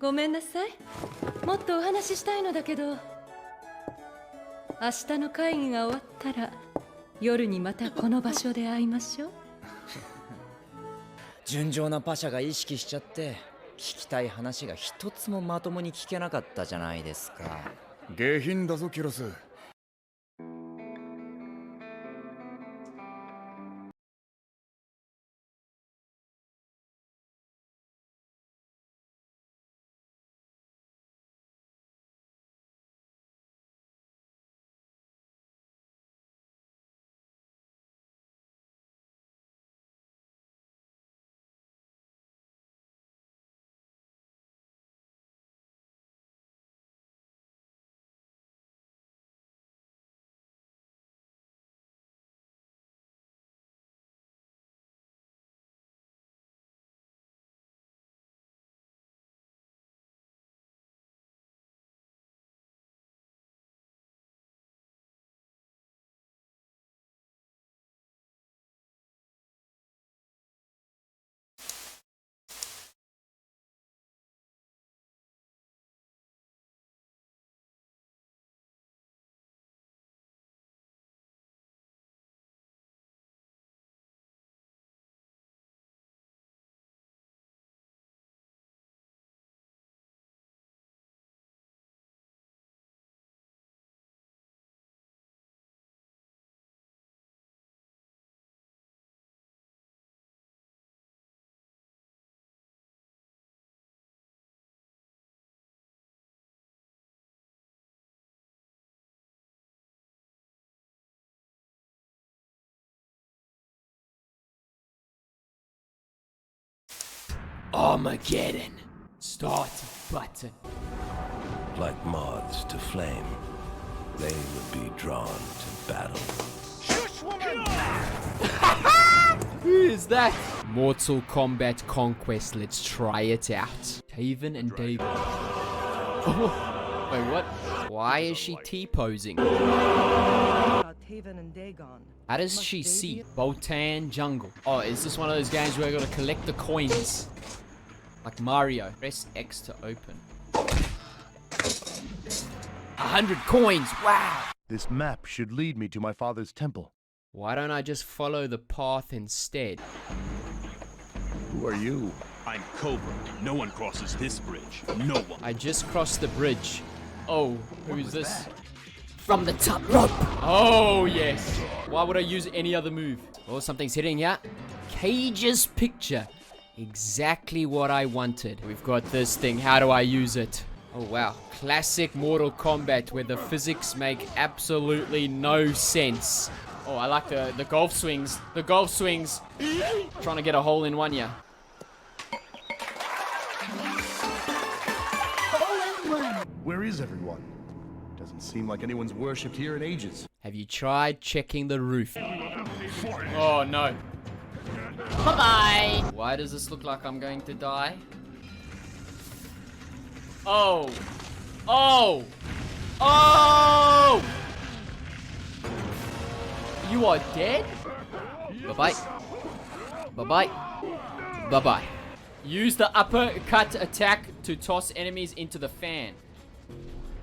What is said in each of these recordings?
ごめんなさい。もっとお話ししたいのだけど、明日の会議が終わったら夜にまたこの場所で会いましょう。純情なパシャが意識しちゃって聞きたい話が一つもまともに聞けなかったじゃないですか。下品だぞキュロス。Armageddon. Start button. Like moths to flame, they would be drawn to battle. Shush, woman! Who is that? Mortal Kombat Conquest. Let's try it out. Taven and David. Oh, wait, what? Why is she T-posing? How does she see Botan Jungle? Oh, is this one of those games where I gotta collect the coins? Like Mario. Press X to open. 100 coins! Wow! This map should lead me to my father's temple. Why don't I just follow the path instead? Who are you? I'm Cobra. No one crosses this bridge. No one. I just crossed the bridge. Oh, who's this? From the top rope! Oh, yes. Why would I use any other move? Oh, something's hitting here. Cage's picture. Exactly what I wanted. We've got this thing. How do I use it? Oh, wow. Classic Mortal Kombat where the physics make absolutely no sense. Oh, I like the golf swings. The golf swings. Trying to get a hole in one, yeah. Where is everyone? Doesn't seem like anyone's worshipped here in ages. Have you tried checking the roof? Oh, no. Bye-bye! Why does this look like I'm going to die? Oh! Oh! Oh! You are dead? Bye-bye. Bye-bye. Bye-bye. Use the uppercut attack to toss enemies into the fan.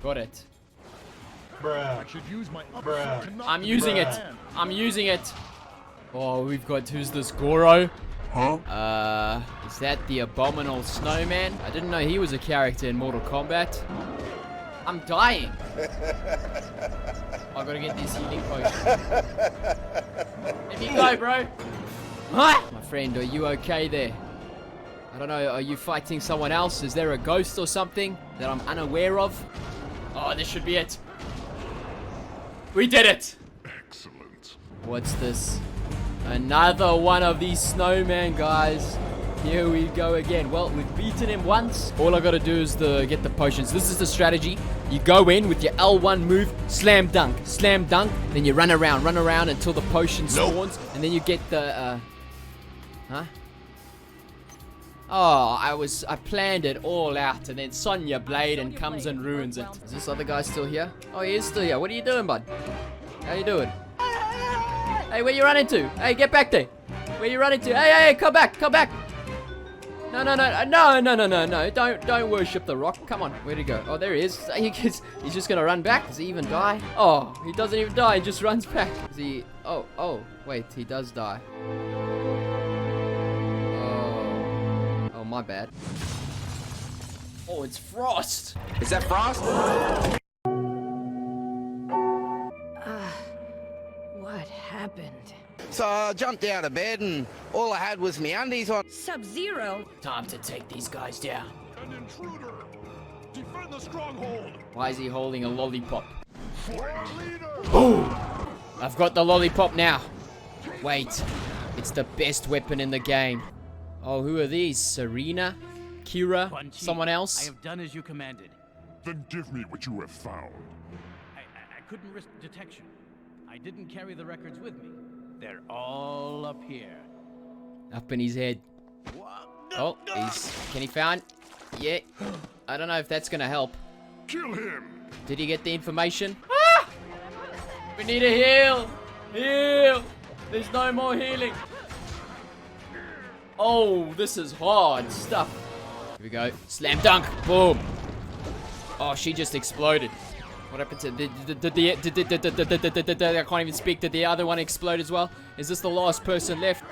Got it. I should use my uppercut to knock I'm them using it. down. I'm using it. Oh, we've got, who's this, Goro? Huh? Is that the Abominable Snowman? I didn't know he was a character in Mortal Kombat. I'm dying. I gotta get this healing potion. Let me go, bro. Huh? My friend, are you okay there? I don't know, are you fighting someone else? Is there a ghost or something that I'm unaware of? Oh, this should be it. We did it! Excellent. What's this? Another one of these snowmen, guys. Here we go again. Well, we've beaten him once. All I gotta do is get the potions. This is the strategy. You go in with your L1 move, slam dunk, then you run around until the potion spawns, and then you get the, huh? Oh, I planned it all out, and then Sonya Blade and comes and ruins it. Is this other guy still here? Oh, he is still here. What are you doing, bud? How you doing? Hey, where you running to? Hey, get back there. Where you running to? Hey, come back. No, no, no, no, no, no, no, no. Don't worship the rock. Come on, where'd he go? Oh, there he is. He's just gonna run back. Does he even die? Oh, he doesn't even die. He just runs back. Is he? Oh, wait, he does die. Oh, my bad. Oh, it's Frost. Is that Frost? What happened? So I jumped out of bed and all I had was my undies on. Sub-Zero? Time to take these guys down. An intruder! Defend the stronghold! Why is he holding a lollipop? Leader! I've got the lollipop now. Wait, it's the best weapon in the game. Oh, who are these? Serena? Kira? Quan Chi, Someone I else? have done as you commanded. Then give me what you have found. I couldn't risk detection. I didn't carry the records with me. They're all up here. Up in his head. Oh, can he find? Yeah. I don't know if that's gonna help. Kill him! Did he get the information? Ah! We need a heal! Heal! There's no more healing. Oh, this is hard stuff. Here we go. Slam dunk. Boom. Oh, she just exploded. What happened to I can't even speak. Did the other one explode as well? Is this the last person left?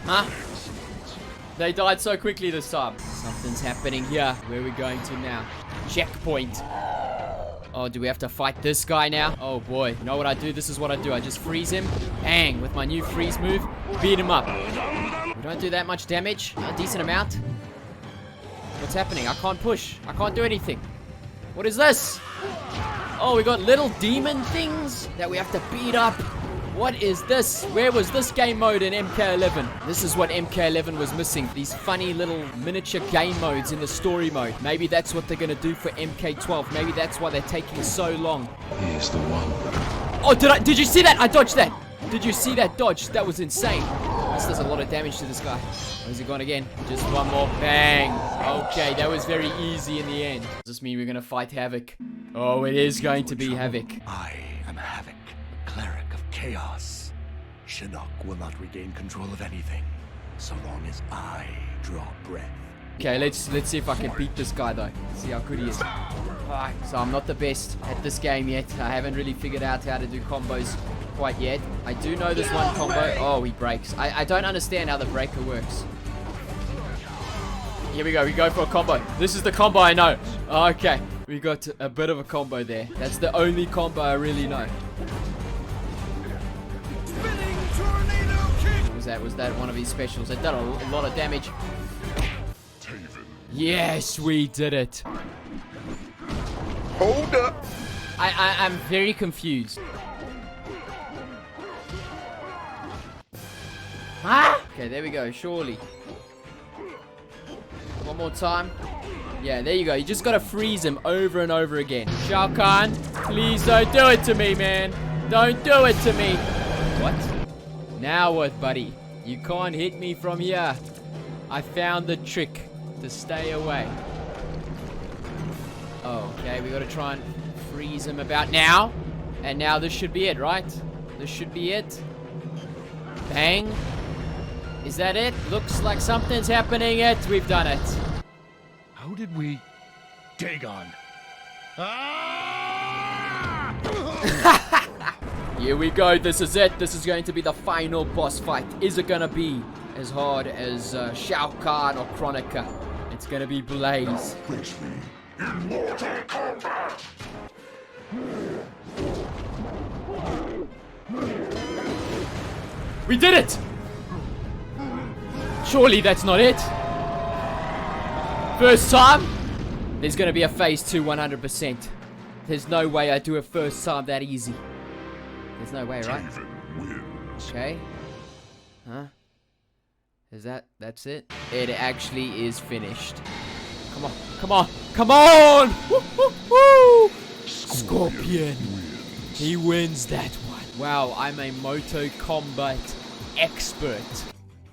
Huh? They died so quickly this time. Something's happening here. Where are we going to now? Checkpoint. Oh, do we have to fight this guy now? Oh boy. You know what I do? This is what I do. I just freeze him. Bang. With my new freeze move. Beat him up. We don't do that much damage. A decent amount. What's happening? I can't push. I can't do anything. What is this? Oh, we got little demon things that we have to beat up. What is this? Where was this game mode in MK11? This is what MK11 was missing. These funny little miniature game modes in the story mode. Maybe that's what they're going to do for MK12. Maybe that's why they're taking so long. He's the one. Oh, did you see that? I dodged that. Did you see that dodge? That was insane. This does a lot of damage to this guy. Where's he gone again? Just one more. Bang. Okay, that was very easy in the end. Does this mean we're going to fight Havoc? Oh, it is going to be Havoc. I am Havoc, cleric of chaos. Shinnok will not regain control of anything so long as I draw breath. Okay, let's see if I can beat this guy though. See how good he is. Alright, so I'm not the best at this game yet. I haven't really figured out how to do combos quite yet. I do know this one combo. Oh, he breaks. I don't understand how the breaker works. Here we go. We go for a combo. This is the combo I know. Okay, we got a bit of a combo there. That's the only combo I really know. Was that one of his specials? It did a lot of damage. Yes, we did it. Hold up. I'm very confused. Huh? Okay, there we go. Surely. One more time. Yeah, there you go. You just gotta freeze him over and over again. Shao Kahn, please don't do it to me, man. Don't do it to me. What? Now what, buddy? You can't hit me from here. I found the trick to stay away. Oh, okay. We gotta try and freeze him about now. And now this should be it, right? This should be it. Bang. Is that it? Looks like something's happening yet. We've done it. How did we... Dagon. Here we go. This is it. This is going to be the final boss fight. Is it gonna be as hard as Shao Kahn or Kronika? It's gonna be Blaze. Face me in Mortal Kombat! We did it! Surely that's not it. First time? There's gonna be a phase 2 100%. There's no way I do a first time that easy. There's no way, right? Okay. Huh? That's it? It actually is finished. Come on, come on, come on! Woo, woo, woo! Scorpion. He wins that one. Wow, I'm a Moto Combat expert.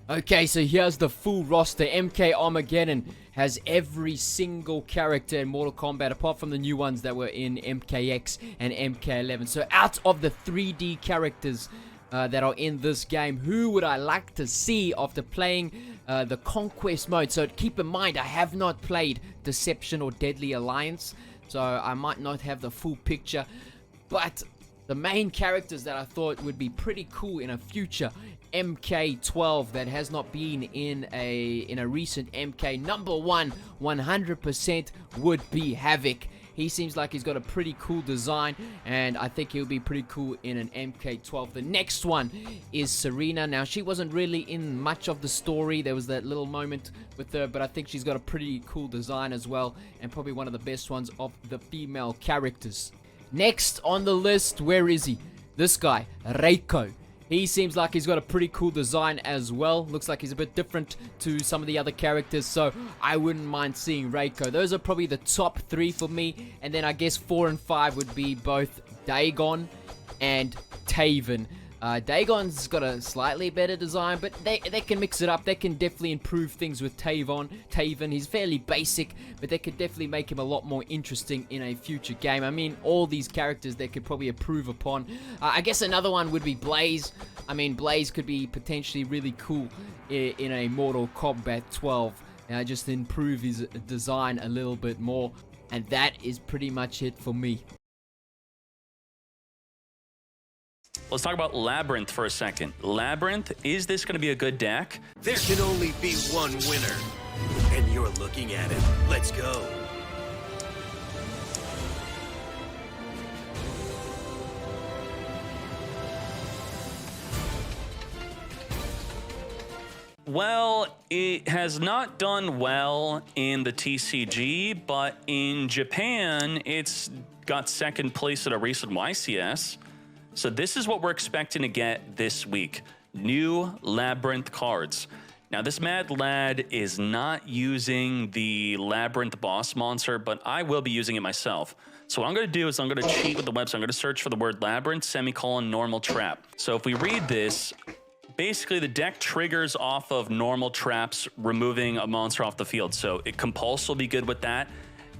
Okay, so here's the full roster. MK Armageddon has every single character in Mortal Kombat apart from the new ones that were in MKX and MK11. So out of the 3D characters, that are in this game. Who would I like to see after playing the Conquest mode? So keep in mind, I have not played Deception or Deadly Alliance, so I might not have the full picture. But the main characters that I thought would be pretty cool in a future MK12 that has not been in a recent MK, number one, 100% would be Havoc. He seems like he's got a pretty cool design, and I think he'll be pretty cool in an MK12. The next one is Serena. Now, she wasn't really in much of the story. There was that little moment with her, but I think she's got a pretty cool design as well, and probably one of the best ones of the female characters. Next on the list, where is he? This guy, Reiko. He seems like he's got a pretty cool design as well. Looks like he's a bit different to some of the other characters, so I wouldn't mind seeing Reiko. Those are probably the top 3 for me, and then I guess 4 and 5 would be both Dagon and Taven. Dagon's got a slightly better design, but they can mix it up. They can definitely improve things with Taven. He's fairly basic, but they could definitely make him a lot more interesting in a future game. I mean, all these characters they could probably improve upon. I guess another one would be Blaze. I mean, Blaze could be potentially really cool in a Mortal Kombat 12. Just improve his design a little bit more. And that is pretty much it for me. Let's talk about Labyrinth for a second. Labyrinth, is this going to be a good deck? There can only be one winner, and you're looking at it. Let's go. Well, it has not done well in the TCG, but in Japan, it's got second place at a recent YCS. So this is what we're expecting to get this week. New Labyrinth cards. Now, this Mad Lad is not using the Labyrinth boss monster, but I will be using it myself. So what I'm going to do is I'm going to cheat with the website. I'm going to search for the word Labyrinth, semicolon, normal trap. So if we read this, basically the deck triggers off of normal traps, removing a monster off the field. So Compulse will be good with that.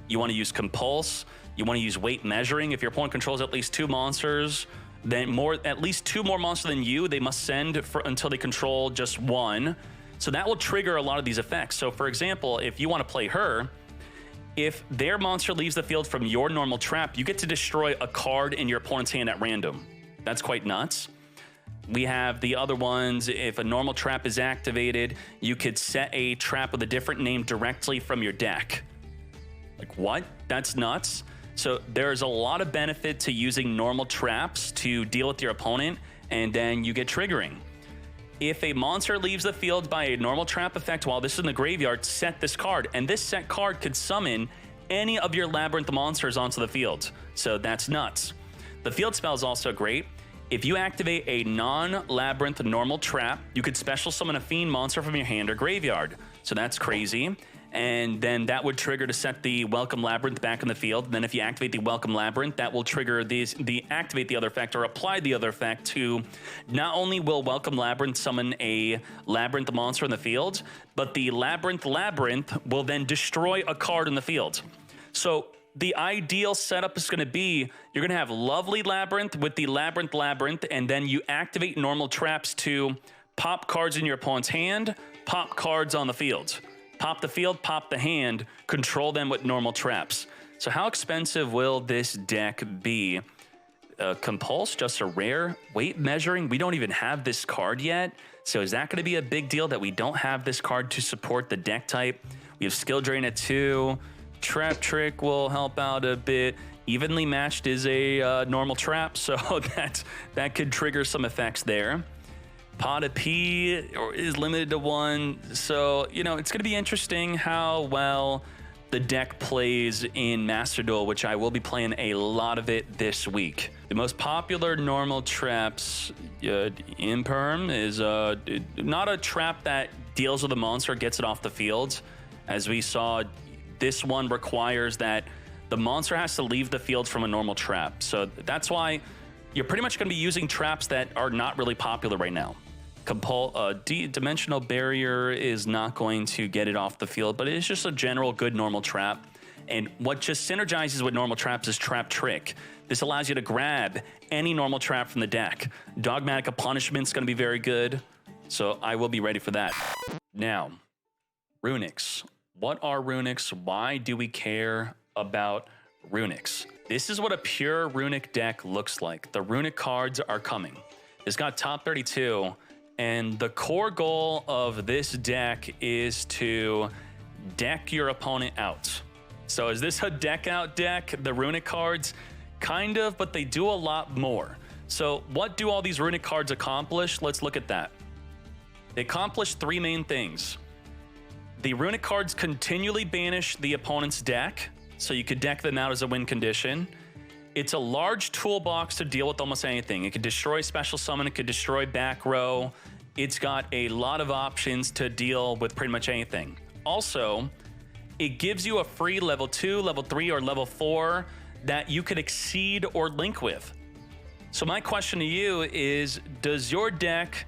You want to use Compulse. You want to use weight measuring. If your opponent controls at least 2 monsters, then at least 2 more monsters than you, they must send until they control just 1. So that will trigger a lot of these effects. So for example, if you want to play her, if their monster leaves the field from your normal trap, you get to destroy a card in your opponent's hand at random. That's quite nuts. We have the other ones. If a normal trap is activated, you could set a trap with a different name directly from your deck. Like, what? That's nuts. So there's a lot of benefit to using normal traps to deal with your opponent, and then you get triggering. If a monster leaves the field by a normal trap effect while this is in the graveyard, set this card, and this set card could summon any of your Labyrinth monsters onto the field. So that's nuts. The field spell is also great. If you activate a non-Labyrinth normal trap, you could special summon a Fiend monster from your hand or graveyard. So that's crazy. And then that would trigger to set the Welcome Labyrinth back in the field. Then if you activate the Welcome Labyrinth, that will trigger activate the other effect or apply the other effect to not only will Welcome Labyrinth summon a Labyrinth monster in the field, but the Labyrinth will then destroy a card in the field. So the ideal setup is going to be, you're going to have Lovely Labyrinth with the Labyrinth, and then you activate normal traps to pop cards in your opponent's hand, pop cards on the field. Pop the field, pop the hand, control them with normal traps. So how expensive will this deck be? Compulse, just a rare. Weight measuring, we don't even have this card yet. So is that going to be a big deal that we don't have this card to support the deck type? We have Skill Drain at 2. Trap Trick will help out a bit. Evenly Matched is a normal trap, so that could trigger some effects there. Pot of P is limited to 1. So, it's going to be interesting how well the deck plays in Master Duel, which I will be playing a lot of it this week. The most popular normal traps, Imperm is not a trap that deals with a monster, gets it off the field. As we saw, this one requires that the monster has to leave the field from a normal trap. So that's why you're pretty much going to be using traps that are not really popular right now. Dimensional Barrier is not going to get it off the field, but it's just a general good normal trap. And what just synergizes with normal traps is Trap Trick. This allows you to grab any normal trap from the deck. Dogmatic of Punishment's going to be very good, so I will be ready for that. Now, runics. What are runics? Why do we care about runics? This is what a pure runic deck looks like. The runic cards are coming. It's got top 32, and the core goal of this deck is to deck your opponent out. So is this a deck out deck? The runic cards? Kind of, but they do a lot more. So what do all these runic cards accomplish? Let's look at that. They accomplish three main things. The runic cards continually banish the opponent's deck, so you could deck them out as a win condition. It's a large toolbox to deal with almost anything. It could destroy special summon, it could destroy back row. It's got a lot of options to deal with pretty much anything. Also, it gives you a free level 2, level 3, or level 4 that you could exceed or link with. So my question to you is, does your deck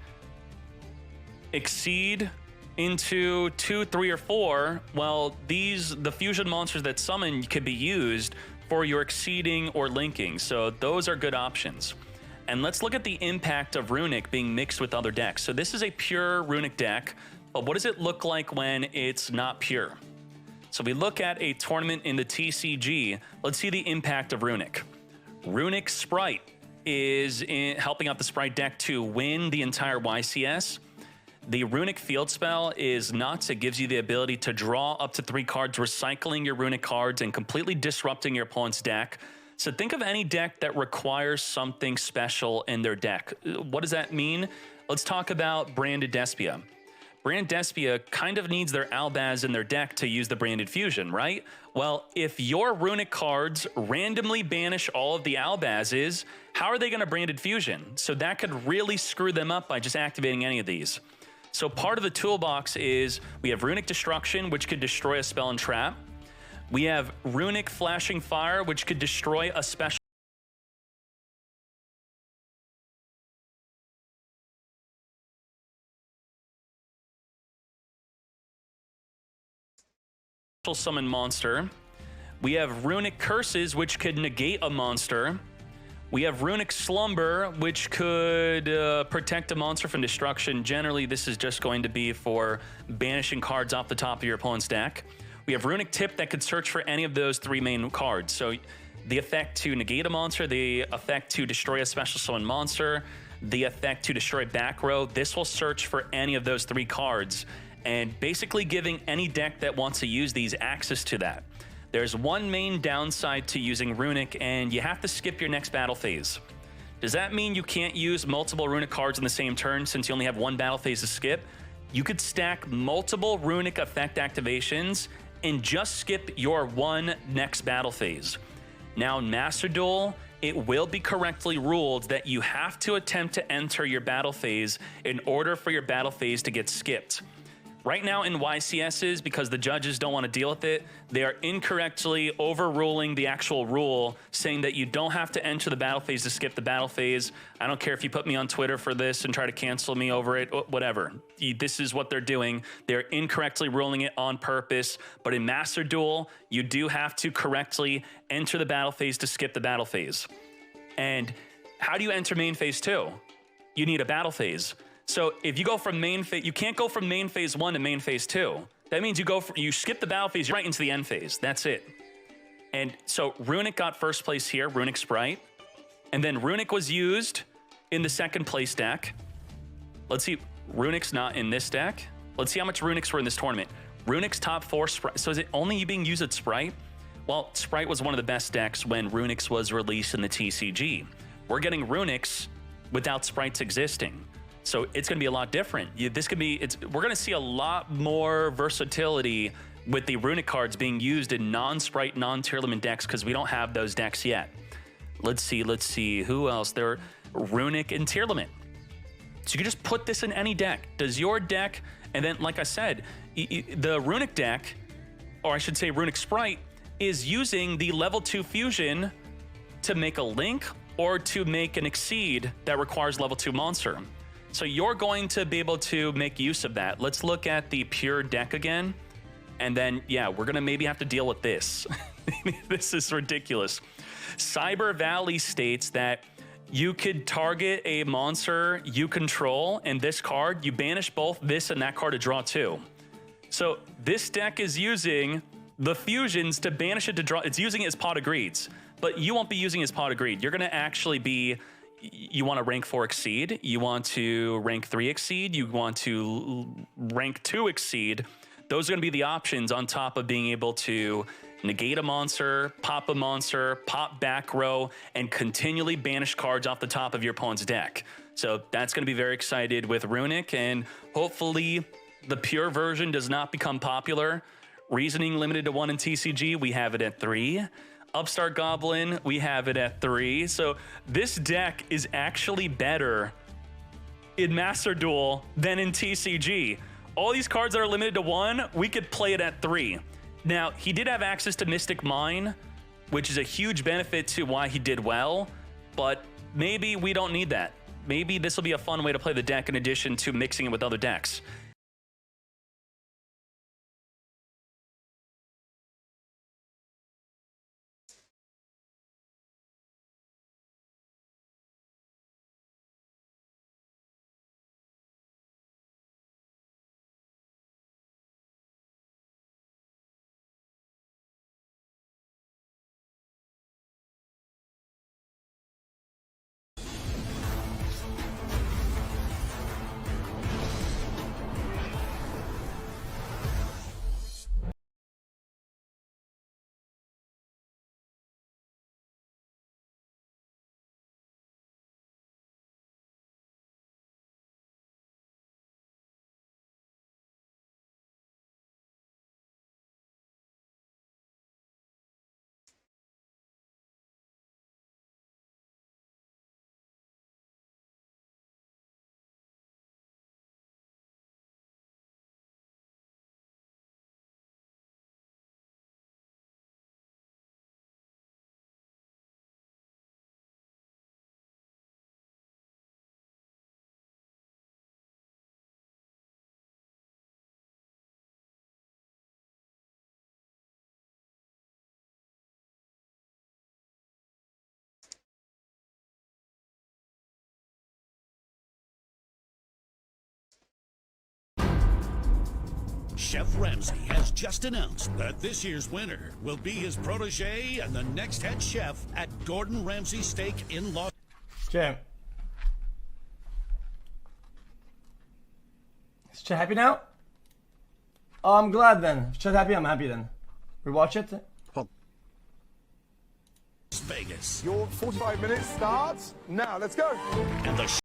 exceed into 2, 3, or 4? Well, the fusion monsters that summon could be used for your exceeding or linking. So those are good options. And let's look at the impact of runic being mixed with other decks. So this is a pure runic deck, but what does it look like when it's not pure? So if we look at a tournament in the TCG, let's see the impact of runic. Runic Sprite is helping out the Sprite deck to win the entire YCS. The Runic Field Spell is nuts. It gives you the ability to draw up to 3 cards, recycling your runic cards and completely disrupting your opponent's deck. So think of any deck that requires something special in their deck. What does that mean? Let's talk about Branded Despia. Branded Despia kind of needs their Albaz in their deck to use the Branded Fusion, right? Well, if your runic cards randomly banish all of the Albazes, how are they going to Branded Fusion? So that could really screw them up by just activating any of these. So part of the toolbox is we have Runic Destruction, which could destroy a spell and trap. We have Runic Flashing Fire, which could destroy a special summon monster. We have Runic Curses, which could negate a monster. We have Runic Slumber, which could protect a monster from destruction. Generally, this is just going to be for banishing cards off the top of your opponent's deck. We have Runic Tip that could search for any of those 3 main cards. So the effect to negate a monster, the effect to destroy a special summon monster, the effect to destroy back row. This will search for any of those 3 cards and basically giving any deck that wants to use these access to that. There's one main downside to using Runic, and you have to skip your next battle phase. Does that mean you can't use multiple Runic cards in the same turn since you only have one battle phase to skip? You could stack multiple Runic effect activations and just skip your one next battle phase. Now in Master Duel, it will be correctly ruled that you have to attempt to enter your battle phase in order for your battle phase to get skipped. Right now in YCSs, because the judges don't want to deal with it, they are incorrectly overruling the actual rule, saying that you don't have to enter the battle phase to skip the battle phase. I don't care if you put me on Twitter for this and try to cancel me over it, whatever. This is what they're doing. They're incorrectly ruling it on purpose. But in Master Duel, you do have to correctly enter the battle phase to skip the battle phase. And how do you enter main phase 2? You need a battle phase. So if you go from main phase, you can't go from main phase 1 to main phase 2. That means you skip the battle phase, you're right into the end phase. That's it. And so Runic got first place here, Runic Sprite. And then Runic was used in the second place deck. Let's see, Runic's not in this deck. Let's see how much Runics were in this tournament. Runic's top 4 Sprite. So is it only being used at Sprite? Well, Sprite was one of the best decks when Runics was released in the TCG. We're getting Runics without Sprites existing. So it's going to be a lot different. We're going to see a lot more versatility with the Runic cards being used in non-Sprite, non-Tearlament decks because we don't have those decks yet. Let's see. Who else? There are Runic and Tearlament. So you can just put this in any deck. Does your deck, and then like I said, the Runic deck, or I should say Runic Sprite, is using the level 2 fusion to make a link or to make an exceed that requires level 2 monster. So you're going to be able to make use of that. Let's look at the pure deck again. And then, yeah, we're going to maybe have to deal with this. This is ridiculous. Cyber Valley states that you could target a monster you control, and this card, you banish both this and that card to draw 2. So this deck is using the fusions to banish it to draw. It's using it as Pot of Greeds, but you won't be using it as Pot of Greed. You're going to actually be, you want to rank 4 Exceed, you want to rank 3 Exceed, you want to rank 2 Exceed. Those are going to be the options on top of being able to negate a monster, pop back row, and continually banish cards off the top of your opponent's deck. So that's going to be very excited with Runic, and hopefully the pure version does not become popular. Reasoning limited to 1 in TCG, we have it at 3. Upstart Goblin, we have it at 3. So this deck is actually better in Master Duel than in TCG. All these cards that are limited to 1, we could play it at 3. Now, he did have access to Mystic Mine, which is a huge benefit to why he did well, but maybe we don't need that. Maybe this will be a fun way to play the deck in addition to mixing it with other decks. Chef Ramsay has just announced that this year's winner will be his protege and the next head chef at Gordon Ramsay Steak in Los... Okay. Is chat happy now? Oh, I'm glad then. If chat happy, I'm happy then. Rewatch it. Vegas. Your 45 minutes starts now. Let's go. And the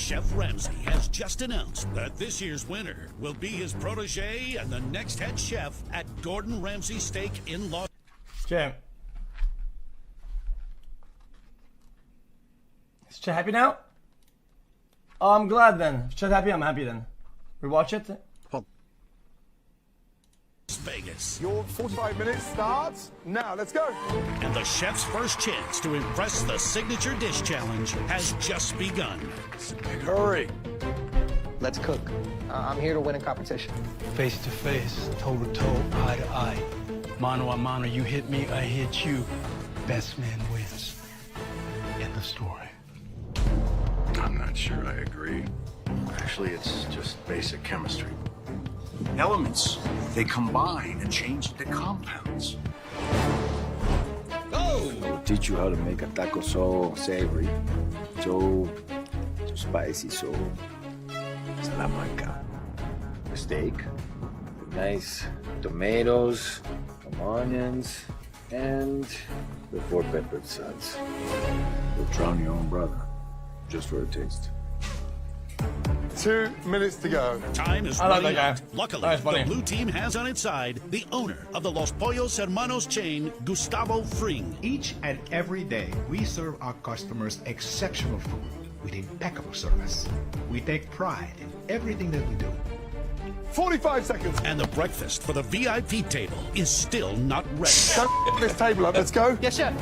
Chef Ramsay has just announced that this year's winner will be his protege and the next head chef at Gordon Ramsay Steak in Los. Okay. Is chat happy now? Oh, I'm glad then. If chat happy, I'm happy then. We watch it. Vegas. Your 45 minutes starts now. Let's go. And the chef's first chance to impress the signature dish challenge has just begun. Hurry. Let's cook. I'm here to win a competition. Face to face, toe to toe, eye to eye. Mano a mano, you hit me, I hit you. Best man wins. End the story. I'm not sure I agree. Actually, it's just basic chemistry. Elements, they combine and change into compounds. Oh! I will teach you how to make a taco so savory, so spicy, so Salamanca. A steak, nice tomatoes, some onions, and the 4 peppered suds. You'll drown your own brother, just for a taste. 2 minutes to go. Time is I like running that out. guy. Luckily, That's funny. the blue team has on its side the owner of the Los Pollos Hermanos chain, Gustavo Fring. Each and every day, we serve our customers exceptional food with impeccable service. We take pride in everything that we do. 45 seconds. And the breakfast for the VIP table is still not ready. Don't get this table up. Let's go. Yes, chef.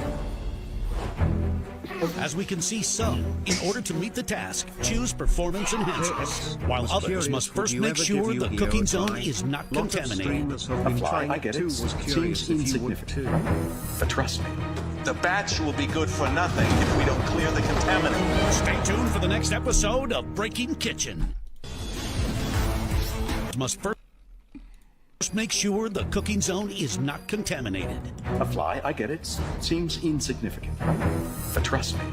As we can see, some, in order to meet the task, choose performance enhancers, while others must first make sure the cooking zone is not contaminated. A fly, I get it. Seems insignificant. But trust me, the batch will be good for nothing if we don't clear the contaminant. Stay tuned for the next episode of Breaking Kitchen. Must first make sure the cooking zone is not contaminated. A fly, I get it. Seems insignificant. But trust me,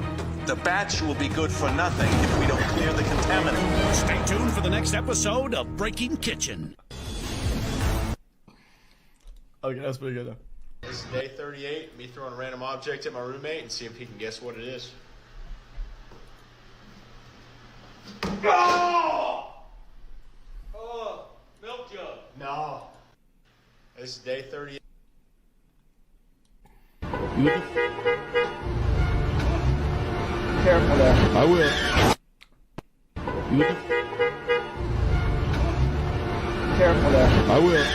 the batch will be good for nothing if we don't clear the contaminant. Stay tuned for the next episode of Breaking Kitchen. Okay, that's pretty good. This is day 38, me throwing a random object at my roommate and see if he can guess what it is. Oh! Oh, milk jug. No. This is day 38. Careful there. I will. Careful there. I will.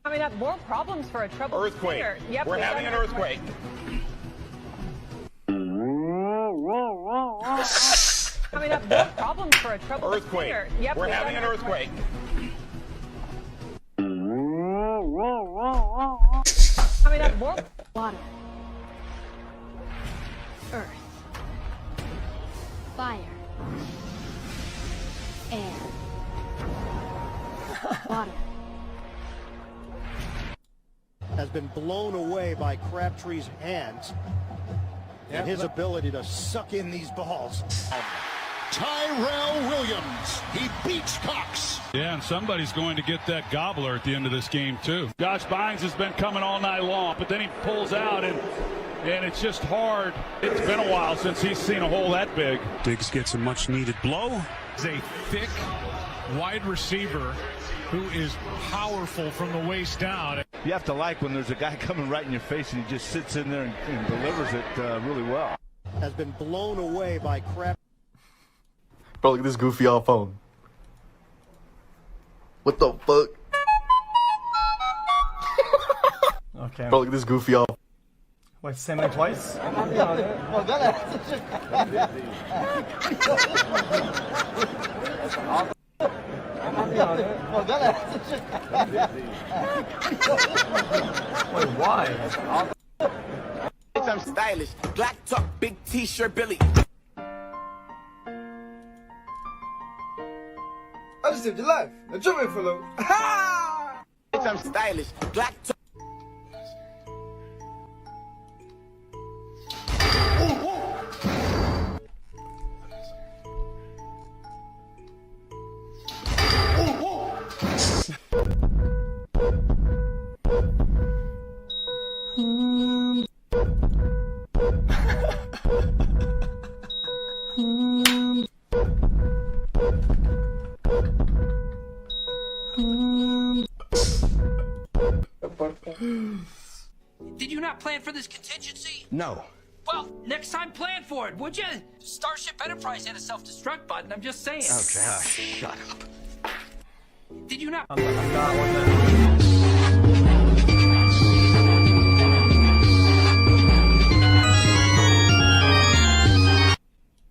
Coming up, more problems for a troubled Earthquake. singer. Yep, We're we've having got an earthquake. Coming up, more problems for a troubled Earthquake. singer. Yep, We're we've got having an earthquake. Coming up, more water, Earth, fire, air, water. Has been blown away by Crabtree's hands and his ability to suck in these balls. Tyrell Williams, he beats Cox. Yeah, and somebody's going to get that gobbler at the end of this game, too. Josh Bynes has been coming all night long, but then he pulls out, and it's just hard. It's been a while since he's seen a hole that big. Diggs gets a much-needed blow. Is a thick, wide receiver who is powerful from the waist down. You have to like when there's a guy coming right in your face and he just sits in there and delivers it really well. Has been blown away by Crab. Bro, look at this goofy old phone. What the fuck? Okay. Bro, look at this goofy old. Wait, say my twice? Wait, why? I'm stylish. Black tuck, big t-shirt, Billy. I just saved your life. Now jump in for a little. I'm stylish. Black tuck. Did you not plan for this contingency? No. Well, next time plan for it, would you? Starship Enterprise had a self-destruct button, I'm just saying. Oh, Josh, shut up. Did you not?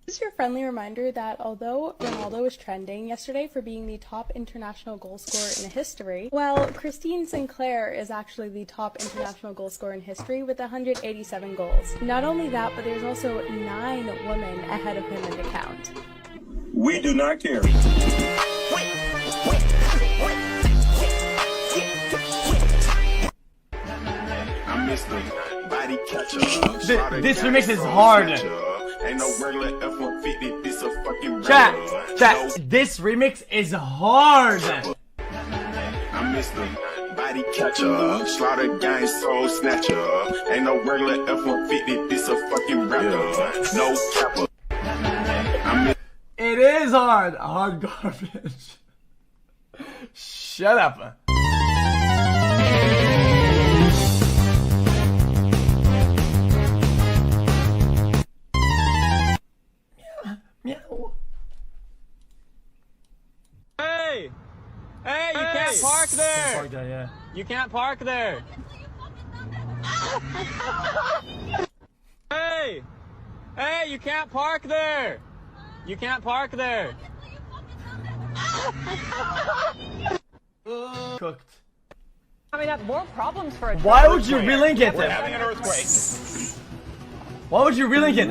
This is your friendly reminder that although Ronaldo was trending yesterday for being the top international goal scorer in history, well, Christine Sinclair is actually the top international goal scorer in history with 187 goals. Not only that, but there's also 9 women ahead of him in the count. We do not care. This remix is hard. Chat, this remix is hard. I'm Mr. Body Catcher, Slaughter Gang Soul Snatcher. Ain't no regular F-150, this a fucking rapper. No capper. It is hard. Hard garbage. Shut up. Meow. Hey! Hey, you can't park there! Can't park there, yeah. You can't park there! Hey! Hey, you can't park there! You can't park there! Cooked. Coming up, more problems for a Why would you relink it? We're having an earthquake. Why would you relink it?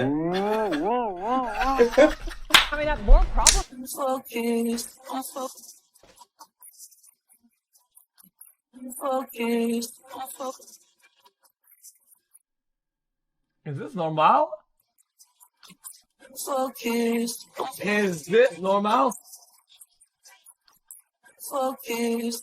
Coming up, more problems. Focus. Is this normal? Focus. Is this normal? Focus.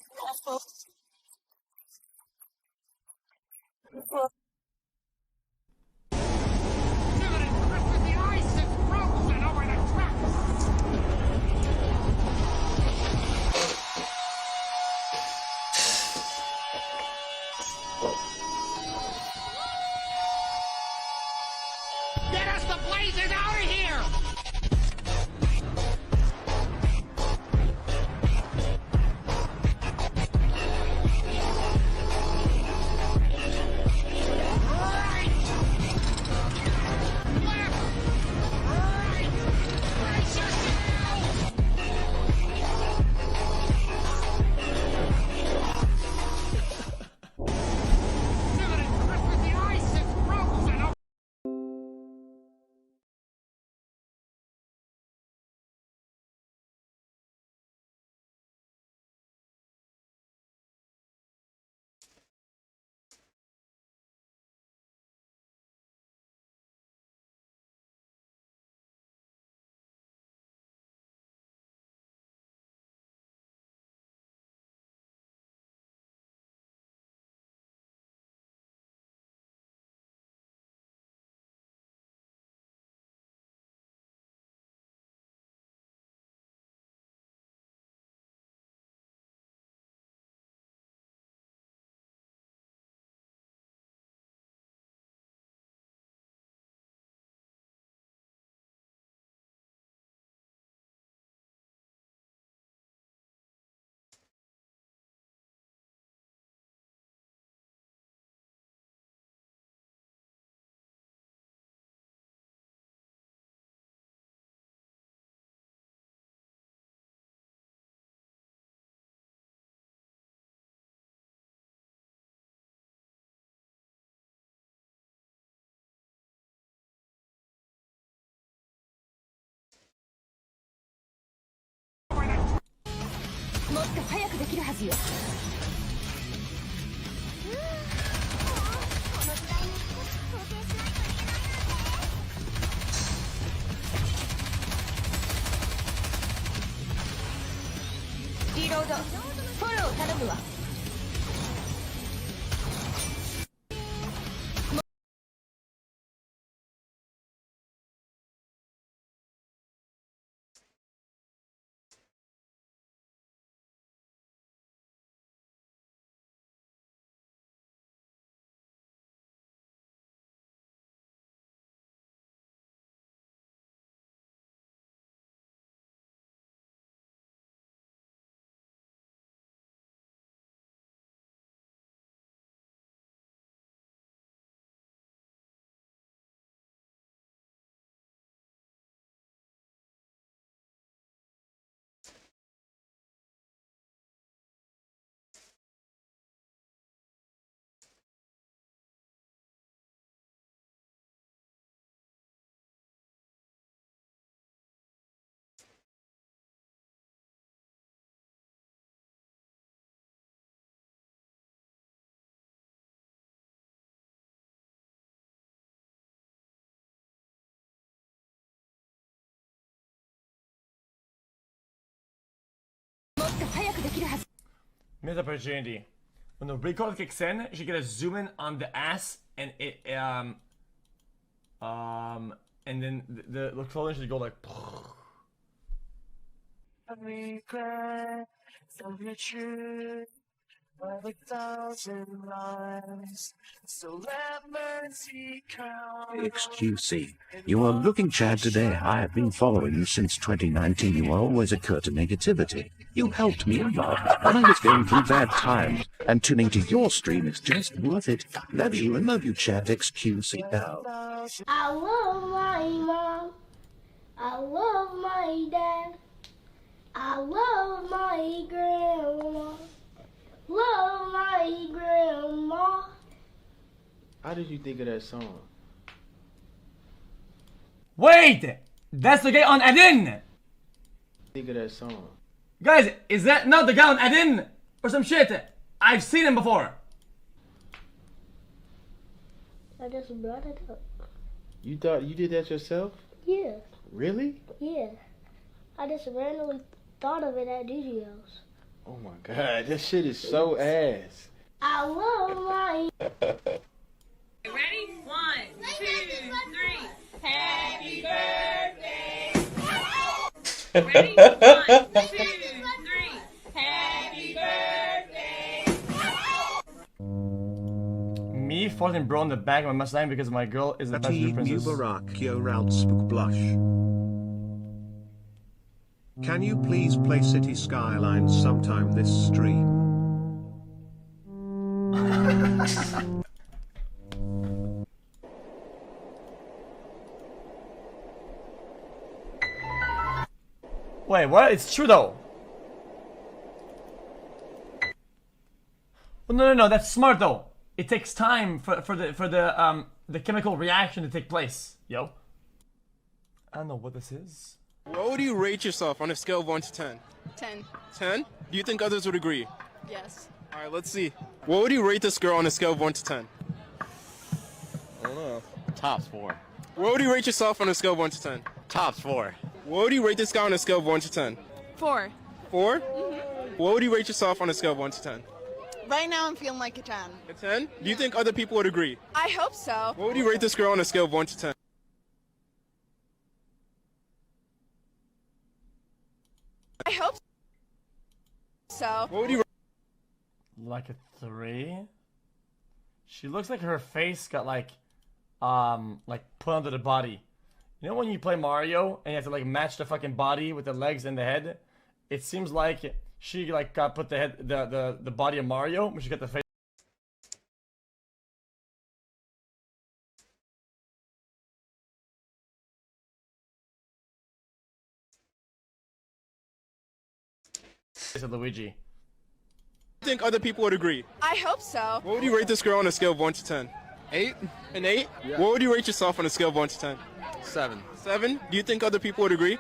Get us the blazes out of here! Missed opportunity. When the recoil kicks in, she gonna zoom in on the ass and it and then the clothing should go like. Regret of your truth of 1,000 lies. So let mercy come. XQC. You are looking Chad today. I have been following you since 2019. You are always a curt to negativity. You helped me a lot when I was going through bad times, and tuning to your stream is just worth it. Love you, Chad. XQC now. I love my mom. I love my dad. I love my grandma. Love my grandma. How did you think of that song? Wait! That's the guy on Adin! Think of that song. Guys, is that not the guy on Adin? Or some shit? I've seen him before. I just brought it up. You thought you did that yourself? Yeah. Really? Yeah. I just randomly thought of it at DJ's. Oh my god, that shit is so ass. I love my... Ready? 1, 2, 3. Happy birthday. Ready? 1, 2, 3. Happy birthday. Me falling bro on the back of my Mustang because my girl is a bachelor princess. Mubarak Yo Raldspook Blush. Can you please play City Skylines sometime this stream? Wait, what? It's true though. Well, no, that's smart though. It takes time for the chemical reaction to take place, yo. I don't know what this is. What would you rate yourself on a scale of 1 to 10? 10. 10? Do you think others would agree? Yes. Alright, let's see. What would you rate this girl on a scale of 1 to 10? I don't know. Tops 4. What would you rate yourself on a scale of 1 to 10? Tops 4. What would you rate this guy on a scale of 1 to 10? 4. 4? What would you rate yourself on a scale of 1 to 10? Right now I'm feeling like a 10. A 10? Do you think other people would agree? I hope so. What would you rate this girl on a scale of 1 to 10? I hope so. What would you Like a 3? She looks like her face got like put under the body. You know when you play Mario and you have to like match the fucking body with the legs and the head? It seems like she like got put the head the body of Mario, but she got the face. It's a Luigi. Do you think other people would agree? I hope so. What would you rate this girl on a scale of 1 to 10? 8? An 8? Yeah. What would you rate yourself on a scale of 1 to 10? 7. 7? Do you think other people would agree?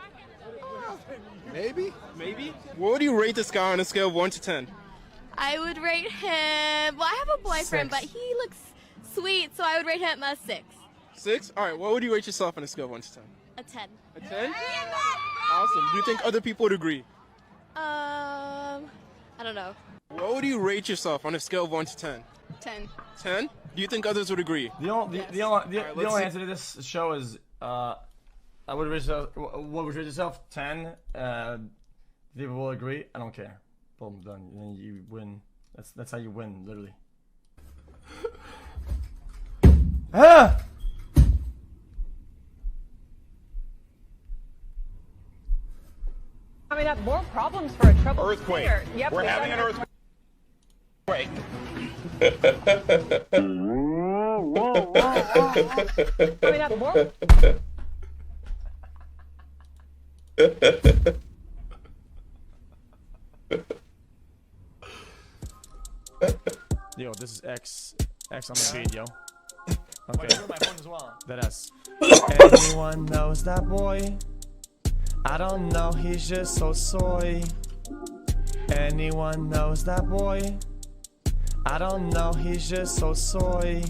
Maybe? Maybe? What would you rate this guy on a scale of 1 to 10? I would rate him. Well, I have a boyfriend, 6. but he looks sweet, so I would rate him a 6. 6? Alright, what would you rate yourself on a scale of 1 to 10? A 10. A 10? Awesome. Do you think other people would agree? I don't know. What would you rate yourself on a scale of 1 to 10? 10. 10? Do you think others would agree? The only answer to this show is I would rate yourself, what would you rate yourself? 10. People will agree. I don't care. Boom, done. Then you win. That's how you win, literally. Ah! Coming up, more problems for a troubled Earthquake. singer. Yep, We're we've having got an earthquake. Coming up, more. Yo, this is X on the beat, yo. Okay. My phone as well. That S. Anyone knows that boy? I don't know, he's just so soy. Anyone knows that boy? I don't know, he's just so soy.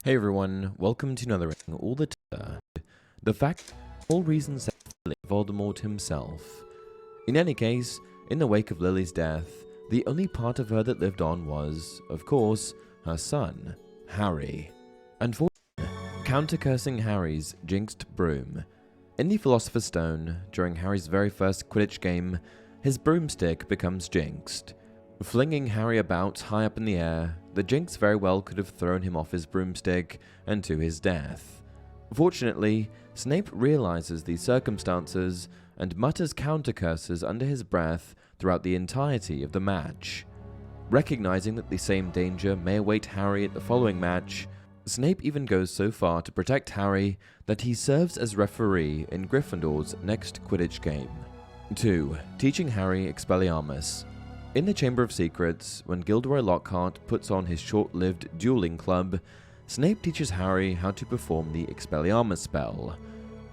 Hey everyone, welcome to another ring. All the fact, all reasons that Voldemort himself. In any case, in the wake of Lily's death, the only part of her that lived on was, of course, her son, Harry. Unfortunately, counter-cursing Harry's jinxed broom. In the Philosopher's Stone, during Harry's very first Quidditch game, his broomstick becomes jinxed. Flinging Harry about high up in the air, the jinx very well could have thrown him off his broomstick and to his death. Fortunately, Snape realizes these circumstances and mutters counter-curses under his breath throughout the entirety of the match. Recognizing that the same danger may await Harry at the following match, Snape even goes so far to protect Harry that he serves as referee in Gryffindor's next Quidditch game. 2. Teaching Harry Expelliarmus. In the Chamber of Secrets, when Gilderoy Lockhart puts on his short-lived dueling club, Snape teaches Harry how to perform the Expelliarmus spell.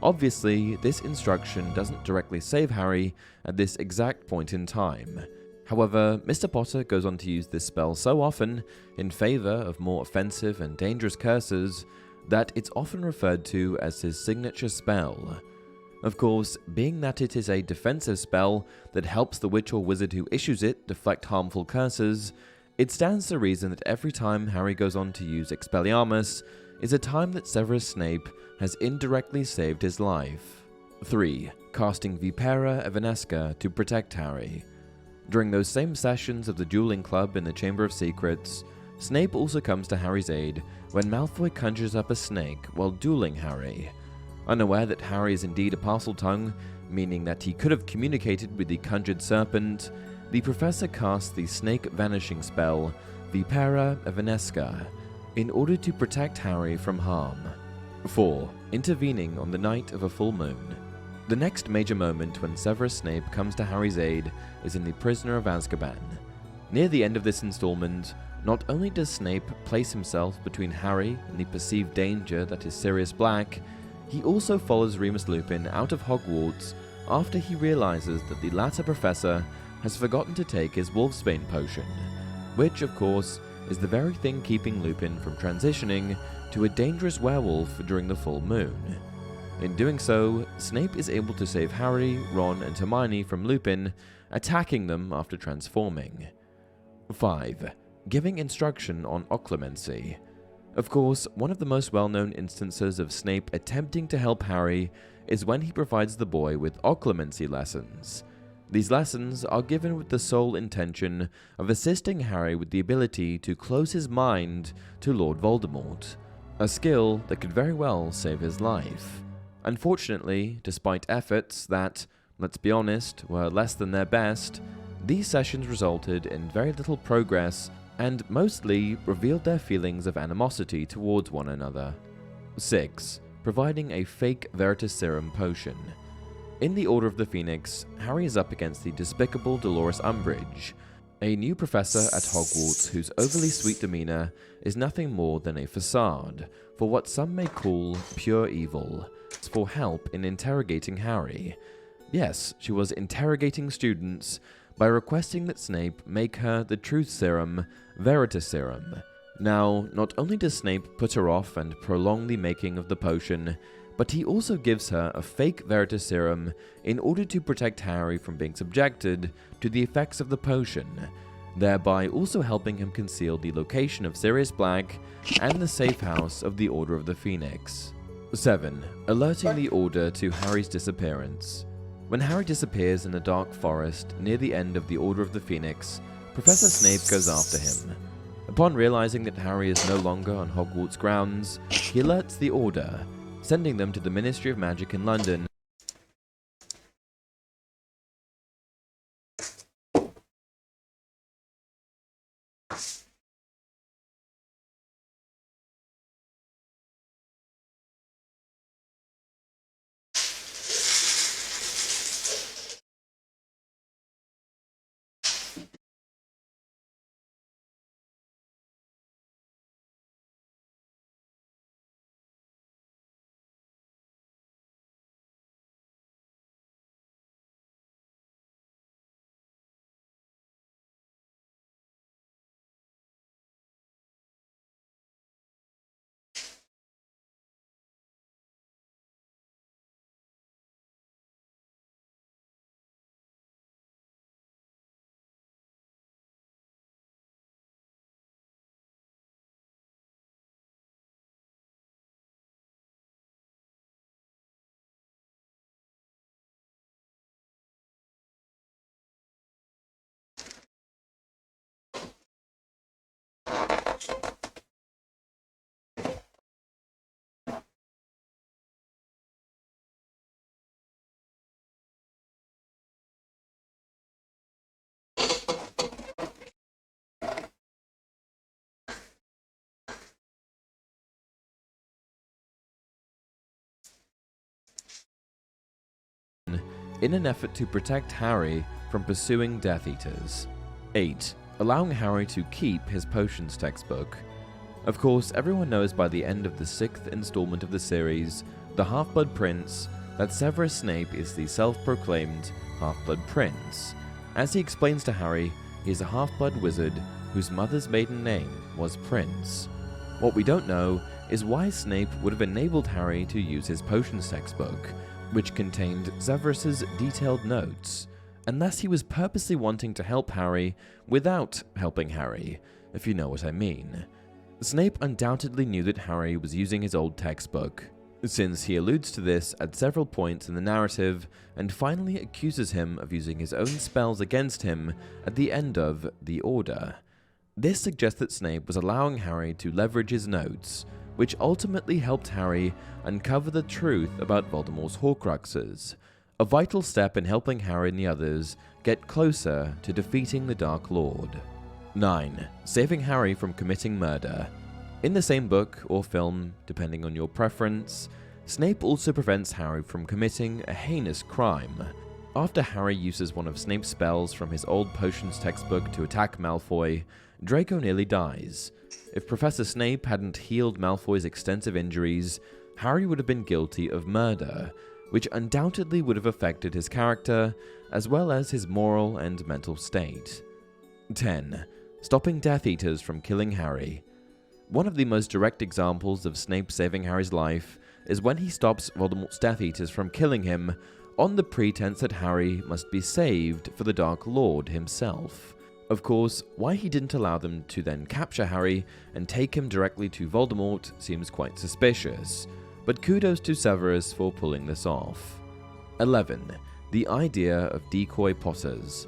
Obviously, this instruction doesn't directly save Harry at this exact point in time. However, Mr. Potter goes on to use this spell so often in favor of more offensive and dangerous curses that it's often referred to as his signature spell. Of course, being that it is a defensive spell that helps the witch or wizard who issues it deflect harmful curses, it stands to reason that every time Harry goes on to use Expelliarmus is a time that Severus Snape has indirectly saved his life. 3. Casting Vipera Evanesca to protect Harry. During those same sessions of the dueling club in the Chamber of Secrets, Snape also comes to Harry's aid when Malfoy conjures up a snake while dueling Harry. Unaware that Harry is indeed a Parseltongue, meaning that he could have communicated with the conjured serpent, the professor casts the snake vanishing spell, Vipera Evanesca, in order to protect Harry from harm. 4. Intervening on the night of a full moon. The next major moment when Severus Snape comes to Harry's aid is in The Prisoner of Azkaban. Near the end of this installment, not only does Snape place himself between Harry and the perceived danger that is Sirius Black, he also follows Remus Lupin out of Hogwarts after he realizes that the latter professor has forgotten to take his Wolfsbane potion, which, of course, is the very thing keeping Lupin from transitioning to a dangerous werewolf during the full moon. In doing so, Snape is able to save Harry, Ron, and Hermione from Lupin, attacking them after transforming. 5. Giving instruction on occlumency. Of course, one of the most well-known instances of Snape attempting to help Harry is when he provides the boy with occlumency lessons. These lessons are given with the sole intention of assisting Harry with the ability to close his mind to Lord Voldemort, a skill that could very well save his life. Unfortunately, despite efforts that, let's be honest, were less than their best, these sessions resulted in very little progress and mostly revealed their feelings of animosity towards one another. 6. Providing a fake Veritaserum potion. In the Order of the Phoenix, Harry is up against the despicable Dolores Umbridge, a new professor at Hogwarts whose overly sweet demeanor is nothing more than a facade for what some may call pure evil, for help in interrogating Harry. Yes, she was interrogating students by requesting that Snape make her the truth serum, Veritaserum. Now, not only does Snape put her off and prolong the making of the potion, but he also gives her a fake Veritaserum in order to protect Harry from being subjected to the effects of the potion, thereby also helping him conceal the location of Sirius Black and the safe house of the Order of the Phoenix. 7. Alerting the Order to Harry's disappearance. When Harry disappears in a dark forest near the end of the Order of the Phoenix, Professor Snape goes after him. Upon realizing that Harry is no longer on Hogwarts grounds, he alerts the Order, sending them to the Ministry of Magic in London in an effort to protect Harry from pursuing Death Eaters. 8. Allowing Harry to keep his potions textbook. Of course, everyone knows by the end of the 6th installment of the series, The Half-Blood Prince, that Severus Snape is the self-proclaimed Half-Blood Prince. As he explains to Harry, he is a half-blood wizard whose mother's maiden name was Prince. What we don't know is why Snape would have enabled Harry to use his potions textbook, which contained Severus's detailed notes, unless he was purposely wanting to help Harry without helping Harry, if you know what I mean. Snape undoubtedly knew that Harry was using his old textbook, since he alludes to this at several points in the narrative and finally accuses him of using his own spells against him at the end of The Order. This suggests that Snape was allowing Harry to leverage his notes, which ultimately helped Harry uncover the truth about Voldemort's Horcruxes, a vital step in helping Harry and the others get closer to defeating the Dark Lord. 9. Saving Harry from committing murder. In the same book or film, depending on your preference, Snape also prevents Harry from committing a heinous crime. After Harry uses one of Snape's spells from his old potions textbook to attack Malfoy, Draco nearly dies. If Professor Snape hadn't healed Malfoy's extensive injuries, Harry would have been guilty of murder, which undoubtedly would have affected his character, as well as his moral and mental state. 10. Stopping Death Eaters from killing Harry. One of the most direct examples of Snape saving Harry's life is when he stops Voldemort's Death Eaters from killing him on the pretense that Harry must be saved for the Dark Lord himself. Of course, why he didn't allow them to then capture Harry and take him directly to Voldemort seems quite suspicious, but kudos to Severus for pulling this off. 11. The idea of decoy Potters.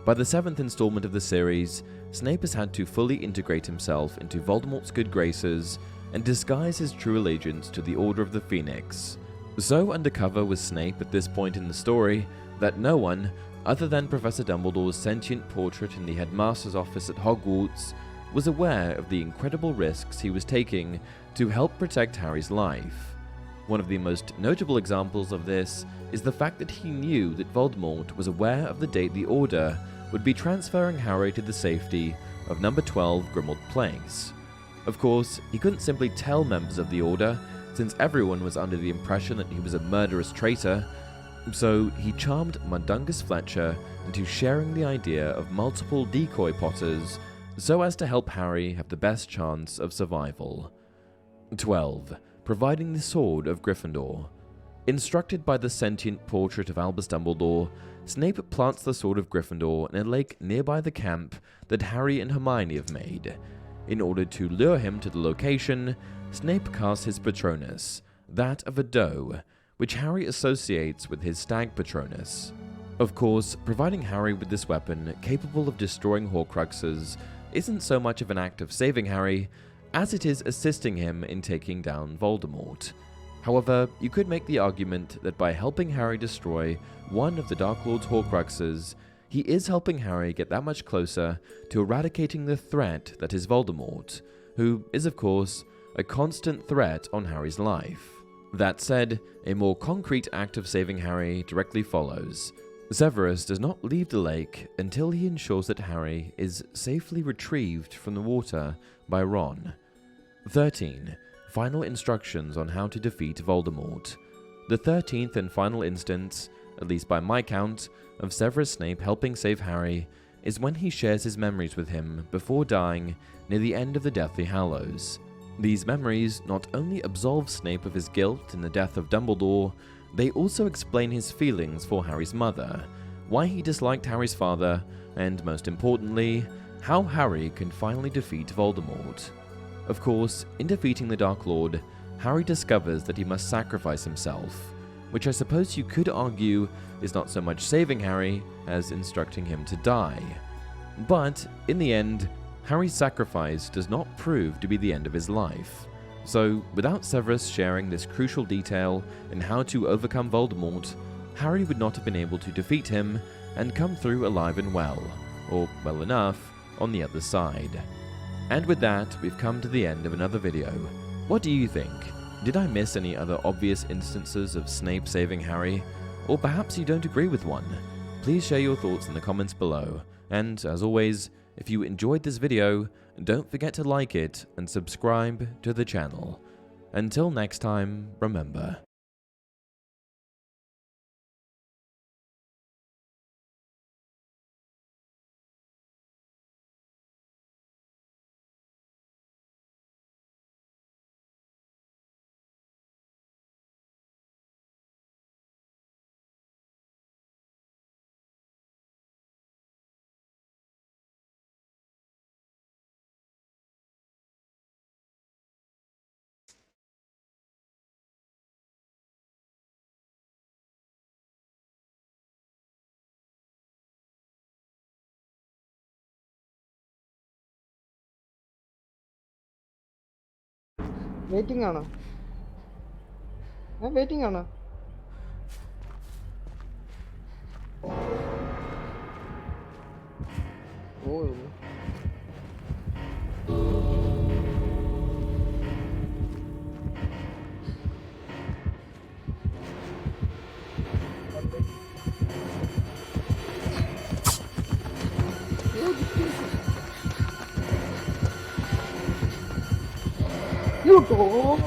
By the 7th installment of the series, Snape has had to fully integrate himself into Voldemort's good graces and disguise his true allegiance to the Order of the Phoenix. So undercover was Snape at this point in the story that no one, other than Professor Dumbledore's sentient portrait in the headmaster's office at Hogwarts, was aware of the incredible risks he was taking to help protect Harry's life. One of the most notable examples of this is the fact that he knew that Voldemort was aware of the date the Order would be transferring Harry to the safety of number 12 Grimmauld Place. Of course, he couldn't simply tell members of the Order, since everyone was under the impression that he was a murderous traitor, so he charmed Mundungus Fletcher into sharing the idea of multiple decoy Potters so as to help Harry have the best chance of survival. 12. Providing the Sword of Gryffindor. Instructed by the sentient portrait of Albus Dumbledore, Snape plants the Sword of Gryffindor in a lake nearby the camp that Harry and Hermione have made. In order to lure him to the location, Snape casts his Patronus, that of a doe, which Harry associates with his stag Patronus. Of course, providing Harry with this weapon capable of destroying Horcruxes isn't so much of an act of saving Harry as it is assisting him in taking down Voldemort. However, you could make the argument that by helping Harry destroy one of the Dark Lord's Horcruxes, he is helping Harry get that much closer to eradicating the threat that is Voldemort, who is of course a constant threat on Harry's life. That said, a more concrete act of saving Harry directly follows. Severus does not leave the lake until he ensures that Harry is safely retrieved from the water by Ron. 13. Final instructions on how to defeat Voldemort. The 13th and final instance, at least by my count, of Severus Snape helping save Harry is when he shares his memories with him before dying near the end of the Deathly Hallows. These memories not only absolve Snape of his guilt in the death of Dumbledore, they also explain his feelings for Harry's mother, why he disliked Harry's father, and most importantly, how Harry can finally defeat Voldemort. Of course, in defeating the Dark Lord, Harry discovers that he must sacrifice himself, which I suppose you could argue is not so much saving Harry as instructing him to die. But, in the end, Harry's sacrifice does not prove to be the end of his life. So, without Severus sharing this crucial detail in how to overcome Voldemort, Harry would not have been able to defeat him and come through alive and well, or well enough, on the other side. And with that, we've come to the end of another video. What do you think? Did I miss any other obvious instances of Snape saving Harry? or perhaps you don't agree with one. Please share your thoughts in the comments below, and as always, if you enjoyed this video, don't forget to like it and subscribe to the channel. Until next time, remember, waiting ആണോ? Waiting ആണോ? You go.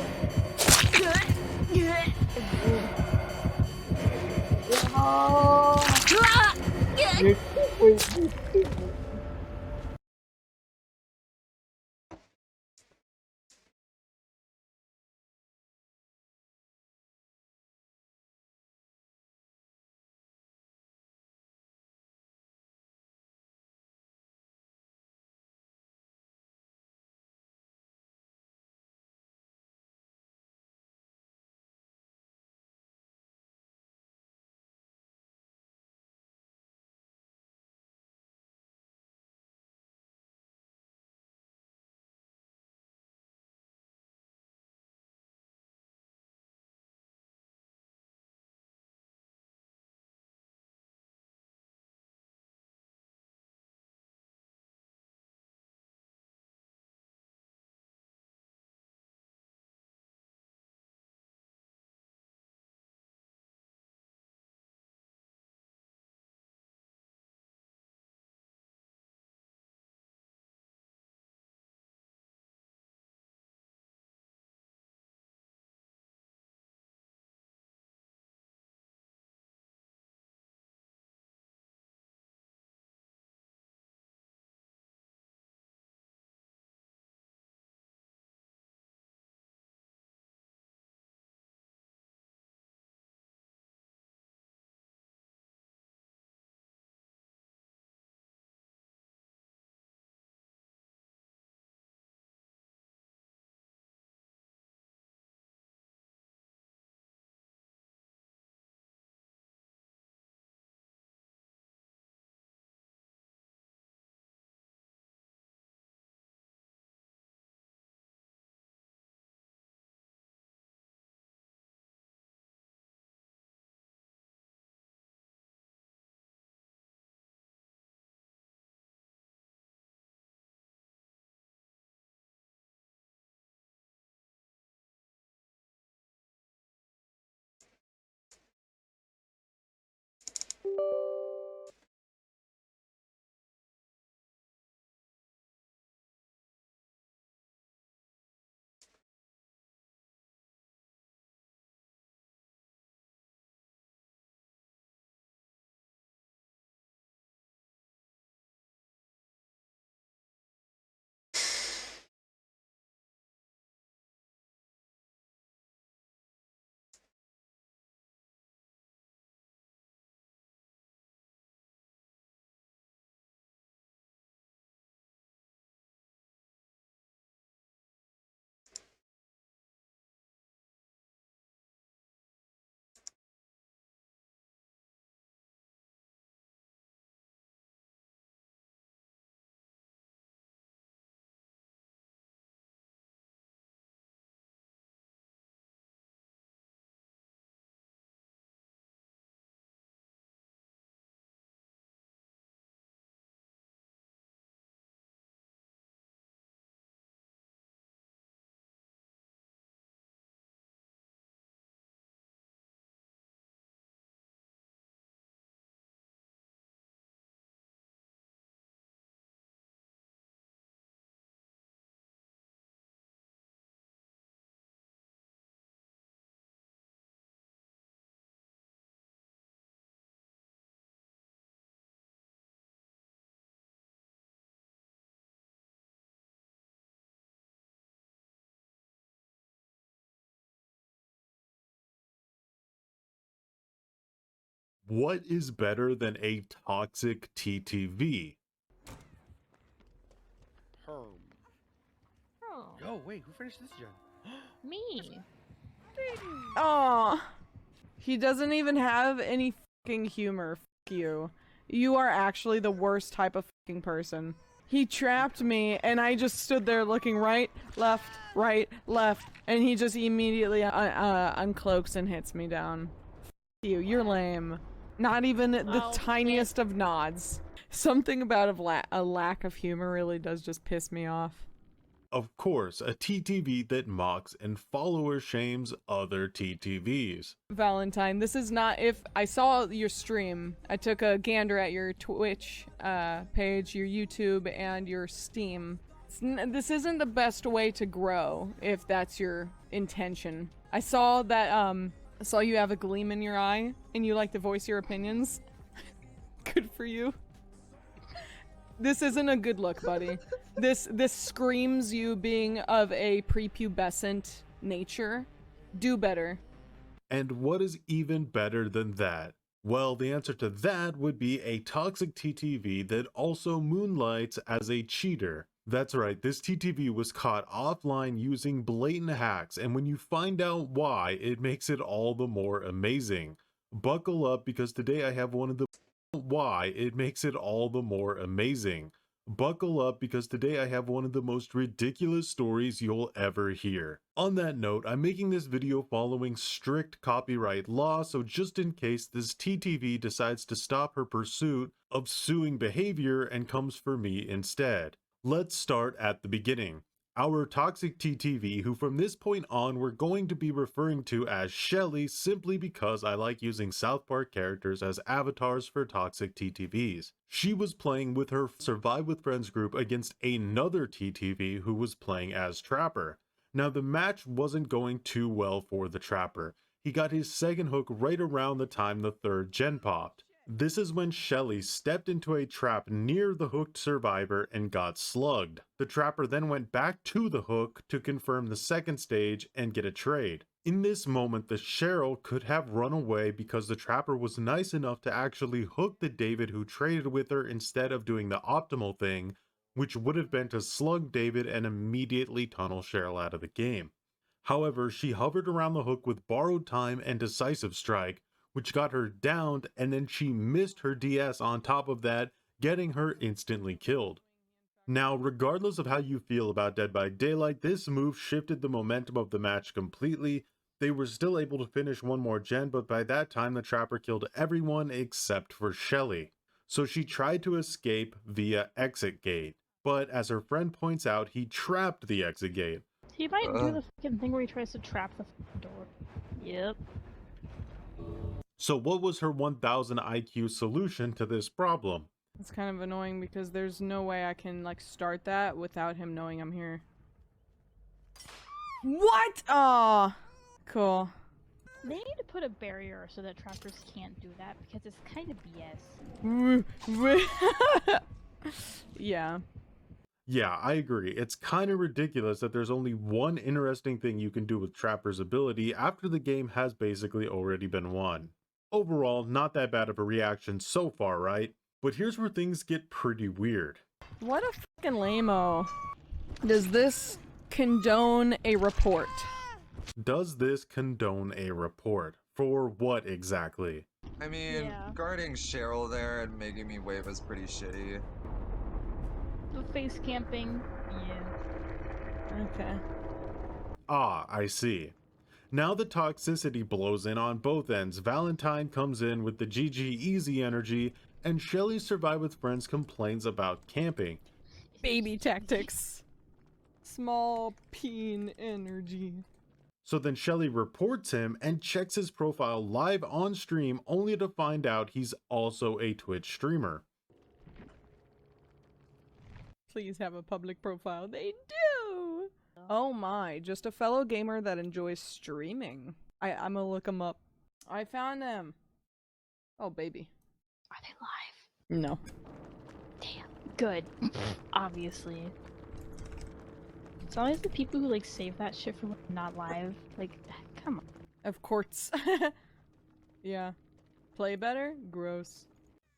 What is better than a toxic TTV? Yo, wait, who finished this gen? Me. Oh, he doesn't even have any fucking humor. F you. You are actually the worst type of fucking person. He trapped me, and I just stood there looking right, left, and he just immediately uncloaks and hits me down. F you. You're lame. Not even the tiniest of nods. Something about a lack of humor really does just piss me off. Of course, a TTV that mocks and follower shames other TTVs. Valentine, this is not, if I saw your stream, I took a gander at your Twitch page, your YouTube, and your Steam. This isn't the best way to grow, if that's your intention. I saw that, I saw you have a gleam in your eye, and you like to voice your opinions. Good for you. This isn't a good look, buddy. This screams you being of a prepubescent nature. Do better. And what is even better than that? Well, the answer to that would be a toxic TTV that also moonlights as a cheater. That's right, this TTV was caught offline using blatant hacks, and when you find out why, it makes it all the more amazing. Buckle up, because today I have one of the why it makes it all the more amazing. Buckle up, because today I have one of the most ridiculous stories you'll ever hear. On that note, I'm making this video following strict copyright law, so just in case this TTV decides to stop her pursuit of suing behavior and comes for me instead. Let's start at the beginning. Our toxic TTV, who from this point on we're going to be referring to as Shelly simply because I like using South Park characters as avatars for toxic TTVs. She was playing with her Survive with Friends group against another TTV who was playing as Trapper. Now the match wasn't going too well for the Trapper. He got his second hook right around the time the third gen popped. This is when Shelly stepped into a trap near the hooked survivor and got slugged. The Trapper then went back to the hook to confirm the second stage and get a trade. In this moment, the Cheryl could have run away because the Trapper was nice enough to actually hook the David who traded with her instead of doing the optimal thing, which would have been to slug David and immediately tunnel Cheryl out of the game. However, she hovered around the hook with borrowed time and decisive strike, which got her downed, and then she missed her DS on top of that, getting her instantly killed. Now, regardless of how you feel about Dead by Daylight, this move shifted the momentum of the match completely. They were still able to finish one more gen, but by that time the Trapper killed everyone except for Shelly. So she tried to escape via exit gate, but as her friend points out, he trapped the exit gate. He might do the fucking thing where he tries to trap the door. Yep. So what was her 1000 IQ solution to this problem? It's kind of annoying because there's no way I can like start that without him knowing I'm here. What? Aw. Cool. They need to put a barrier so that trappers can't do that because it's kind of BS. Yeah. Yeah, I agree. It's kind of ridiculous that there's only one interesting thing you can do with Trapper's ability after the game has basically already been won. Overall, not that bad of a reaction so far, right? But here's where things get pretty weird. What a fucking lame-o. Does this condone a report? Does this condone a report? For what exactly? I mean, guarding Cheryl there and making me wave is pretty shitty. The face camping. Yeah. Okay. Ah, I see. Now the toxicity blows in on both ends. Valentine comes in with the GG easy energy, and Shelly Survive with Friends complains about camping. Baby tactics. Small peen energy. So then Shelly reports him and checks his profile live on stream, only to find out he's also a Twitch streamer. Please have a public profile. They do! Oh my, just a fellow gamer that enjoys streaming. I'm gonna look him up. I found him. Oh, baby. Are they live? No. Damn. Good. Obviously. It's always the people who like save that shit for not live. Like, come on. Of course. Yeah. Play better? Gross.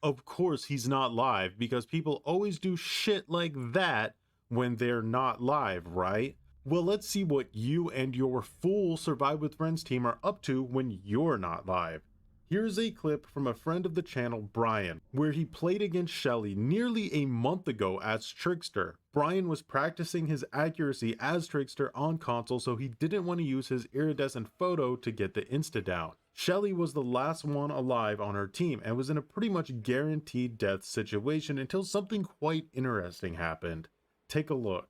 Of course he's not live, because people always do shit like that when they're not live, right? Well, let's see what you and your full Survive with Friends team are up to when you're not live. Here's a clip from a friend of the channel, Brian, where he played against Shelly nearly a month ago as Trickster. Brian was practicing his accuracy as Trickster on console, so he didn't want to use his iridescent photo to get the insta down. Shelly was the last one alive on her team and was in a pretty much guaranteed death situation until something quite interesting happened. Take a look.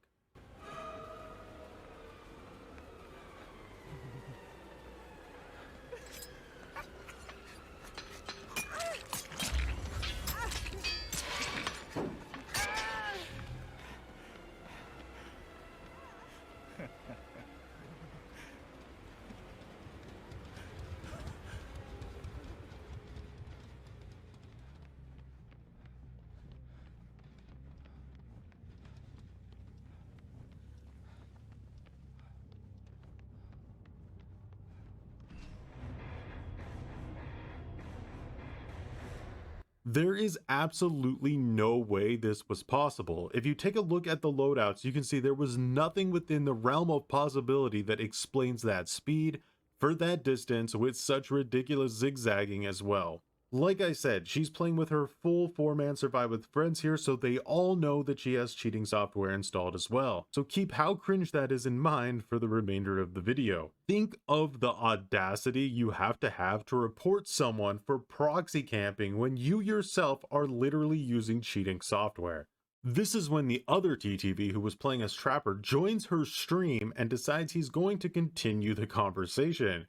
There is absolutely no way this was possible. If you take a look at the loadouts, you can see there was nothing within the realm of possibility that explains that speed for that distance with such ridiculous zigzagging as well. Like I said, she's playing with her full 4-man Survive with Friends here, so they all know that she has cheating software installed as well. So keep how cringe that is in mind for the remainder of the video. Think of the audacity you have to report someone for proxy camping when you yourself are literally using cheating software. This is when the other TTV who was playing as Trapper joins her stream and decides he's going to continue the conversation.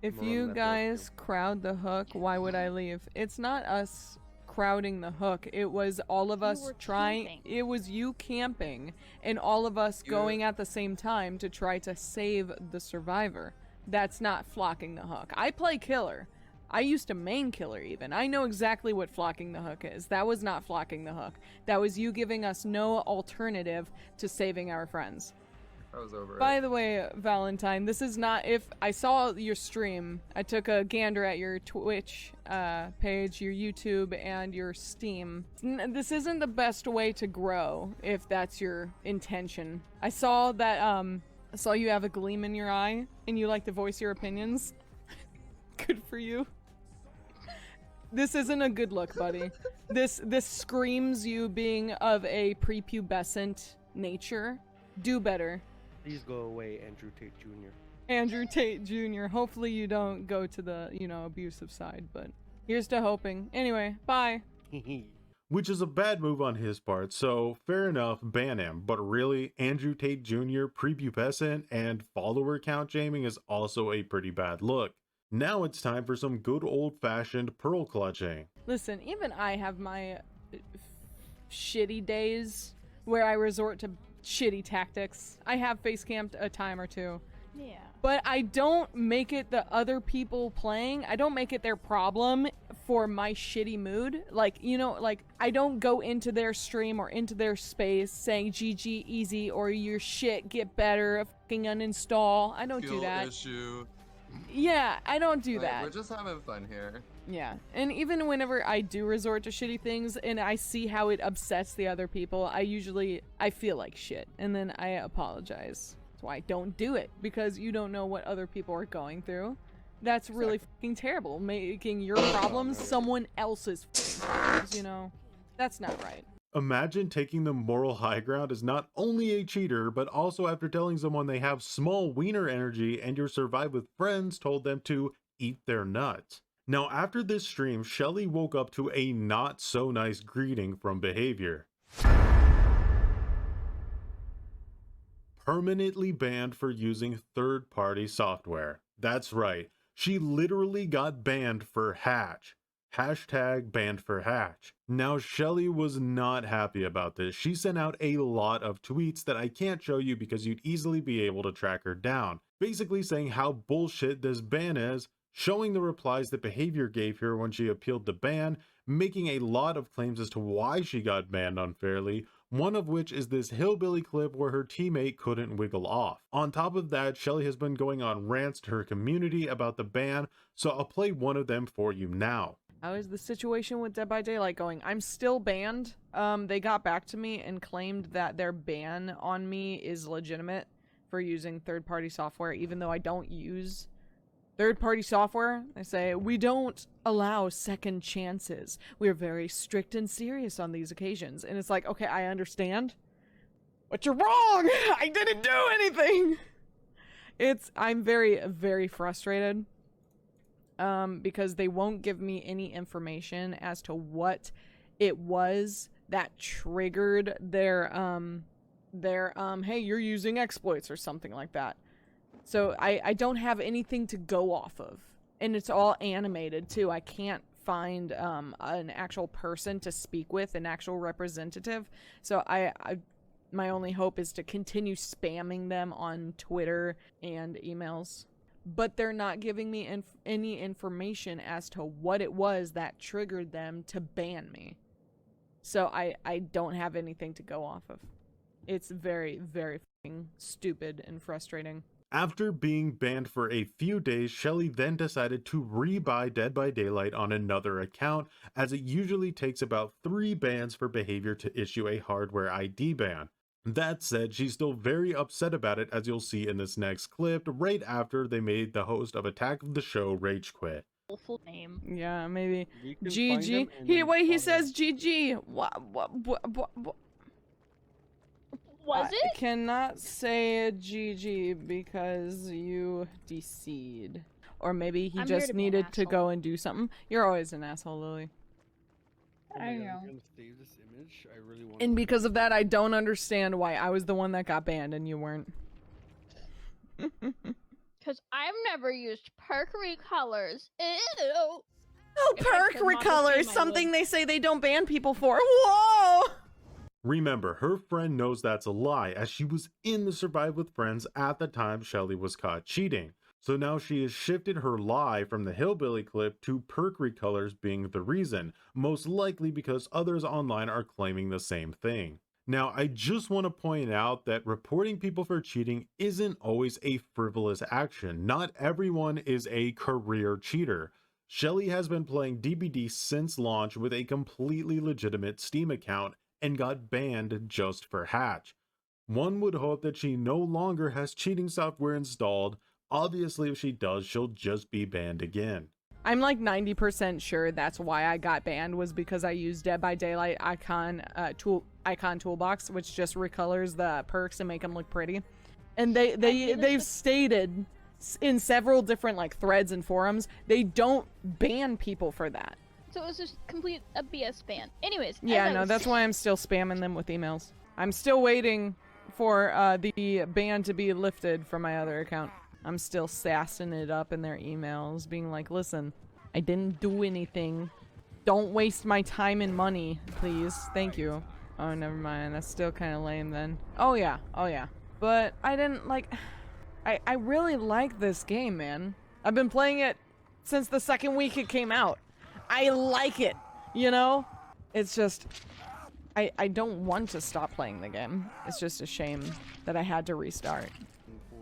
If you guys crowd the hook, why would I leave? It's not us crowding the hook. It was all of us trying. It was you camping and all of us going at the same time to try to save the survivor. That's not flocking the hook. I play killer. I used to main killer even. I know exactly what flocking the hook is. That was not flocking the hook. That was you giving us no alternative to saving our friends. I was over By the way, Valentine, this is not, if I saw your stream, I took a gander at your Twitch page, your YouTube, and your Steam. This isn't the best way to grow, if that's your intention. I saw that, I saw you have a gleam in your eye, and you like to voice your opinions. Good for you. This isn't a good look, buddy. This screams you being of a prepubescent nature. Do better. Please go away, Andrew Tate Jr. Andrew Tate Jr. Hopefully you don't go to the, abusive side, but here's to hoping. Anyway, bye. Which is a bad move on his part, so fair enough, ban him. But really, Andrew Tate Jr., prepubescent, and follower count shaming is also a pretty bad look. Now it's time for some good old-fashioned pearl clutching. Listen, even I have my shitty days where I resort to shitty tactics. I have face camped a time or two. Yeah. But I don't make it the other people playing. I don't make it their problem for my shitty mood. Like, I don't go into their stream or into their space saying GG easy or your shit get better, fucking uninstall. I don't do that. Issue. Yeah, I don't do Like, that. we're just having fun here. Yeah, and even whenever I do resort to shitty things and I see how it upsets the other people, I feel like shit, and then I apologize. That's why I don't do it, because you don't know what other people are going through. That's really fucking terrible, making your problems someone else's problems, That's not right. Imagine taking the moral high ground as not only a cheater, but also after telling someone they have small wiener energy and your Survive with Friends told them to eat their nuts. Now, after this stream, Shelly woke up to a not so nice greeting from Behavior. Permanently banned for using third-party software. That's right, she literally got banned for Hatch. Hashtag banned for Hatch. Now, Shelly was not happy about this. She sent out a lot of tweets that I can't show you because you'd easily be able to track her down. Basically saying how bullshit this ban is, showing the replies that Behavior gave her when she appealed the ban, making a lot of claims as to why she got banned unfairly, one of which is this hillbilly clip where her teammate couldn't wiggle off. On top of that, Shelly has been going on rants to her community about the ban, so I'll play one of them for you now. How is the situation with Dead by Daylight going? I'm still banned. They got back to me and claimed that their ban on me is legitimate for using third-party software, even though I don't use third-party software. They say, we don't allow second chances. We're very strict and serious on these occasions. And it's like, okay, I understand, but you're wrong! I didn't do anything! I'm very, very frustrated. Because they won't give me any information as to what it was that triggered their hey, you're using exploits or something like that. So I don't have anything to go off of. And it's all animated too. I can't find an actual person to speak with, an actual representative. So my only hope is to continue spamming them on Twitter and emails. But they're not giving me any information as to what it was that triggered them to ban me. So I don't have anything to go off of. It's very, very fucking stupid and frustrating. After being banned for a few days, Shelly then decided to rebuy Dead by Daylight on another account, as it usually takes about 3 bans for behavior to issue a hardware ID ban. That said, she's still very upset about it, as you'll see in this next clip, right after they made the host of Attack of the Show rage quit. Full name. Yeah, maybe. can find GG. them and He then wait, he follow says GG. What? Was I it? cannot say GG because you DC'd. Or maybe he I'm here just to be an needed to asshole. go and do something. You're always an asshole, Lily. I I'm know. gonna save this image. I really want. And because of that, I don't understand why I was the one that got banned and you weren't. Because I've never used Perkery colors. Ew. Oh, If I perk could model recolor, team, I something would. they say they don't ban people for. Whoa! Remember, her friend knows that's a lie, as she was in the Survive with Friends at the time Shelly was caught cheating. So now she has shifted her lie from the hillbilly clip to perk recolors being the reason, most likely because others online are claiming the same thing. Now, I just want to point out that reporting people for cheating isn't always a frivolous action. Not everyone is a career cheater. Shelly has been playing DBD since launch with a completely legitimate Steam account and got banned just for Hatch. One would hope that she no longer has cheating software installed. Obviously, if she does, she'll just be banned again. I'm like 90% sure that's why I got banned, was because I used Dead by Daylight icon toolbox, which just recolors the perks and make them look pretty. And they've stated in several different like threads and forums, they don't ban people for that. So it was just a BS ban. Anyways. Yeah, no, that's why I'm still spamming them with emails. I'm still waiting for the ban to be lifted from my other account. I'm still sassing it up in their emails, being like, listen, I didn't do anything. Don't waste my time and money, please. Thank you. Oh, never mind. That's still kind of lame then. Oh, yeah. Oh, yeah. But I didn't like... I really like this game, man. I've been playing it since the second week it came out. I like it, you know? It's just... I don't want to stop playing the game. It's just a shame that I had to restart.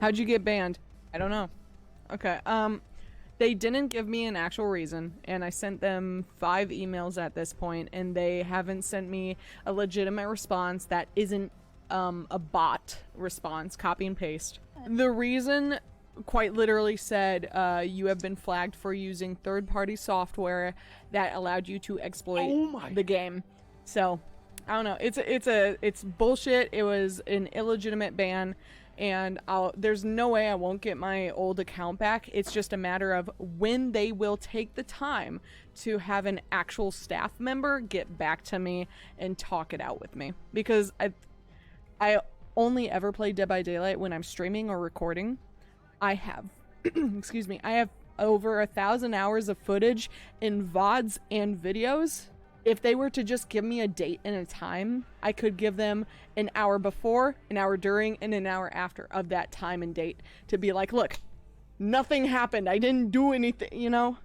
How'd you get banned? I don't know. Okay, they didn't give me an actual reason, and I sent them 5 emails at this point, and they haven't sent me a legitimate response that isn't a bot response, copy and paste. The reason quite literally said, you have been flagged for using third-party software that allowed you to exploit the game. So, I don't know. It's bullshit. It was an illegitimate ban, and there's no way I won't get my old account back. It's just a matter of when they will take the time to have an actual staff member get back to me and talk it out with me. Because I only ever play Dead by Daylight when I'm streaming or recording. I have, excuse me, I have over 1,000 hours of footage in VODs and videos. If they were to just give me a date and a time, I could give them an hour before, an hour during, and an hour after of that time and date to be like, look, nothing happened. I didn't do anything, you know?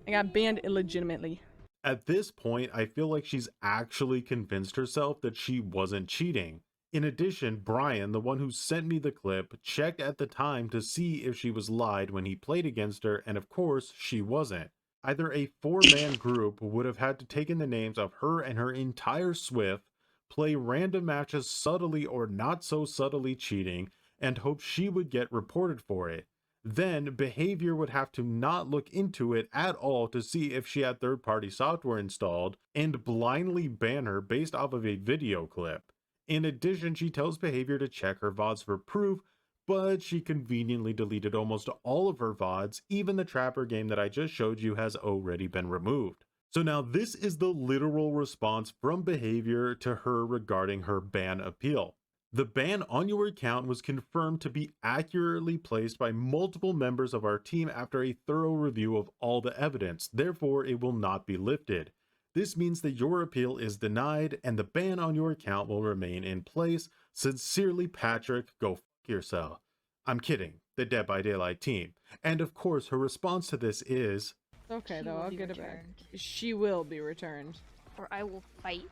I got banned illegitimately. At this point, I feel like she's actually convinced herself that she wasn't cheating. In addition, Brian, the one who sent me the clip, checked at the time to see if she was lied when he played against her, and of course, she wasn't. either a 4-man group would have had to take in the names of her and her entire Swift, play random matches subtly or not so subtly cheating, and hope she would get reported for it. Then Behavior would have to not look into it at all to see if she had third-party software installed, and blindly ban her based off of a video clip. In addition, she tells Behavior to check her VODs for proof, but she conveniently deleted almost all of her VODs. Even the Trapper game that I just showed you has already been removed. So now this is the literal response from Behavior to her regarding her ban appeal. The ban on your account was confirmed to be accurately placed by multiple members of our team after a thorough review of all the evidence. Therefore, it will not be lifted. This means that your appeal is denied and the ban on your account will remain in place. Sincerely, Patrick, go f yourself. I'm kidding, the Dead by Daylight team. And of course, her response to this is, okay, though, I'll get it back. She will be returned. Or I will fight.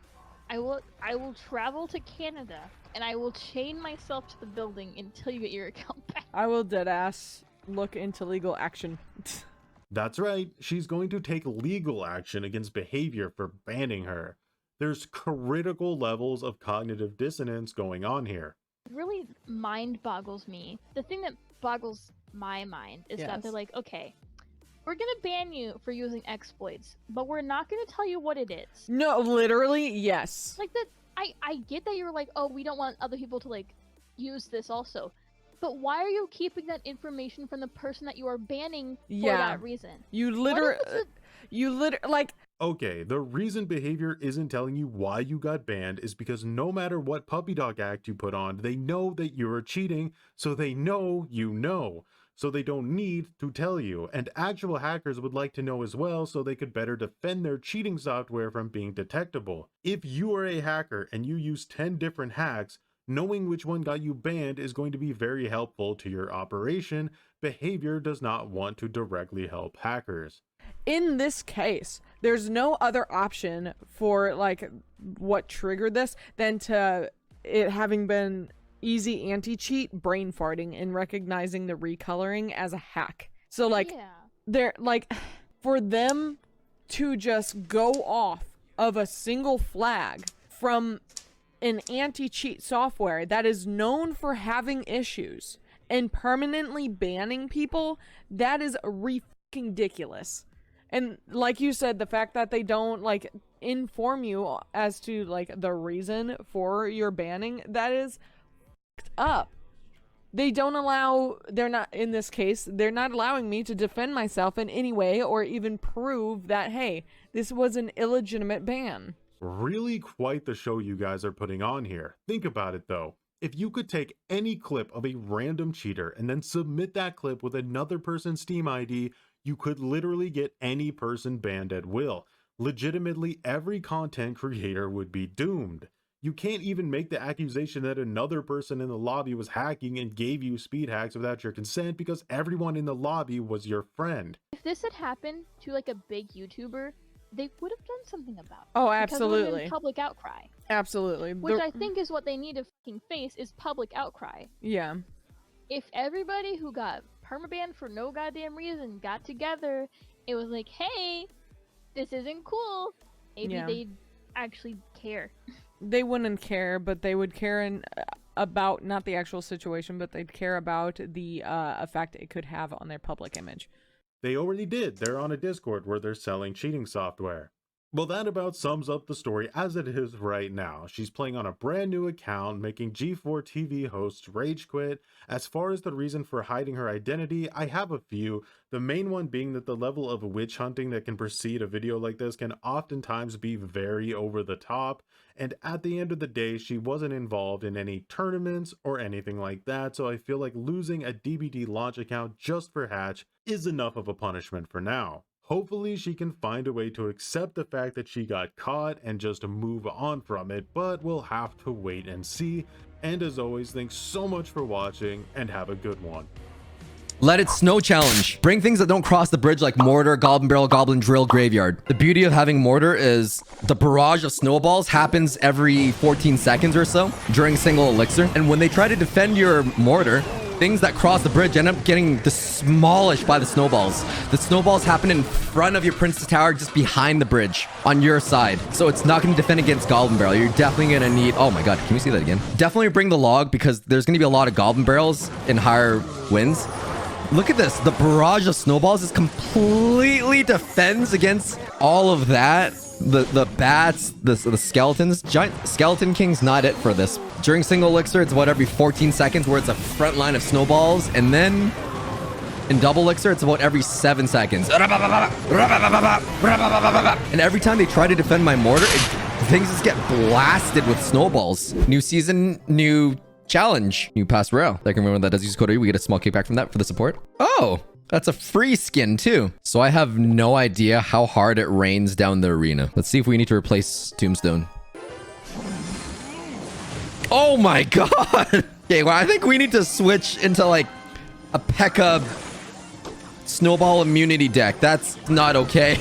I will travel to Canada and I will chain myself to the building until you get your account back. I will deadass look into legal action. That's right, she's going to take legal action against Behavior for banning her. There's critical levels of cognitive dissonance going on here. It really mind boggles me. The thing that boggles my mind is that they're like, okay, we're gonna ban you for using exploits, but we're not gonna tell you what it is. No, literally, yes. Like that, I get that you're like, oh, we don't want other people to like use this also. But why are you keeping that information from the person that you are banning for that reason? You literally, like... Okay, the reason Behavior isn't telling you why you got banned is because no matter what puppy dog act you put on, they know that you're cheating, so they know you know. So they don't need to tell you, and actual hackers would like to know as well so they could better defend their cheating software from being detectable. If you are a hacker and you use 10 different hacks, knowing which one got you banned is going to be very helpful to your operation. Behavior does not want to directly help hackers. In this case, there's no other option for like what triggered this than to it having been easy anti-cheat brain farting and recognizing the recoloring as a hack. So like they're like, for them to just go off of a single flag from an anti-cheat software that is known for having issues and permanently banning people, that is ridiculous. And like you said, the fact that they don't like inform you as to like the reason for your banning, that is up. They don't allow, they're not, in this case, they're not allowing me to defend myself in any way or even prove that, hey, this was an illegitimate ban. Really quite the show you guys are putting on here. Think about it though. If you could take any clip of a random cheater and then submit that clip with another person's Steam ID, you could literally get any person banned at will. Legitimately, every content creator would be doomed. You can't even make the accusation that another person in the lobby was hacking and gave you speed hacks without your consent because everyone in the lobby was your friend. If this had happened to like a big YouTuber, they would have done something about it. Oh, because it would have absolutely. been public outcry. Absolutely. Which I think is what they need to fucking face is public outcry. Yeah. If everybody who got permabanned for no goddamn reason got together, it was like, hey, this isn't cool. Maybe they'd actually care. They wouldn't care, but they would care about not the actual situation, but they'd care about the effect it could have on their public image. They already did. They're on a Discord where they're selling cheating software. Well, that about sums up the story as it is right now. She's playing on a brand new account, making G4 TV hosts rage quit. As far as the reason for hiding her identity, I have a few. The main one being that the level of witch hunting that can precede a video like this can oftentimes be very over the top. And at the end of the day, she wasn't involved in any tournaments or anything like that. So I feel like losing a DBD launch account just for Hatch is enough of a punishment for now. Hopefully she can find a way to accept the fact that she got caught and just move on from it, but we'll have to wait and see. And as always, thanks so much for watching and have a good one. Let It Snow challenge. Bring things that don't cross the bridge like mortar, goblin barrel, goblin drill, graveyard. The beauty of having mortar is the barrage of snowballs happens every 14 seconds or so during single elixir. And when they try to defend your mortar, things that cross the bridge end up getting demolished by the snowballs. The snowballs happen in front of your Princess Tower, just behind the bridge on your side. So it's not going to defend against Goblin Barrel. You're definitely going to need... Oh my god, can we see that again? Definitely bring the log because there's going to be a lot of Goblin Barrels in higher winds. Look at this. The barrage of snowballs is completely defends against all of that. The bats, the skeletons. Giant Skeleton King's not it for this. During single elixir, it's about every 14 seconds where it's a front line of snowballs. And then in double elixir, it's about every 7 seconds. And every time they try to defend my mortar, things just get blasted with snowballs. New season, new challenge, new pass rail. I can remember that does use code. We get a small kickback from that for the support. Oh, that's a free skin too. So I have no idea how hard it rains down the arena. Let's see if we need to replace Tombstone. Oh my god. Okay, well, I think we need to switch into like a P.E.K.K.A snowball immunity deck. That's not okay.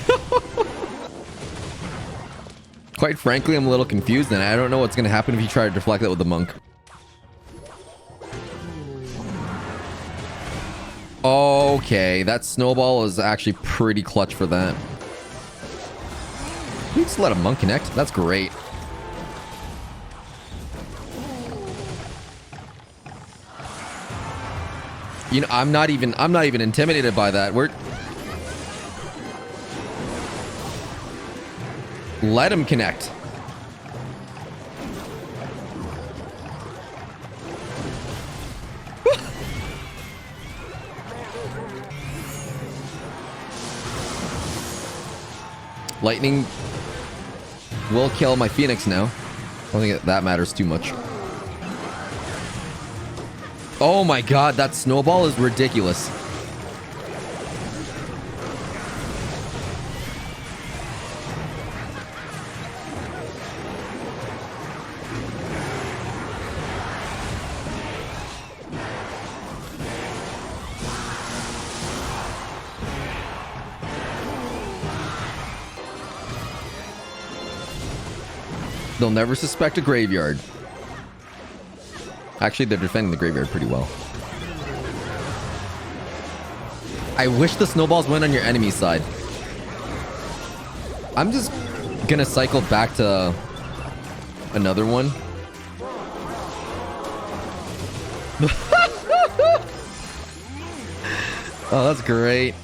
Quite frankly, I'm a little confused and I don't know what's going to happen if you try to deflect that with the monk. Okay, that snowball is actually pretty clutch for that. You just let a monk connect. That's great. You know, I'm not even intimidated by that. Let him connect. Lightning will kill my Phoenix now. I don't think that matters too much. Oh my god, that snowball is ridiculous. They'll never suspect a graveyard. Actually, they're defending the graveyard pretty well. I wish the snowballs went on your enemy's side. I'm just gonna cycle back to another one. Oh, that's great.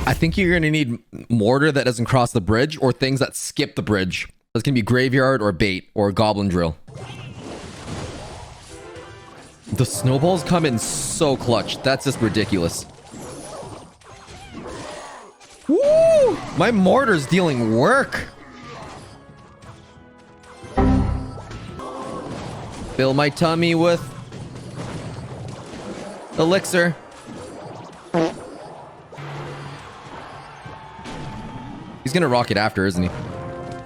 I think you're going to need mortar that doesn't cross the bridge or things that skip the bridge. It's going to be graveyard or bait or goblin drill. The snowballs come in so clutch. That's just ridiculous. Woo! My mortar's dealing work. Fill my tummy with elixir. He's gonna rocket after, isn't he?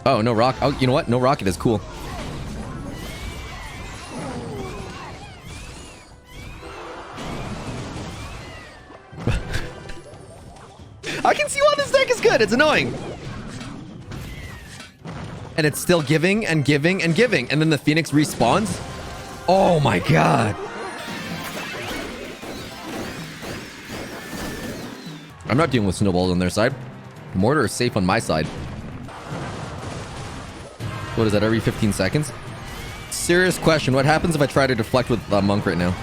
Oh, no rock. Oh, you know what? No rocket is cool. I can see why this deck is good. It's annoying. And it's still giving and giving and giving. And then the Phoenix respawns. Oh my god. I'm not dealing with snowballs on their side. Mortar is safe on my side. What is that, every 15 seconds? Serious question. What happens if I try to deflect with a monk right now?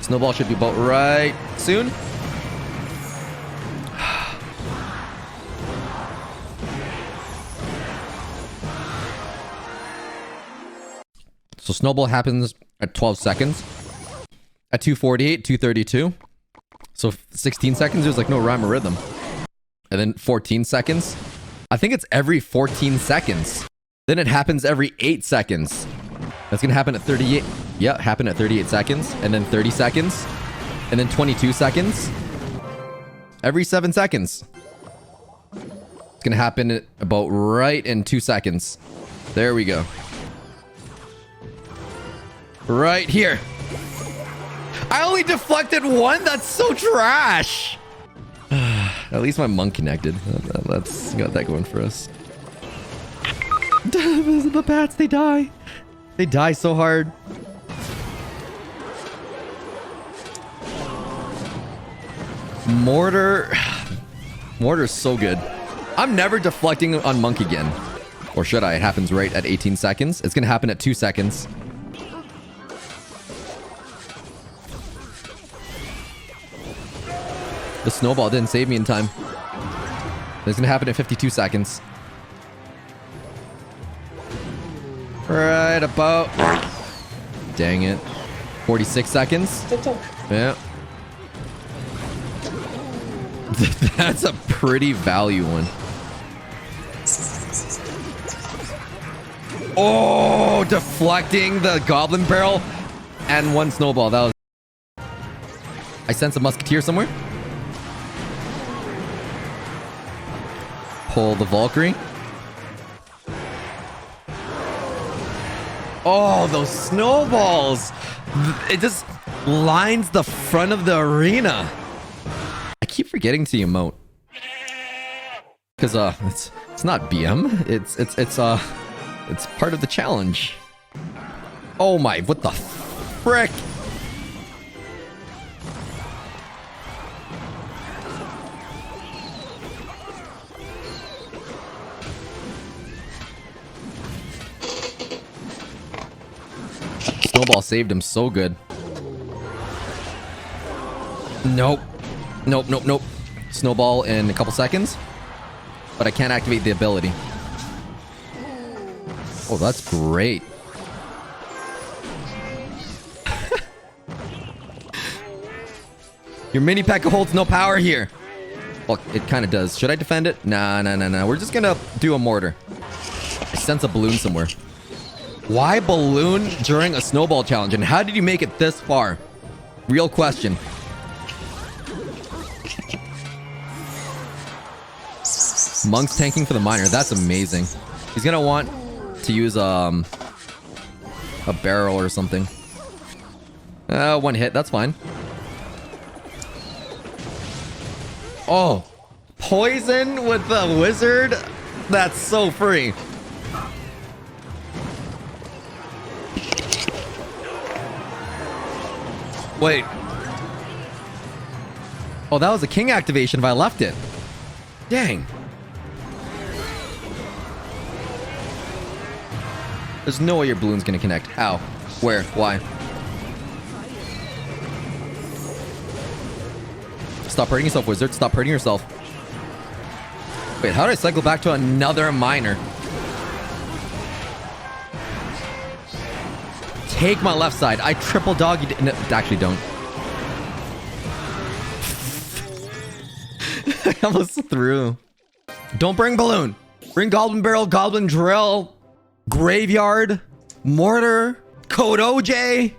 Snowball should be about right soon. So snowball happens at 12 seconds. At 248, 232. So 16 seconds, there's like no rhyme or rhythm. And then 14 seconds. I think it's every 14 seconds. Then it happens every 8 seconds. That's gonna happen at 38. Yeah, happen at 38 seconds. And then 30 seconds. And then 22 seconds. Every 7 seconds. It's gonna happen at about right in 2 seconds. There we go. Right here. I only deflected one? That's so trash. At least my monk connected. That's got that going for us. The bats, they die. They die so hard. Mortar. Mortar's so good. I'm never deflecting on monk again. Or should I? It happens right at 18 seconds. It's going to happen at 2 seconds. The snowball didn't save me in time. It's going to happen in 52 seconds. Right about... Dang it. 46 seconds. Yeah. That's a pretty value one. Oh, deflecting the goblin barrel and one snowball. That was... I sense a musketeer somewhere. Pull the Valkyrie. Oh, those snowballs. It just lines the front of the arena. I keep forgetting to emote. Because it's not BM. It's part of the challenge. Oh my, what the frick? Snowball saved him so good. Nope. Nope, nope, nope. Snowball in a couple seconds. But I can't activate the ability. Oh, that's great. Your mini P.E.K.K.A holds no power here. Well, it kind of does. Should I defend it? Nah, nah, nah, nah. We're just gonna do a mortar. I sense a balloon somewhere. Why balloon during a snowball challenge? And how did you make it this far? Real question. Monk's tanking for the miner. That's amazing. He's gonna want to use a barrel or something. One hit. That's fine. Oh, poison with the wizard. That's so free. Wait. Oh, that was a king activation if I left it. Dang. There's no way your balloon's gonna connect. How? Where? Why? Stop hurting yourself, wizard. Stop hurting yourself. Wait, how did I cycle back to another miner? Take my left side. I triple dog you. No, actually don't. I almost threw. Don't bring balloon. Bring goblin barrel, goblin drill, graveyard, mortar, code OJ.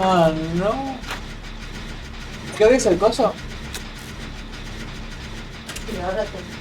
Ah, no. ¿Qué dice el coso? Y ahora te...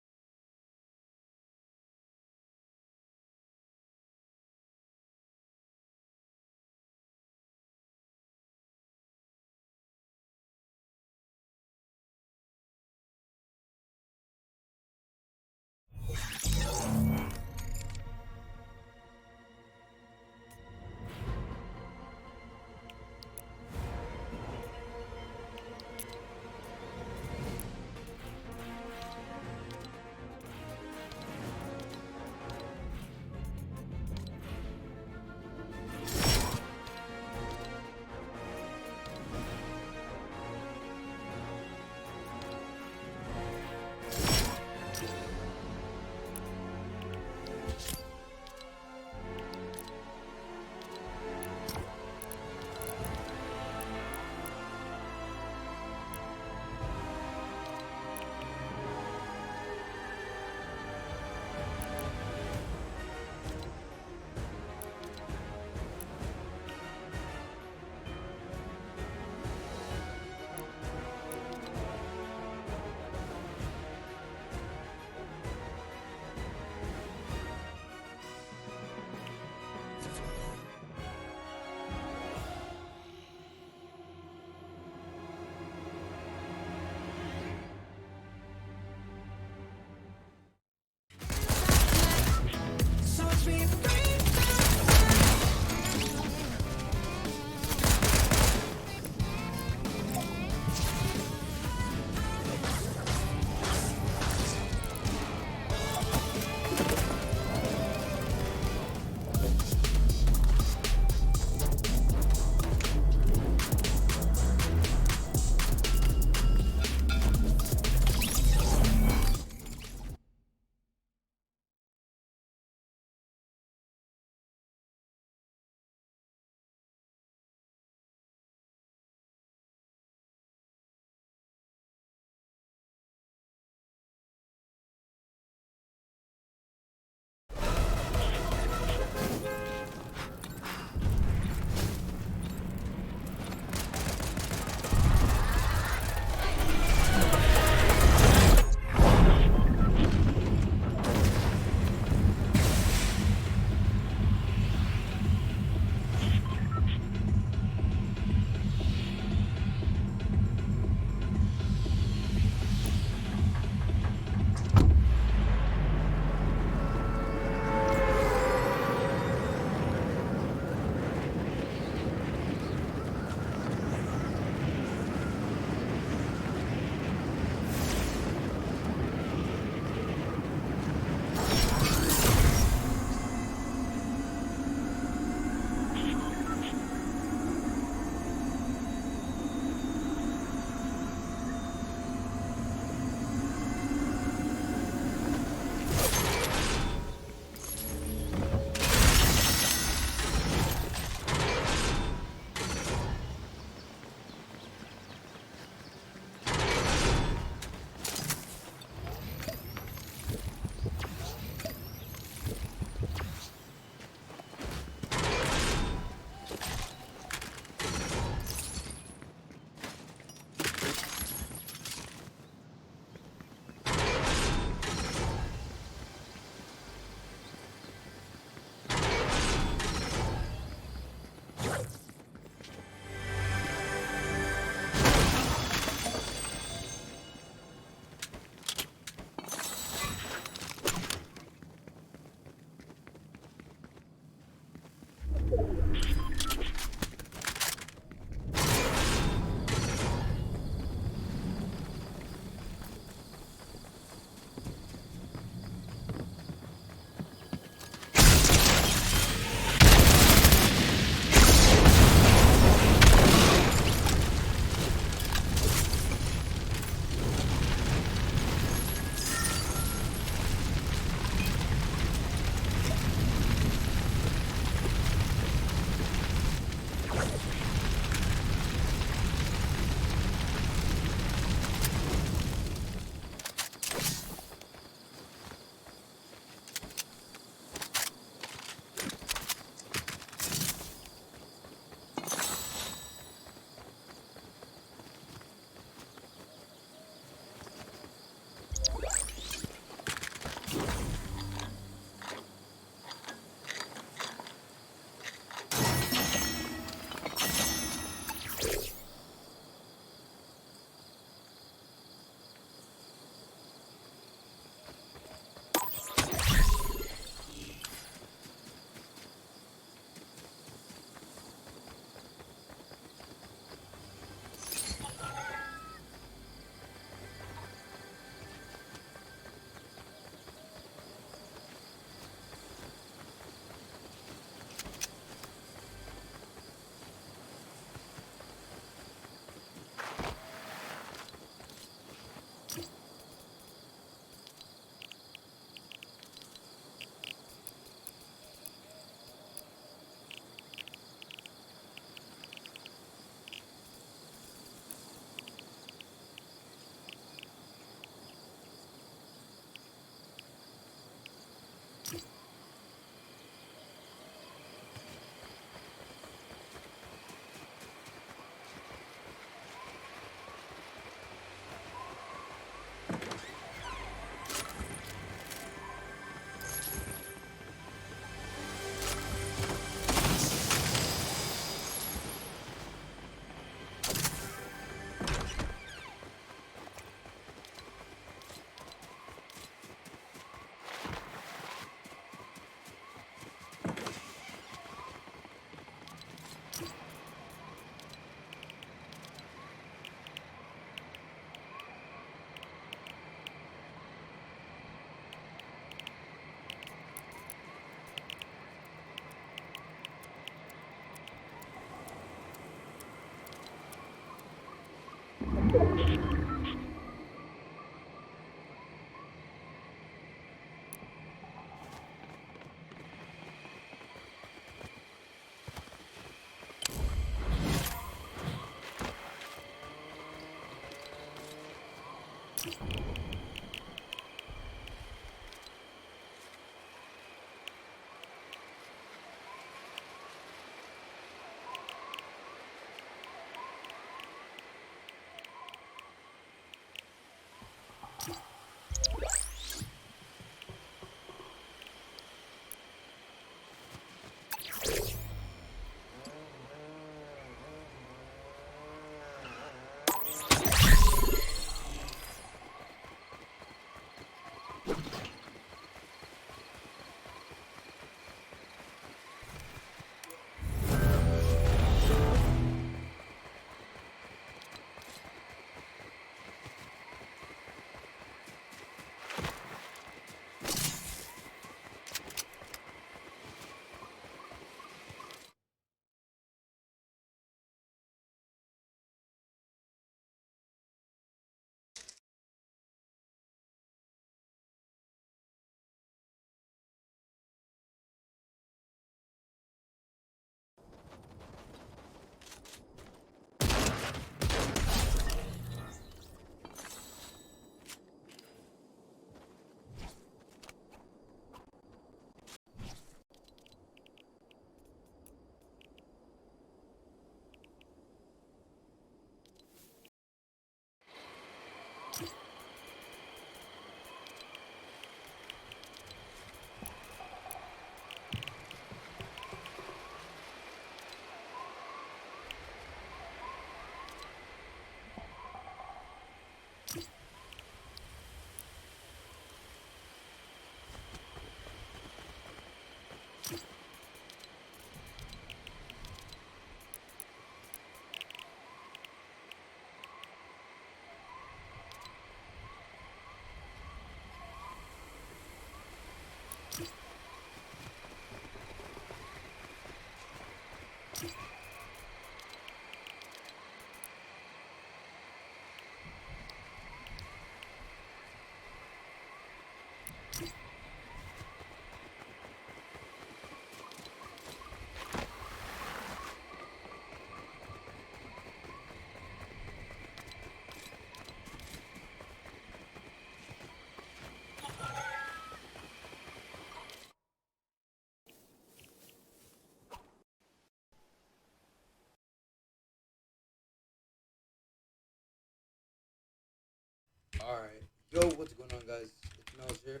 Alright, yo, what's going on, guys? It's Nels here.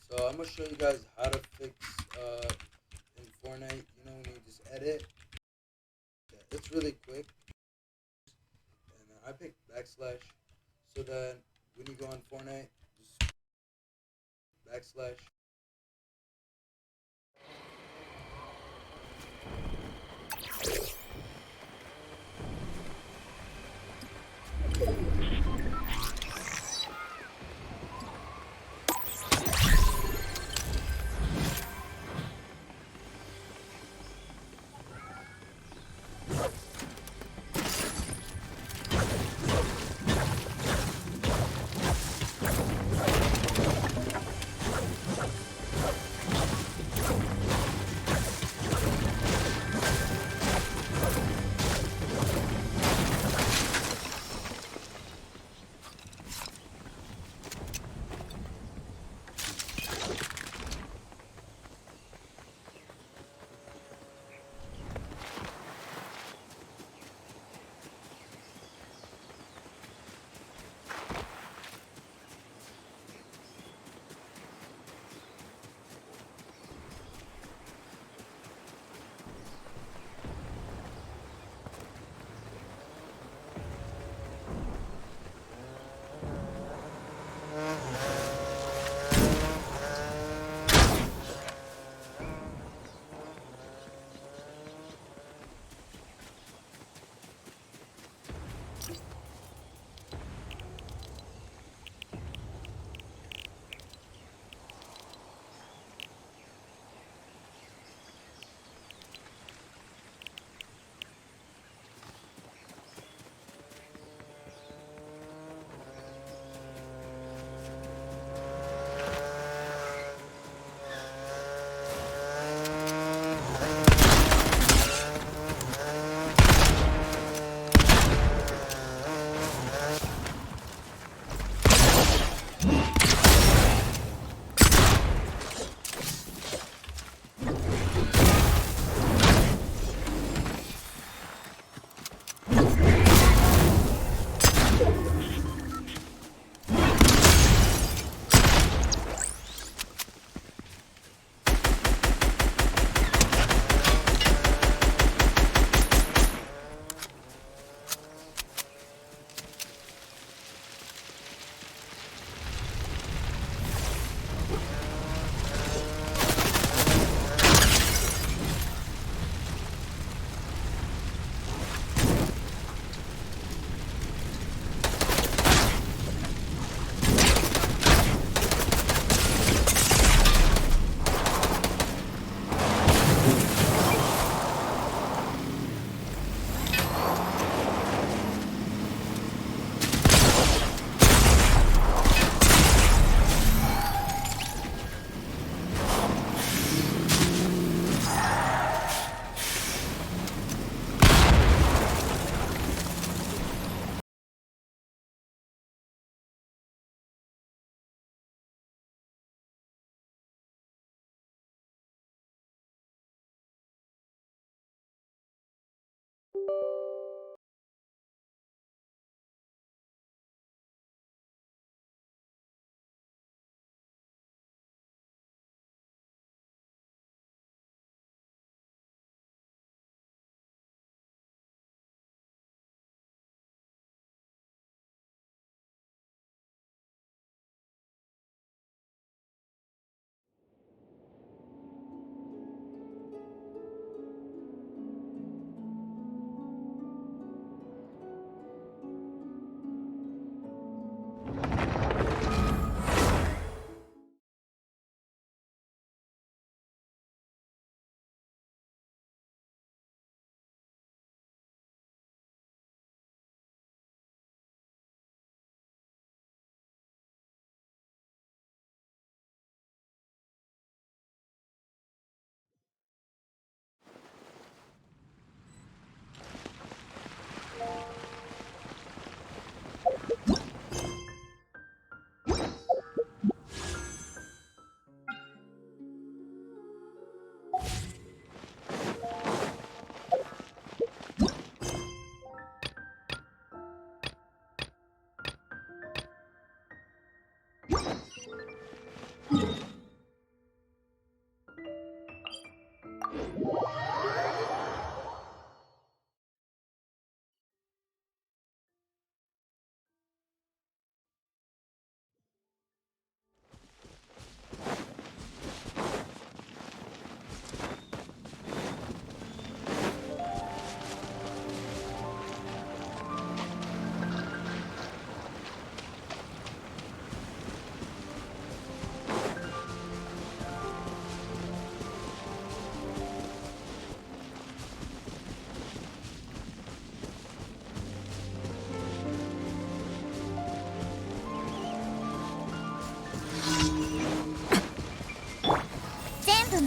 So I'm gonna show you guys how to fix in Fortnite, you know, when you just edit. Yeah, it's really quick. And then I pick backslash so that when you go on Fortnite, just backslash.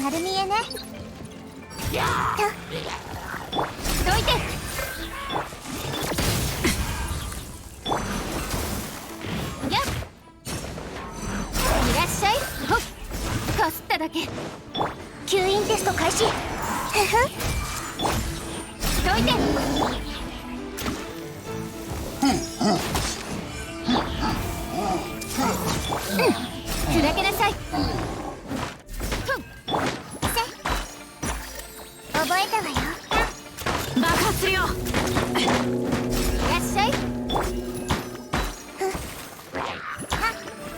丸見えね。とどいて。やっいらっしゃい。ほっかすっただけ。吸引テスト開始。ふふどいて。砕けなさい。覚えたわよ。爆発するよ。いらっしゃい。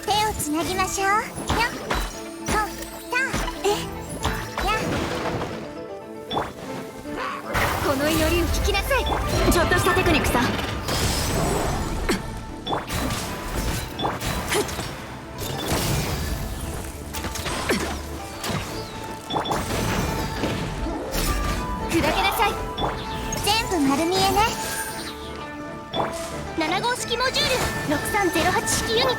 手をつなぎましょう。よっとたやこの祈りを聞きなさい。ちょっとしたテクニックさ。砕けなさい。全部丸見えね。7号式モジュール6308式ユニット。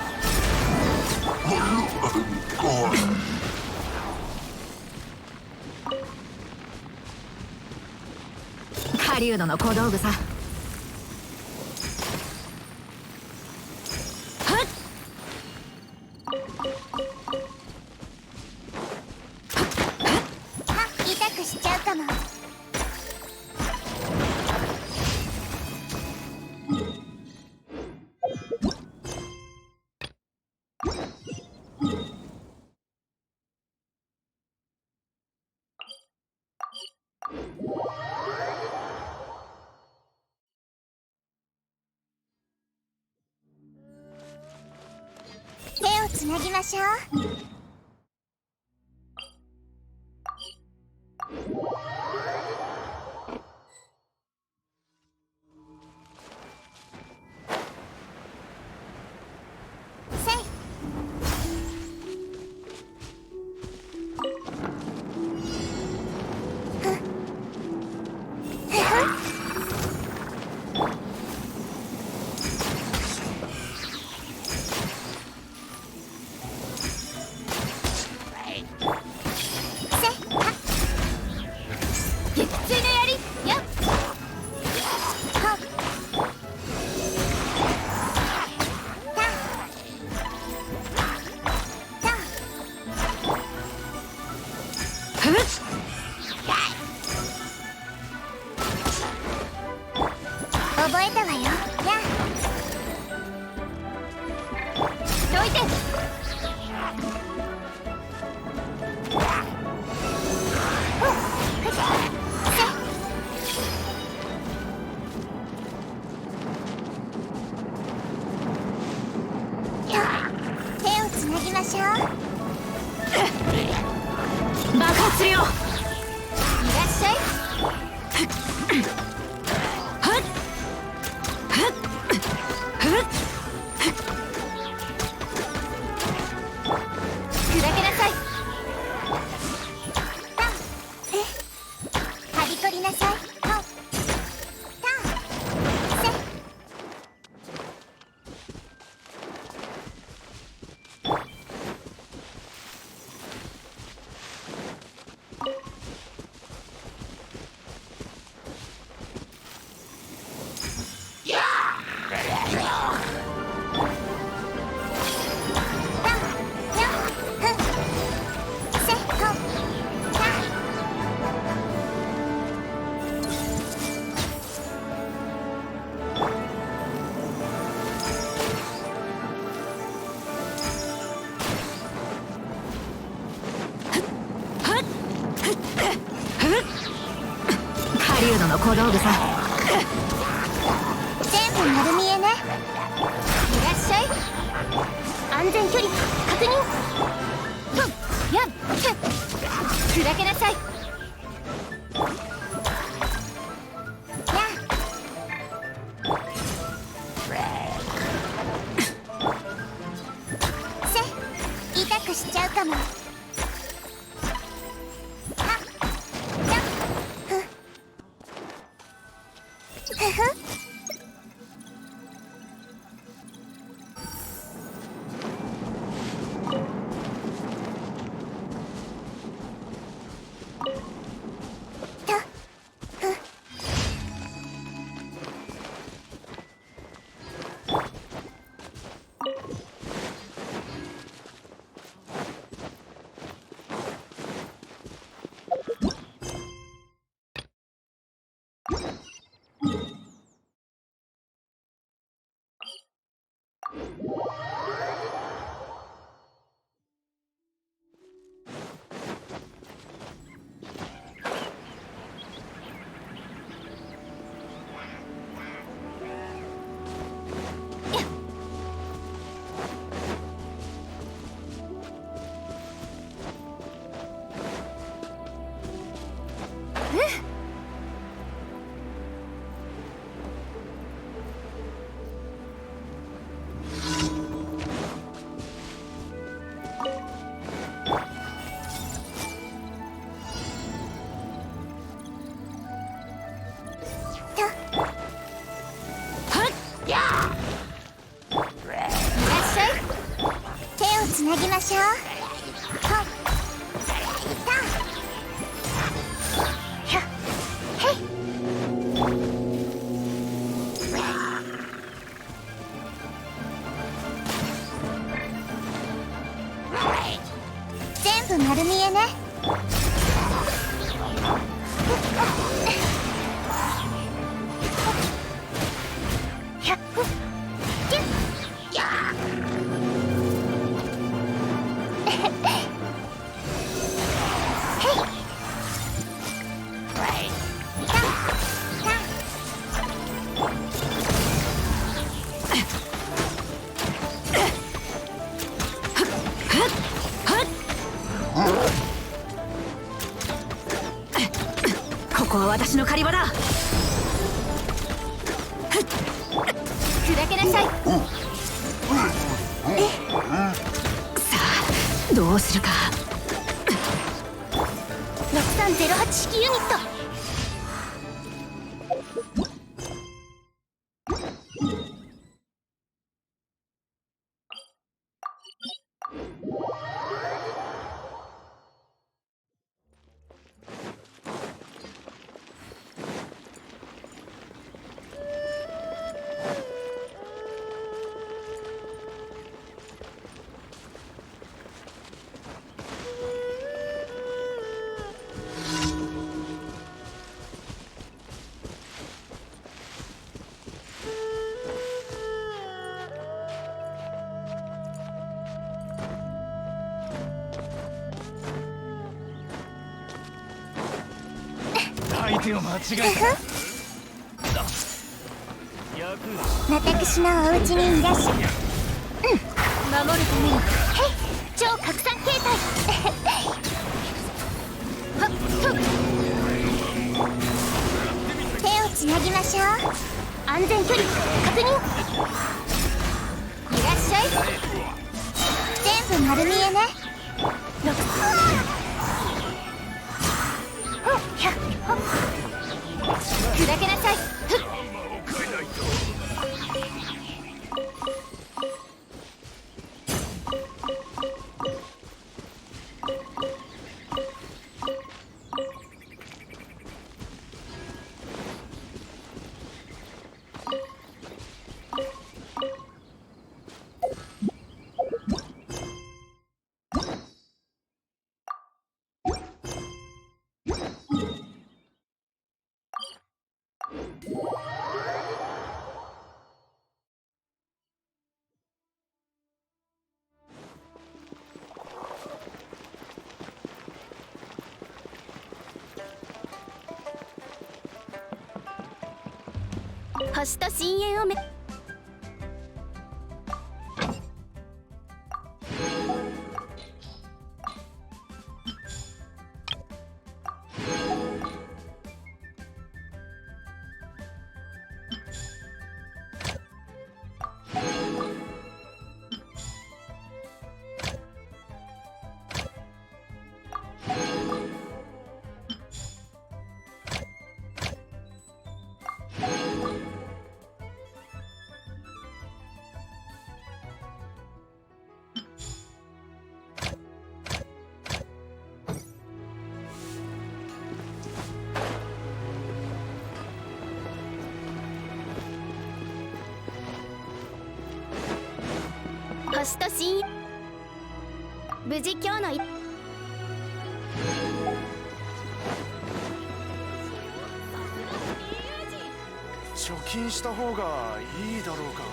狩人の小道具さ。痛くしちゃうかも。手をつなぎましょう。せい。ふっ激痛のやりやっはったふっ覚えたわよ。やどいて。手をつなぎましょう。爆発するよ。いらっしゃい。砕けなさい。はびこりなさい。狩人の小道具さ。全部丸見えね。いらっしゃい。安全距離確認。ふんやっふっ砕けなさい。せ痛くしちゃうかも。なぎましょう。ほったひゃへい。全部丸見えね。ひゃっふっぎゅっぎゃここは私の狩り場だ。砕けなさい。さあどうするか。6308式ユニット。相手を間違えた。私のお家にいらっしゃい。守るために。へい、超拡散形態。はっふっ。手をつなぎましょう。安全距離確認。いらっしゃい。全部丸見えね。砕けなさい。ふっ。星と深淵をめ。星と深淵。無事今日の貯金した方がいいだろうか。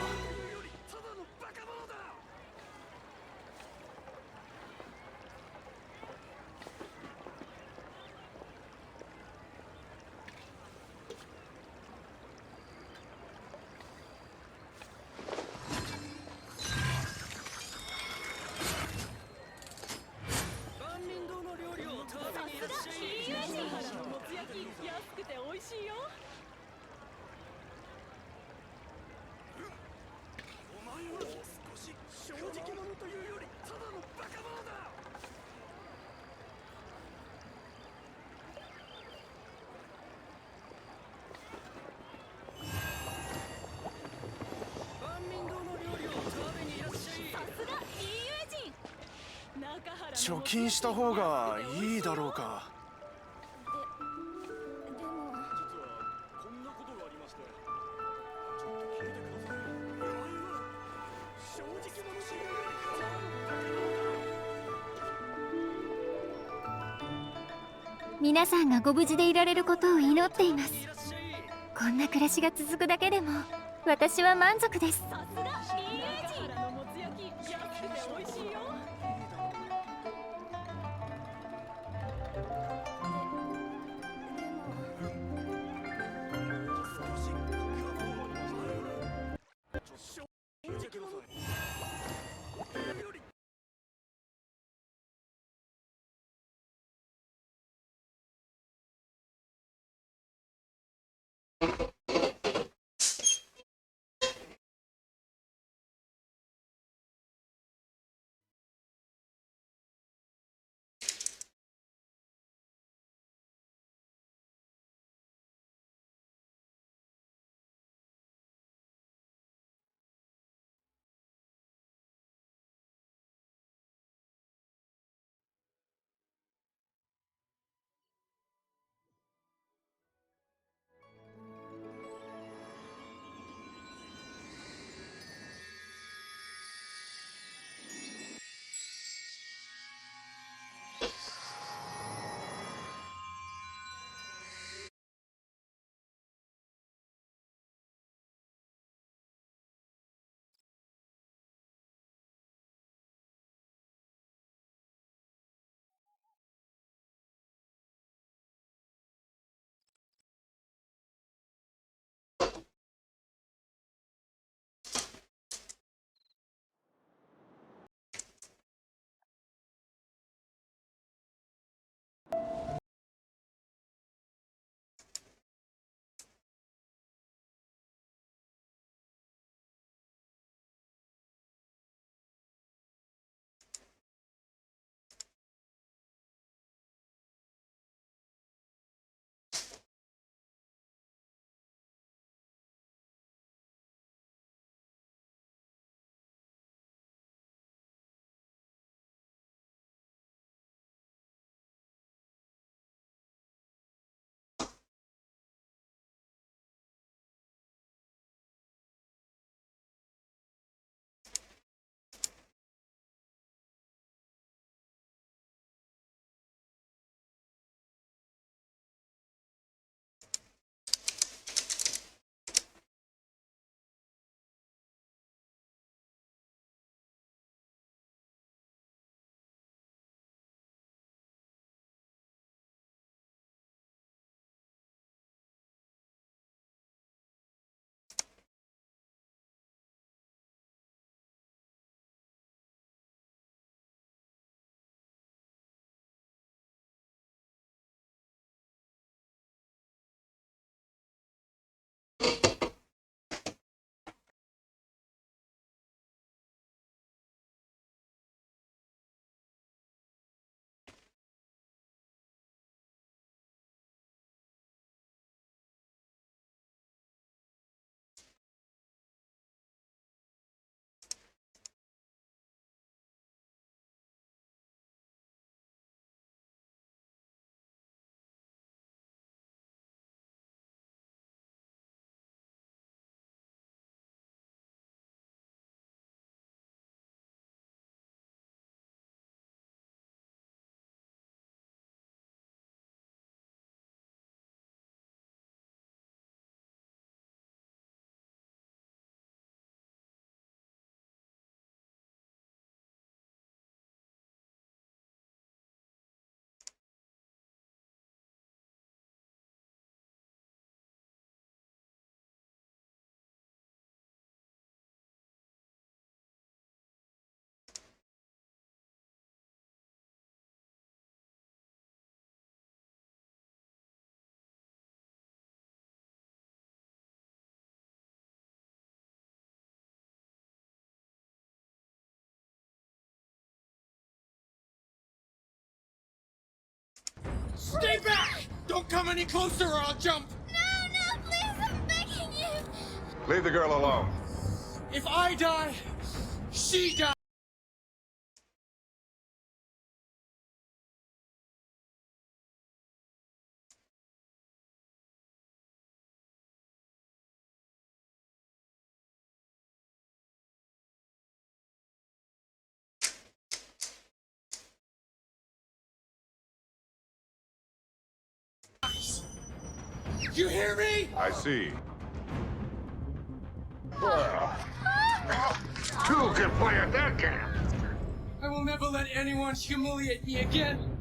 貯金した方がいいだろうか。皆さんがご無事でいられることを祈っています。こんな暮らしが続くだけでも私は満足です。Stay back! Don't come any closer or I'll jump! No, please, I'm begging you! Leave the girl alone. If I die, she dies! You hear me? I see. Two can play at that game. I will never let anyone humiliate me again.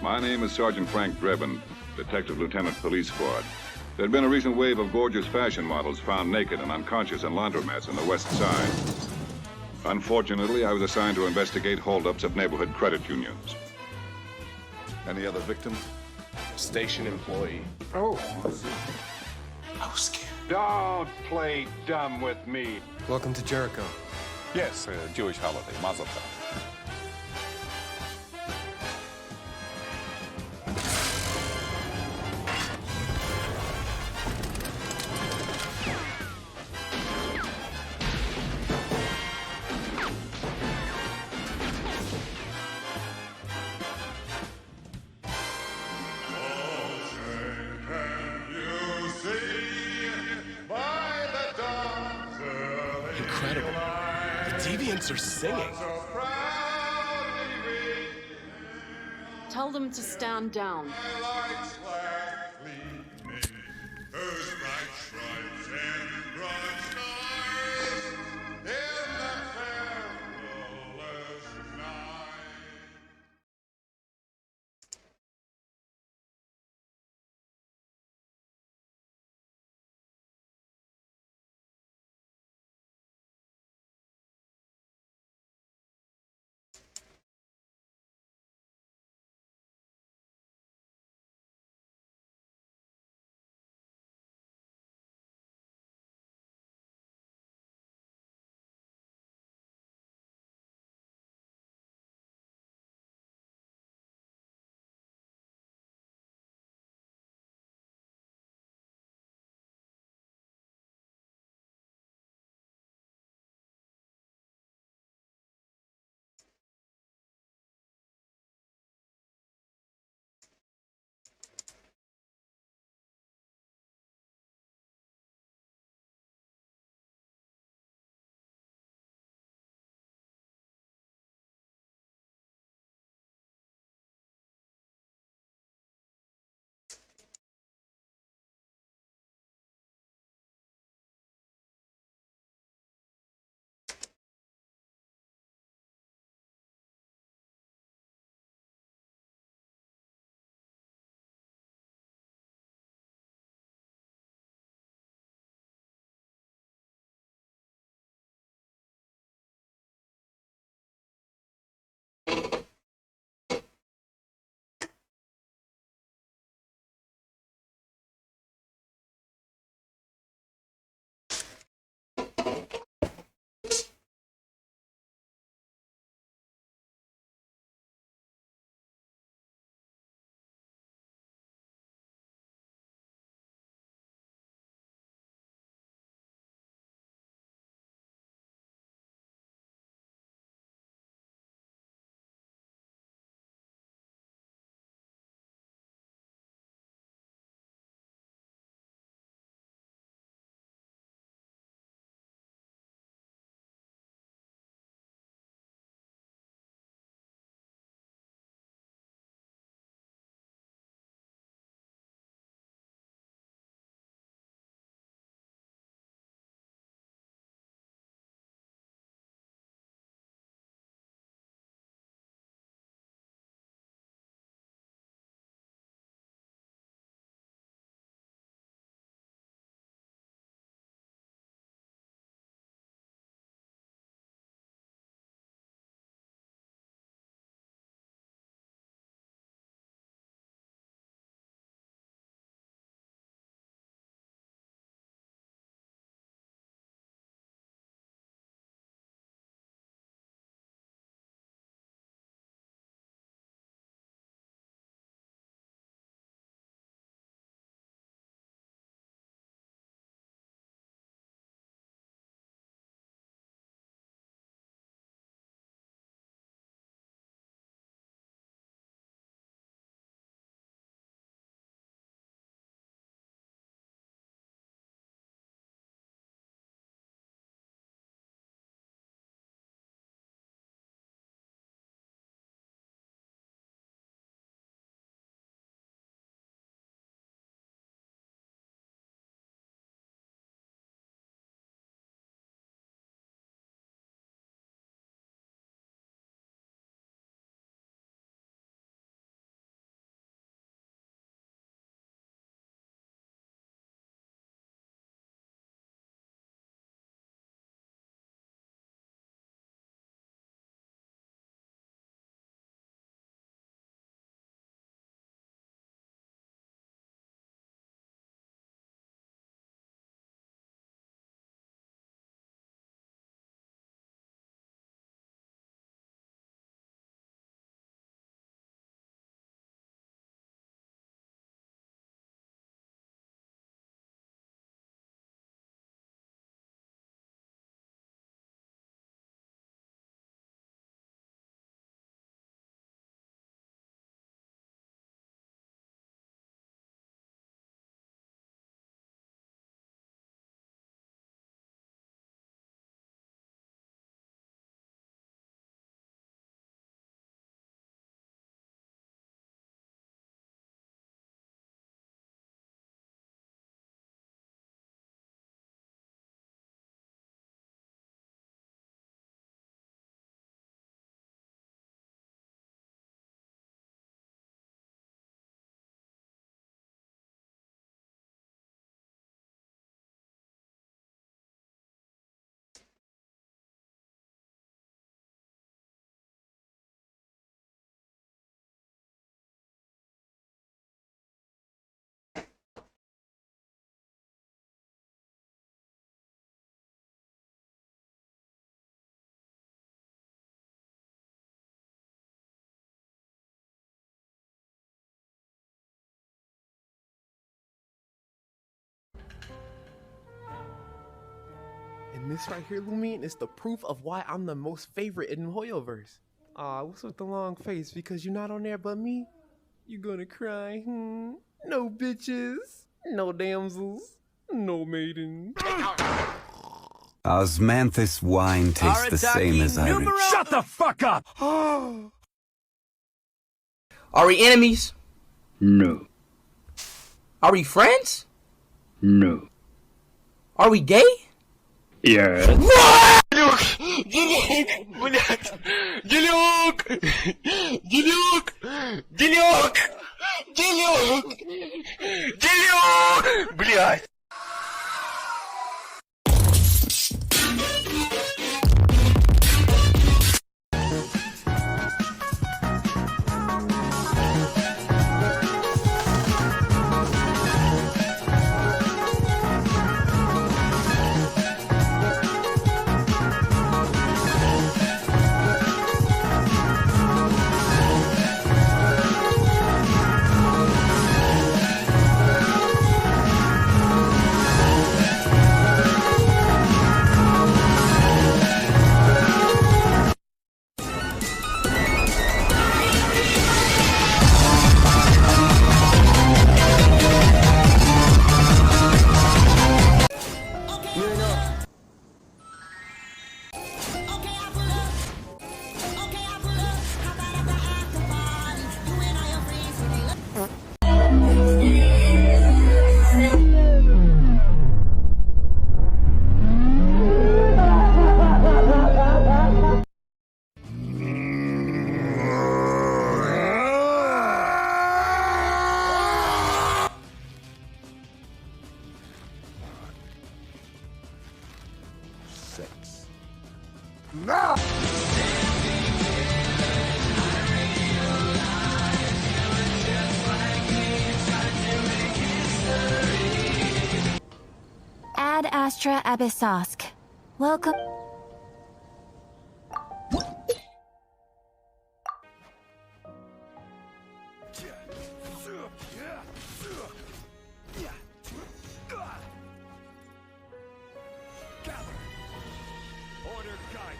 My name is Sergeant Frank Drebin, Detective Lieutenant Police Squad. There had been a recent wave of gorgeous fashion models found naked and unconscious in laundromats on the west side. Unfortunately, I was assigned to investigate holdups at neighborhood credit unions. Any other victim? Station employee. Oh. I was scared. Don't play dumb with me. Welcome to Jericho. Yes, a Jewish holiday, Mazel Tov. Incredible. The deviants are singing. Tell them to stand down. And this right here, Lumine, is the proof of why I'm the most favorite in Hoyoverse. Aw, what's with the long face? Because you're not on there but me? You gonna cry? No bitches, no damsels, no maidens. Osmanthus wine tastes the same as Irish. Shut the fuck up! Are we enemies? No. Are we friends? No. Are we gay? Yes. Блядь! No! Ad Astra Abyssosk. Welcome. Order guide.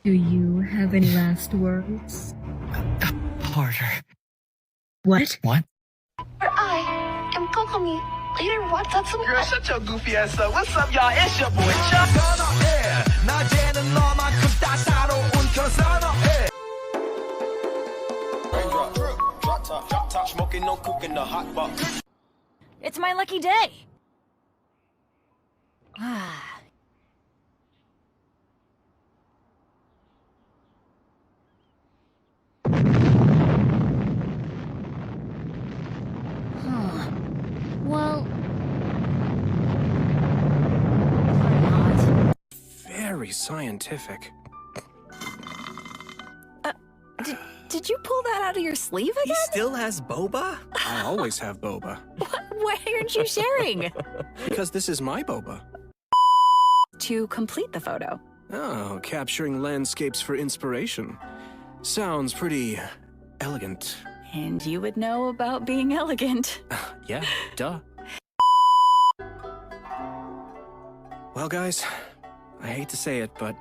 Do you have any last words? Harder. What? What? I am Kokomi. Later, what's up? Girl, shut your goofy ass up. What's up, y'all? It's your boy Chuck. Drop top, smoking, no cooking, the hot box. It's my lucky day. Ah. Well, Very scientific. Did you pull that out of your sleeve again? He still has boba? I always have boba. Why aren't you sharing? Because this is my boba. To complete the photo. Oh, capturing landscapes for inspiration. Sounds pretty elegant. And you would know about being elegant. Yeah, duh. Well, guys, I hate to say it, but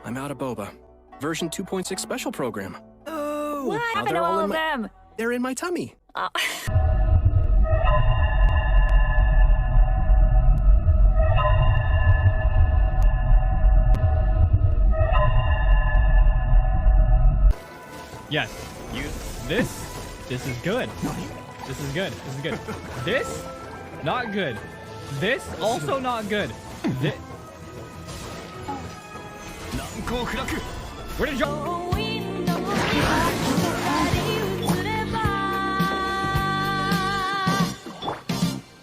I'm out of boba. Version 2.6 special program. Oh! What happened to all of them? They're in my tummy. Yes. This is good. This is good. This is good. This, not good. This, also not good. This... Where did you...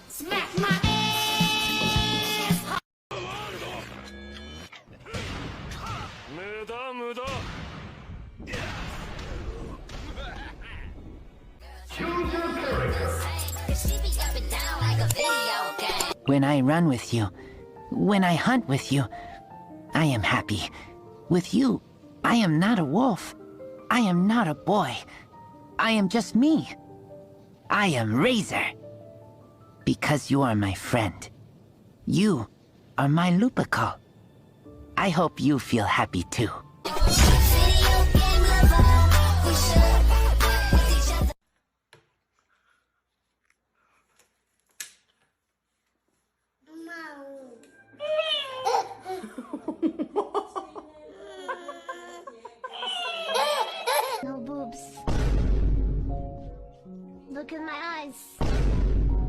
Smack my ass! When I run with you, when I hunt with you, I am happy. With you, I am not a wolf. I am not a boy. I am just me. I am Razor. Because you are my friend. You are my Lupical. I hope you feel happy too. No boobs. Look in my eyes.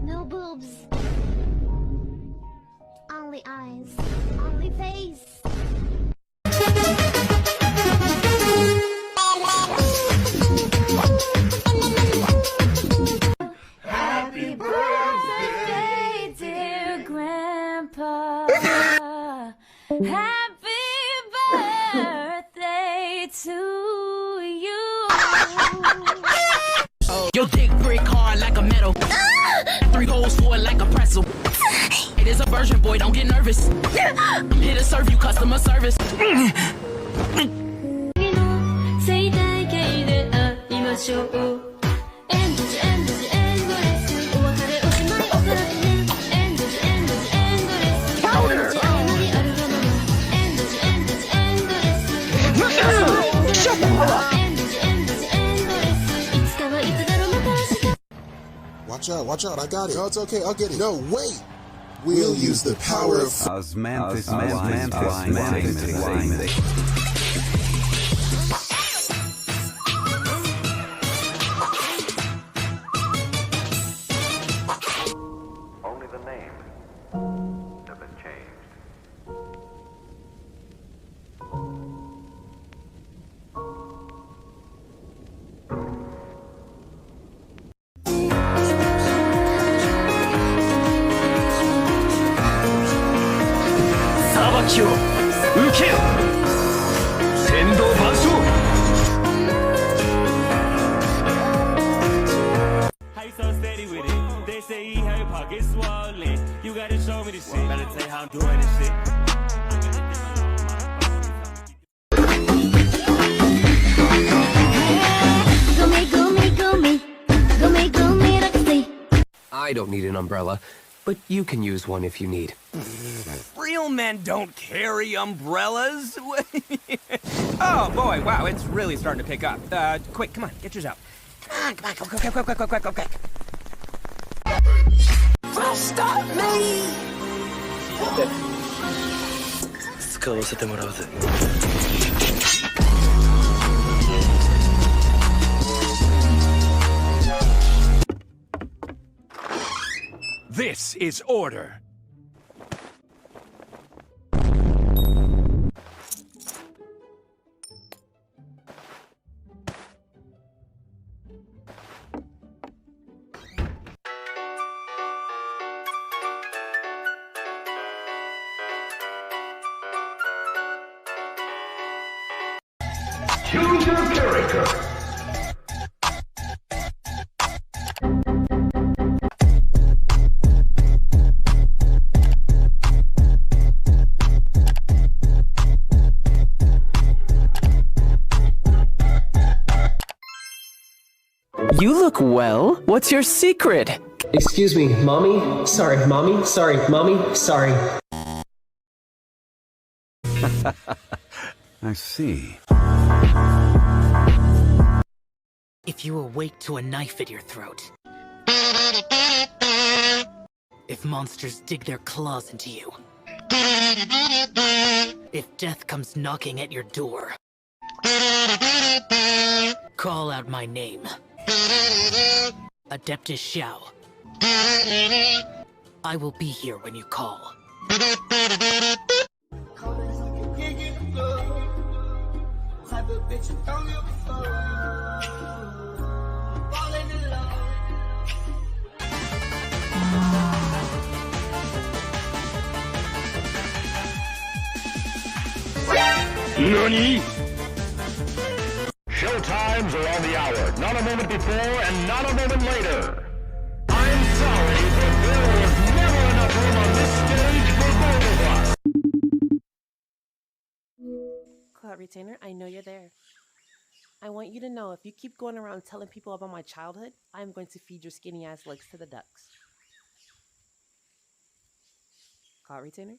No boobs. Only eyes. Only face. Happy birthday, dear Grandpa. Happy birthday to you. Your dick brick hard like a metal. 3 holes for it like a pretzel. It is a version, boy, don't get nervous. I'm here to serve you customer service. Watch out, I got it. No, it's okay, I'll get it. No, wait! We'll use the power of Osmanthus. Only the name has been changed. How you so steady with it? They say he had your pockets swollen. You gotta show me the shit. Better tell you how I'm doing this shit. I don't need an umbrella, but you can use one if you need. Real men don't carry umbrellas. Oh boy, wow, it's really starting to pick up. Quick, come on, get yours out. Come on, quick. Stop me! 使わせてもらうぜ。This is order. Choose your character. You look well. What's your secret? Excuse me, mommy? Sorry, mommy? Sorry, mommy? Sorry. I see. If you awake to a knife at your throat. If monsters dig their claws into you. If death comes knocking at your door. Call out my name. Adeptus Xiao. I will be here when you call. NANI? Showtimes are on the hour. Not a moment before and not a moment later. I'm sorry, but there was never enough room on this stage for both of us. Cloud Retainer, I know you're there. I want you to know if you keep going around telling people about my childhood, I'm going to feed your skinny ass legs to the ducks. Cloud Retainer?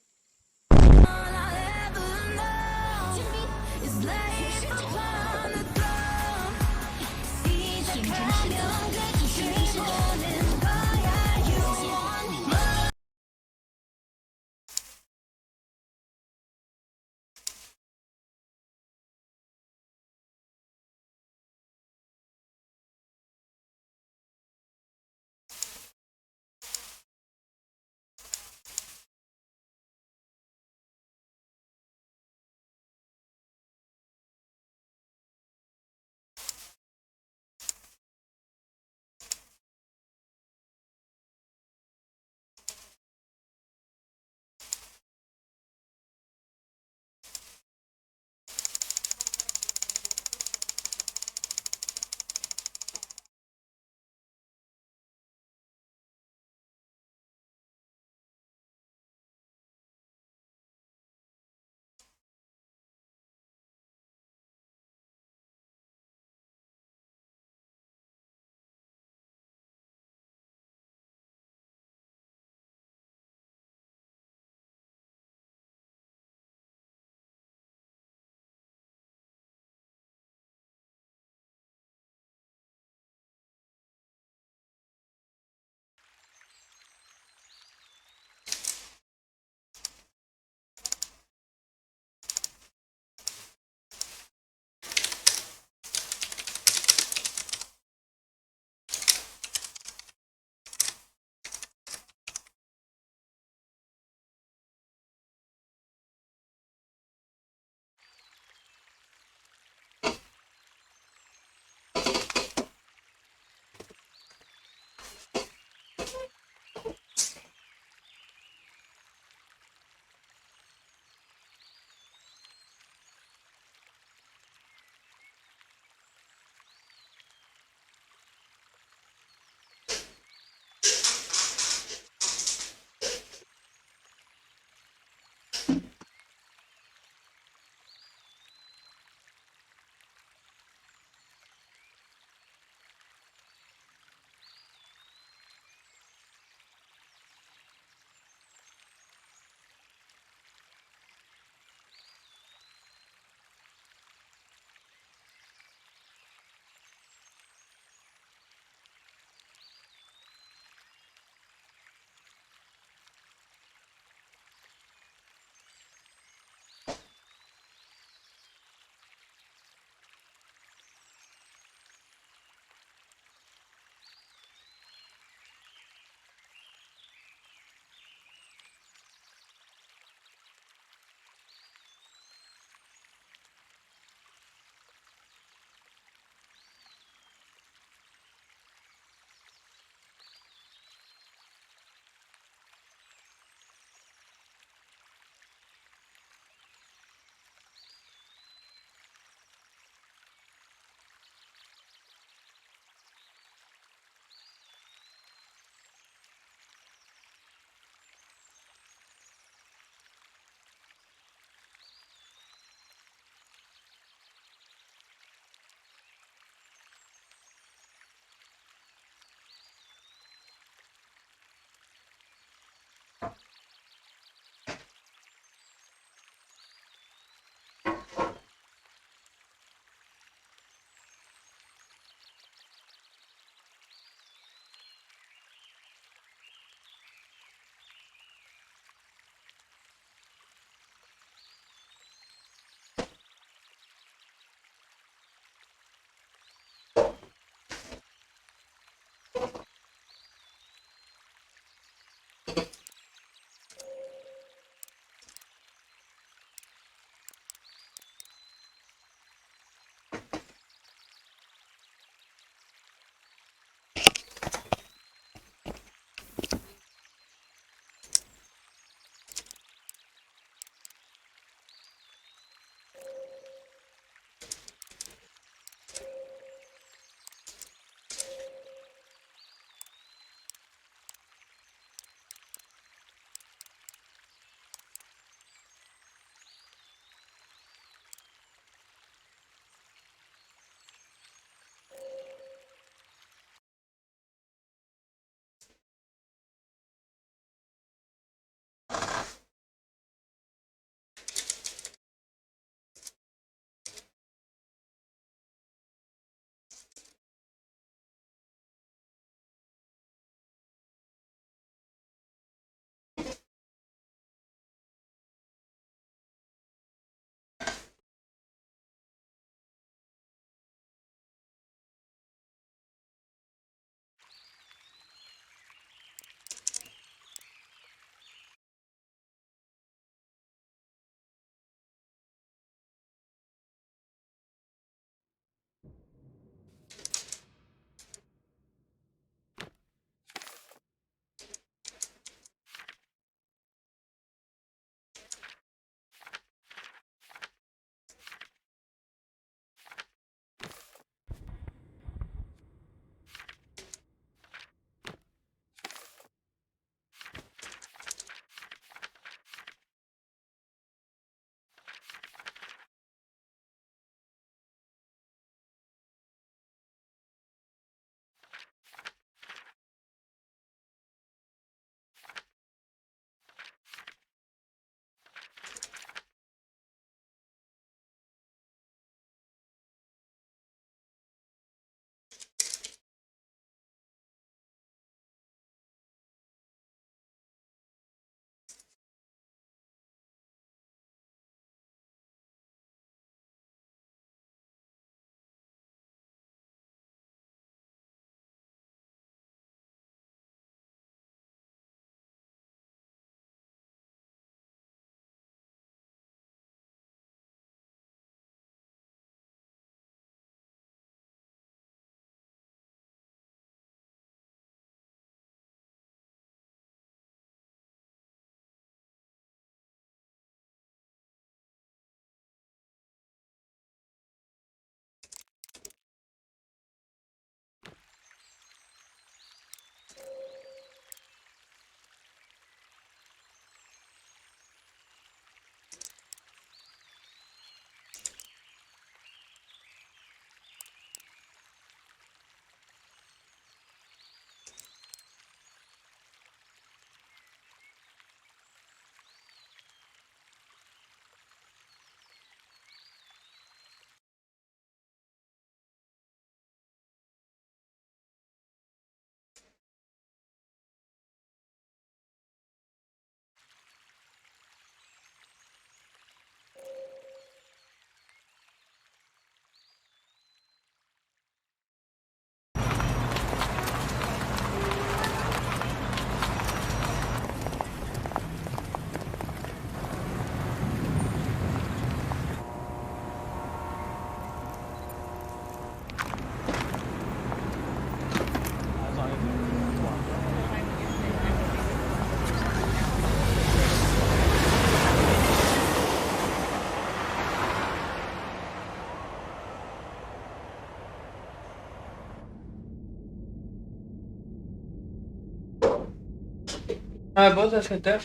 Ah, ¿puedo aceptar?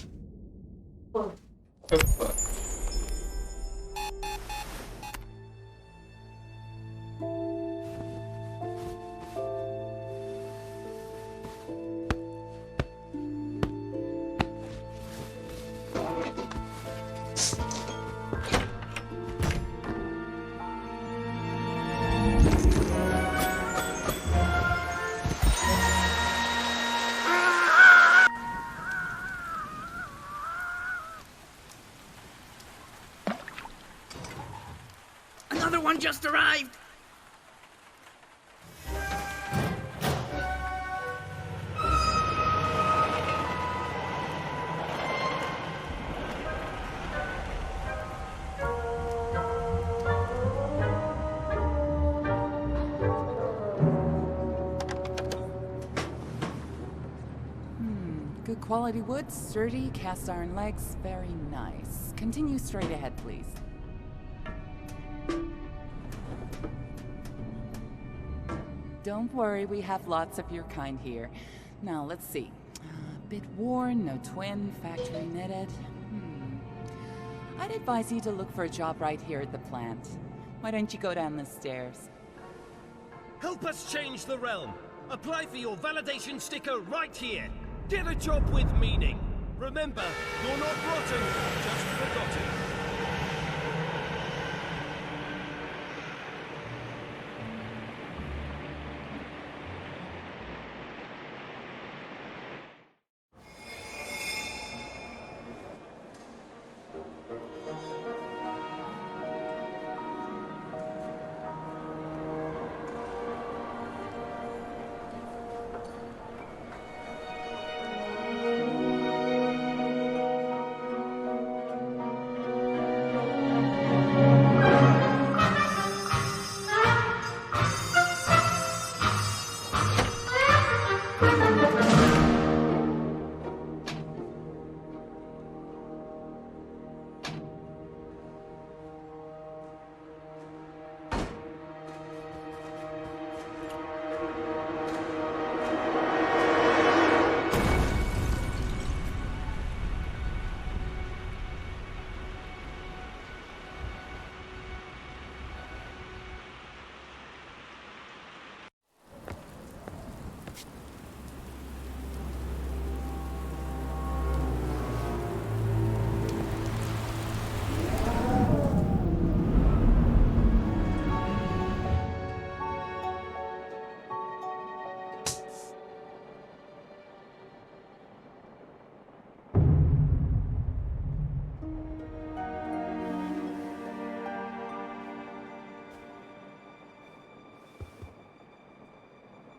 Another one just arrived! Good quality wood, sturdy, cast iron legs, very nice. Continue straight ahead, please. Don't worry, we have lots of your kind here. Now, let's see. A bit worn, no twin, factory knitted. I'd advise you to look for a job right here at the plant. Why don't you go down the stairs? Help us change the realm. Apply for your validation sticker right here. Get a job with meaning. Remember, you're not rotten, just forgotten.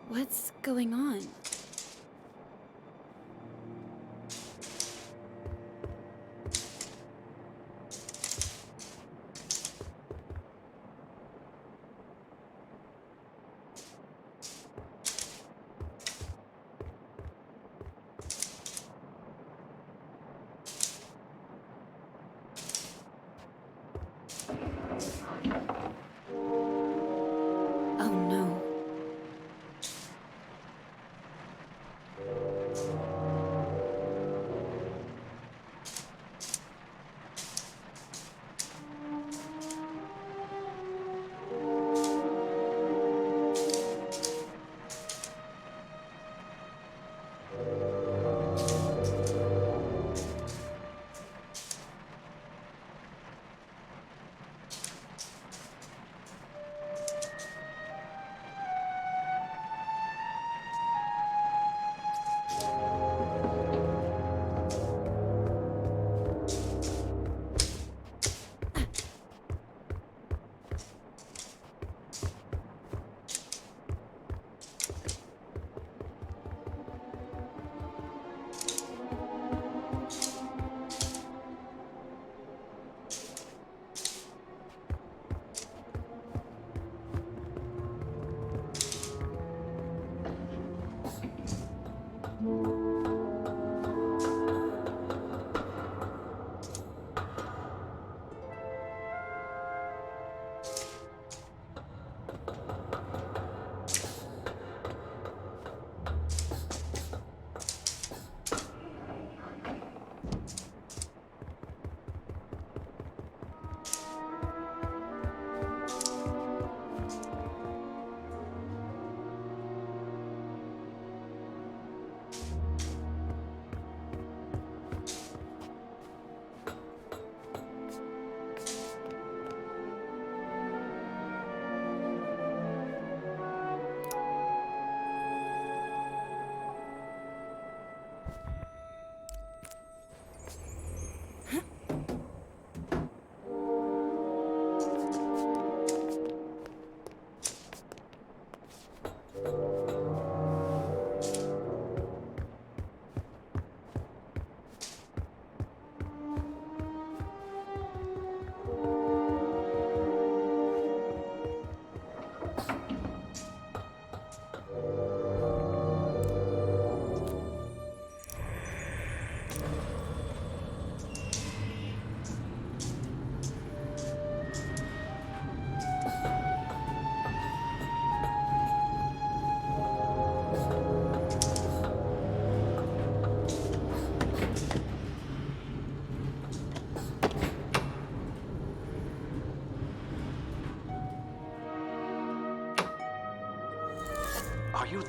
What's going on?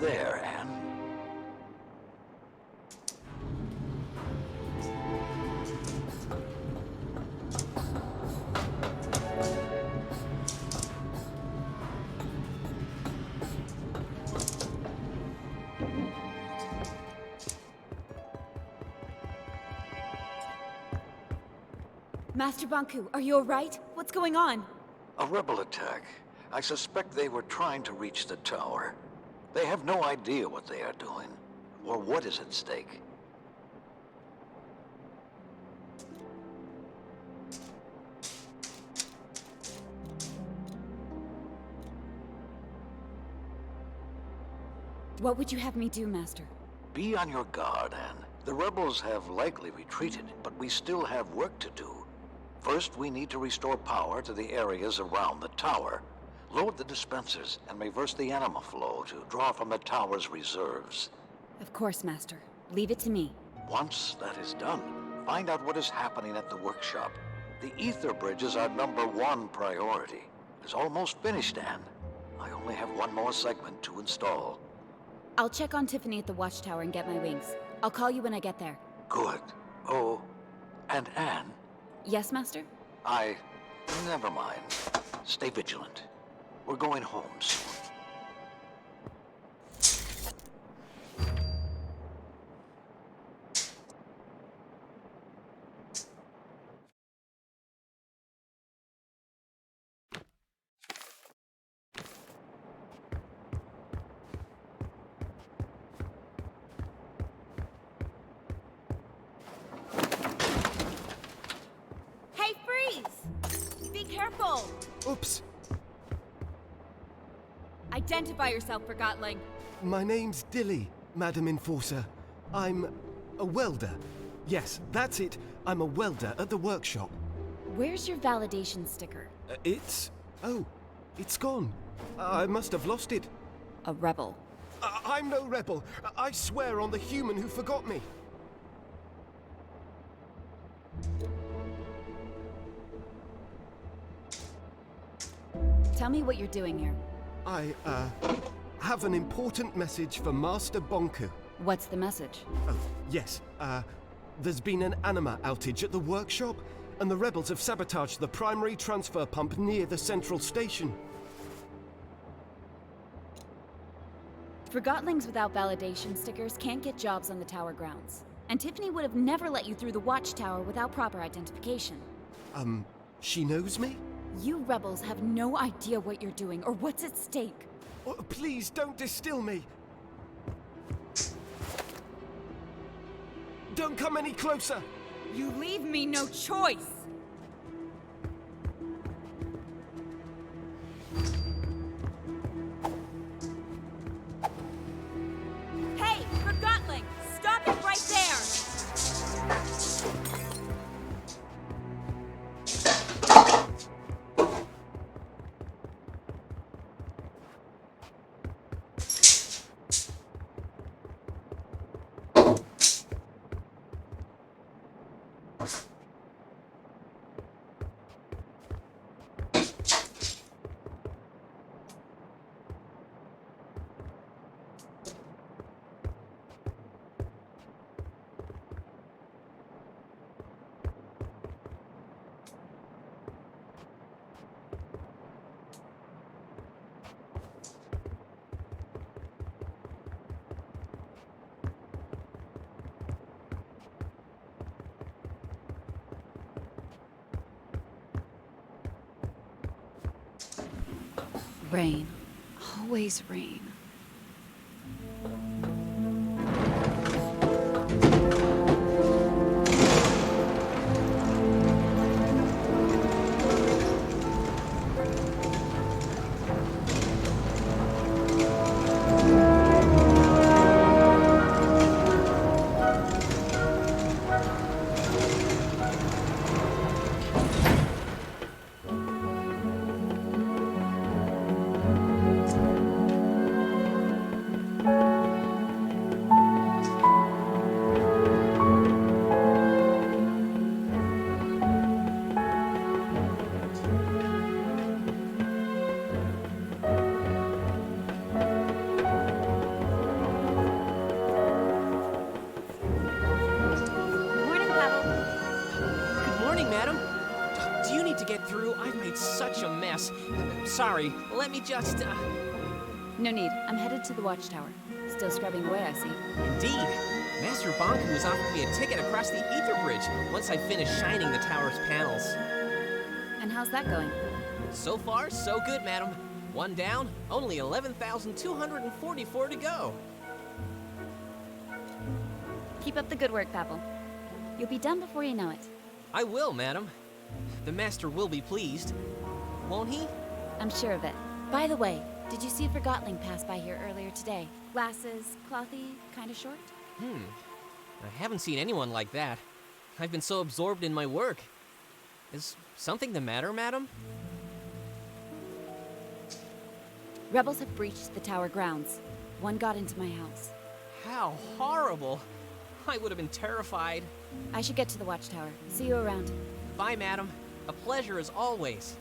there, Anne. Master Banku, are you alright? What's going on? A rebel attack. I suspect they were trying to reach the tower. They have no idea what they are doing, or what is at stake. What would you have me do, Master? Be on your guard, Anne. The rebels have likely retreated, but we still have work to do. First, we need to restore power to the areas around the tower. Load the dispensers and reverse the anima flow to draw from the tower's reserves. Of course, Master. Leave it to me. Once that is done, find out what is happening at the workshop. The ether bridge is our #1 priority. It's almost finished, Anne. I only have one more segment to install. I'll check on Tiffany at the watchtower and get my wings. I'll call you when I get there. Good. Oh, and Anne? Yes, Master? Never mind. Stay vigilant. We're going home soon. Hey, freeze! Be careful! Oops. Identify yourself, Forgotling. My name's Dilly, Madam Enforcer. I'm a welder. Yes, that's it. I'm a welder at the workshop. Where's your validation sticker? Oh, it's gone. I must have lost it. A rebel. I'm no rebel. I swear on the human who forgot me. Tell me what you're doing here. I have an important message for Master Bonku. What's the message? Oh, yes. There's been an anima outage at the workshop, and the rebels have sabotaged the primary transfer pump near the central station. Forgotlings without validation stickers can't get jobs on the tower grounds. And Tiffany would have never let you through the watchtower without proper identification. She knows me? You rebels have no idea what you're doing or what's at stake. Oh, please don't distill me. Don't come any closer. You leave me no choice. Hey, Forgotling! Stop it right there! Rain. Always rain. to get through. I've made such a mess. Sorry, let me just, No need. I'm headed to the watchtower. Still scrubbing away, I see. Indeed. Master Banku has offered me a ticket across the Ether Bridge once I finish shining the tower's panels. And how's that going? So far, so good, madam. One down, only 11,244 to go. Keep up the good work, Papal. You'll be done before you know it. I will, madam. The master will be pleased. Won't he? I'm sure of it. By the way, did you see a Forgotling pass by here earlier today? Glasses, clothy, kinda short? I haven't seen anyone like that. I've been so absorbed in my work. Is something the matter, madam? Rebels have breached the tower grounds. One got into my house. How horrible! I would have been terrified. I should get to the watchtower. See you around. Bye, madam. A pleasure as always.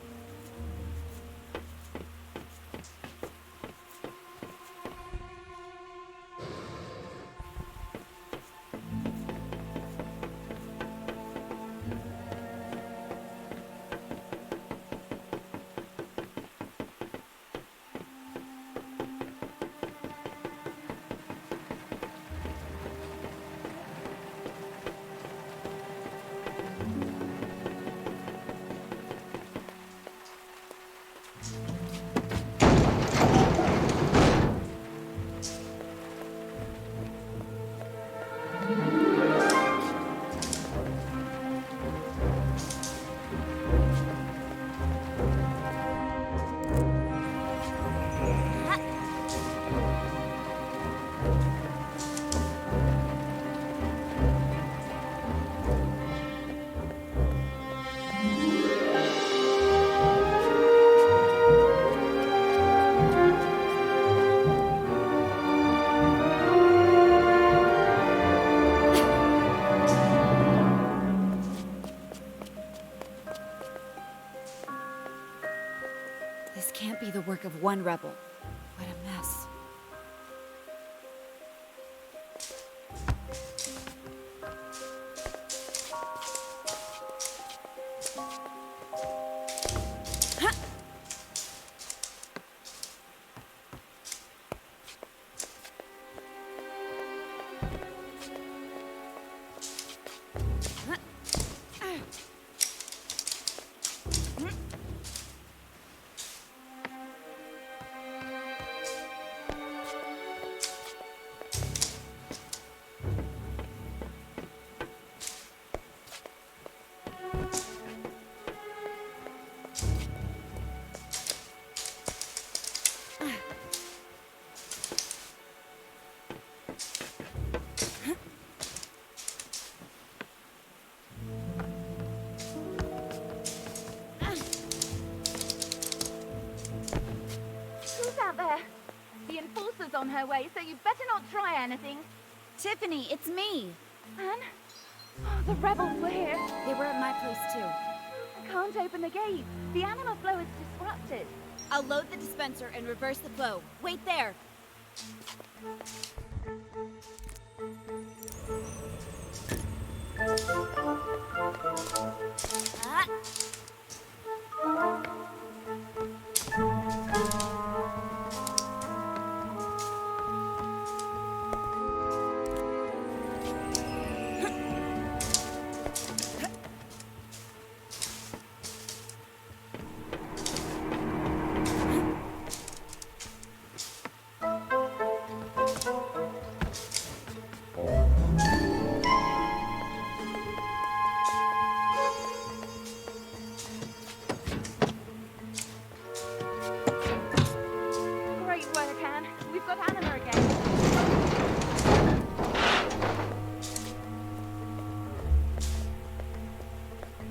This can't be the work of one rebel. What a mess. On her way, so you better not try anything. Tiffany, it's me. Anne? Oh, the rebels were here. They were at my place too. I can't open the gate. The anima flow is disrupted. I'll load the dispenser and reverse the flow. Wait there.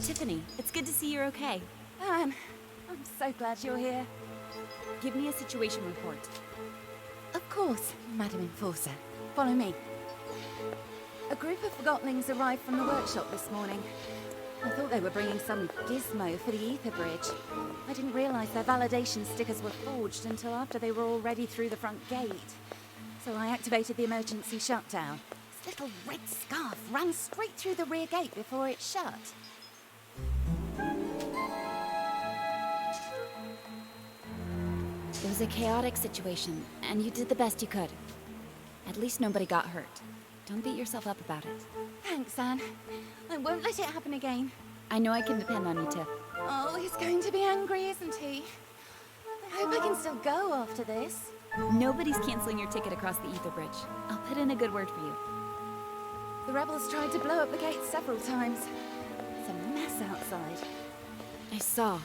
Tiffany, it's good to see you're okay. Anne, I'm so glad you're here. Give me a situation report. Of course, Madam Enforcer. Follow me. A group of Forgotlings arrived from the workshop this morning. I thought they were bringing some gizmo for the Ether Bridge. I didn't realize their validation stickers were forged until after they were already through the front gate. So I activated the emergency shutdown. This little red scarf ran straight through the rear gate before it shut. It was a chaotic situation, and you did the best you could. At least nobody got hurt. Don't beat yourself up about it. Thanks, Anne. I won't let it happen again. I know I can depend on you, Tiff. Oh, he's going to be angry, isn't he? I hope I can still go after this. Nobody's canceling your ticket across the Ether Bridge. I'll put in a good word for you. The rebels tried to blow up the gates several times. It's a mess outside. I saw.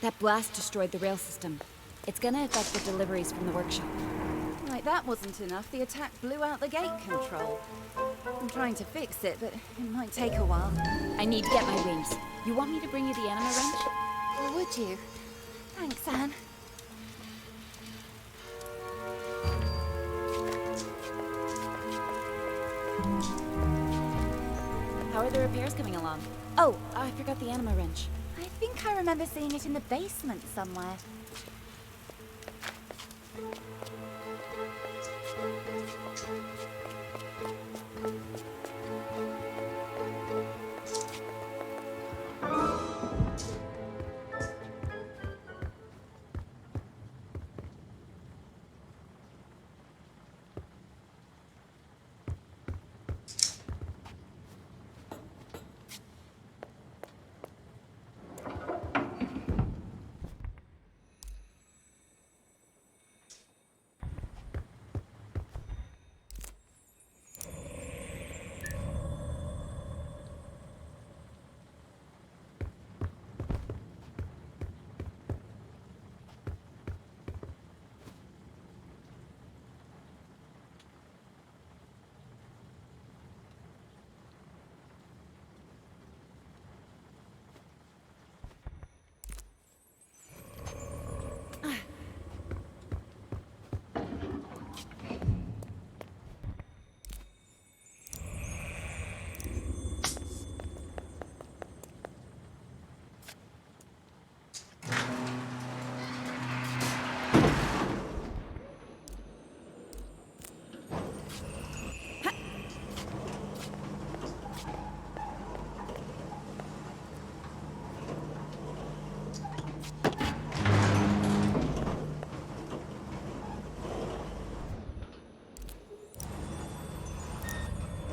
That blast destroyed the rail system. It's gonna affect the deliveries from the workshop. Like that wasn't enough, the attack blew out the gate control. I'm trying to fix it, but it might take a while. I need to get my wings. You want me to bring you the anima wrench? Would you? Thanks, Anne. How are the repairs coming along? Oh, I forgot the anima wrench. I think I remember seeing it in the basement somewhere.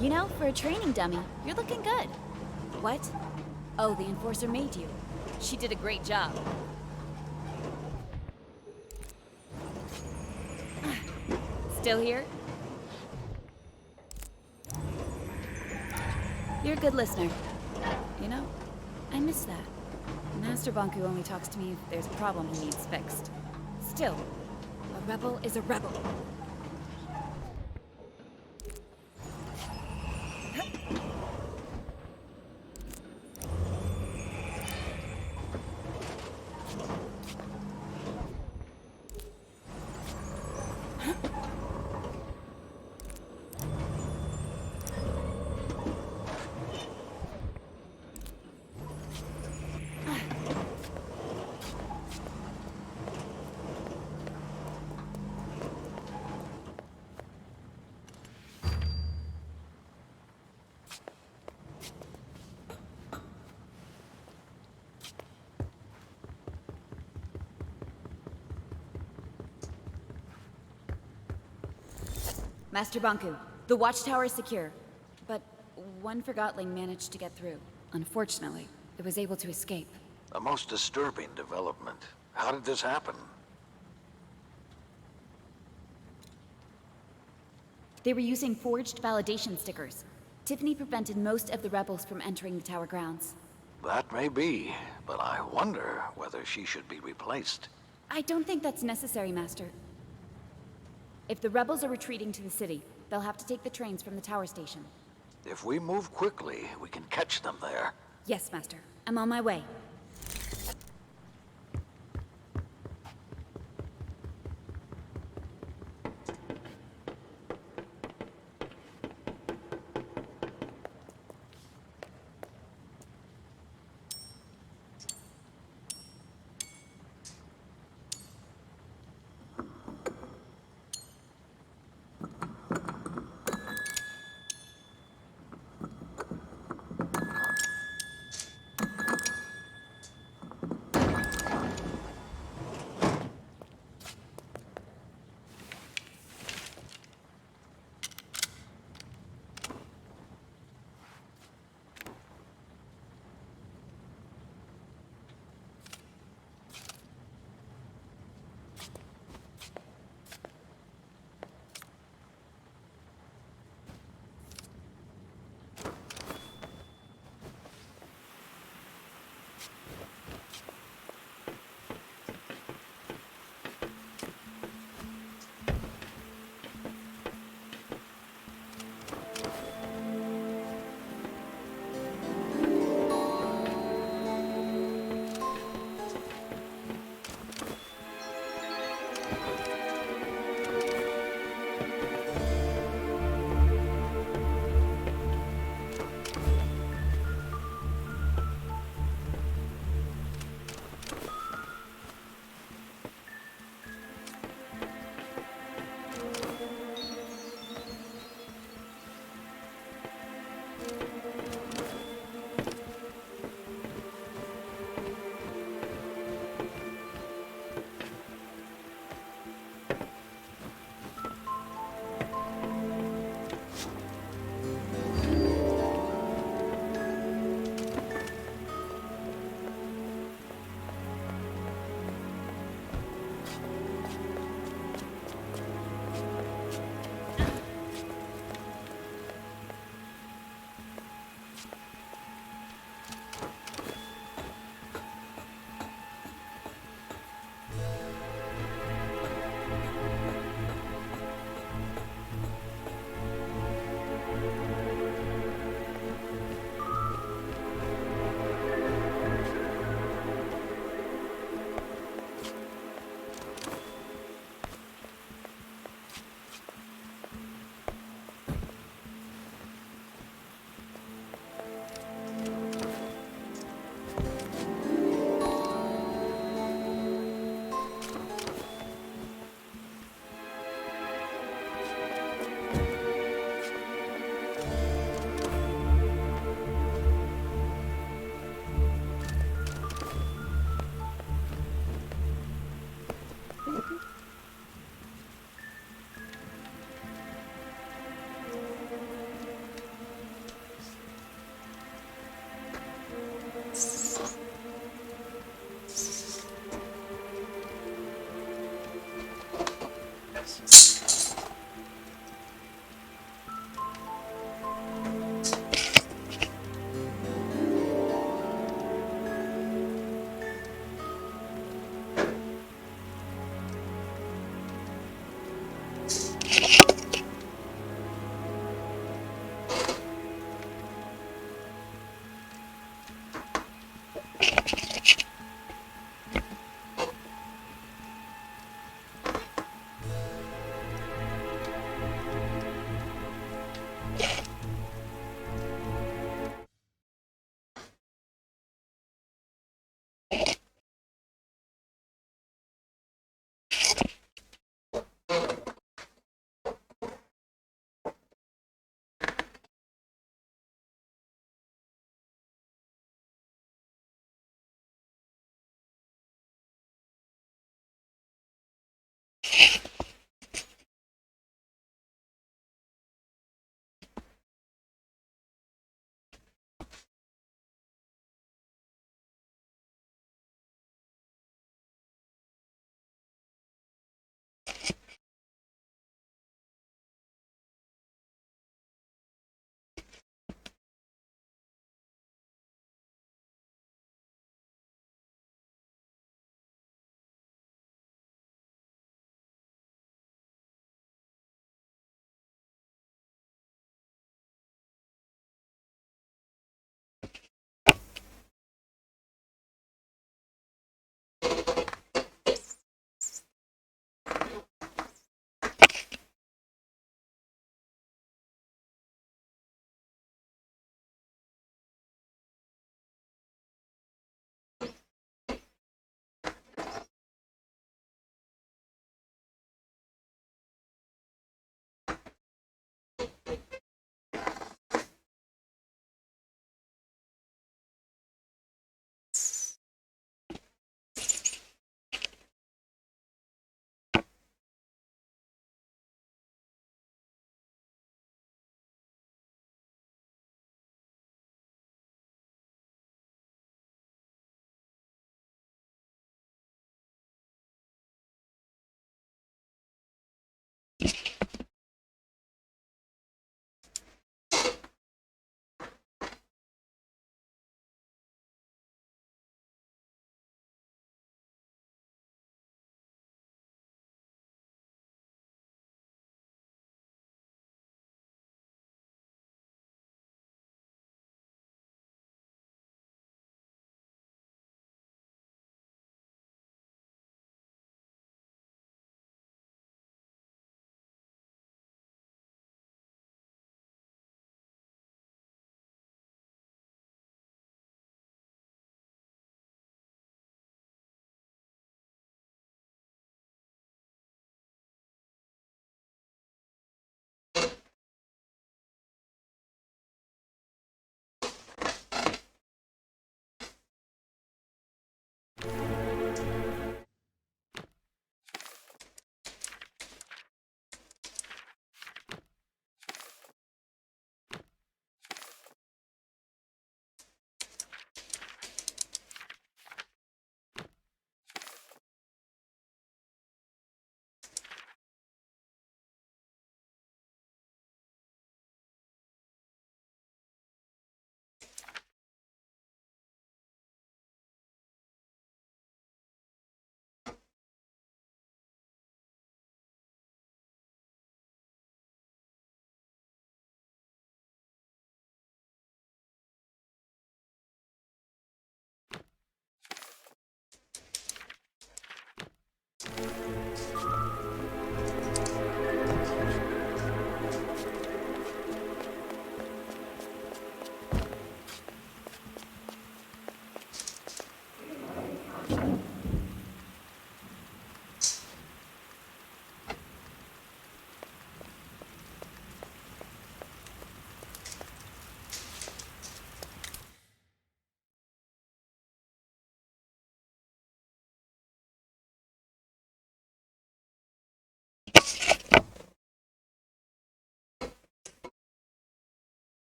You know, for a training dummy, you're looking good. What? Oh, the Enforcer made you. She did a great job. Still here? You're a good listener. You know, I miss that. Master Banku only talks to me if there's a problem he needs fixed. Still, a rebel is a rebel. Master Banku, the watchtower is secure, but one Forgotling managed to get through. Unfortunately, it was able to escape. A most disturbing development. How did this happen? They were using forged validation stickers. Tiffany prevented most of the rebels from entering the tower grounds. That may be, but I wonder whether she should be replaced. I don't think that's necessary, Master. If the rebels are retreating to the city, they'll have to take the trains from the tower station. If we move quickly, we can catch them there. Yes, Master. I'm on my way.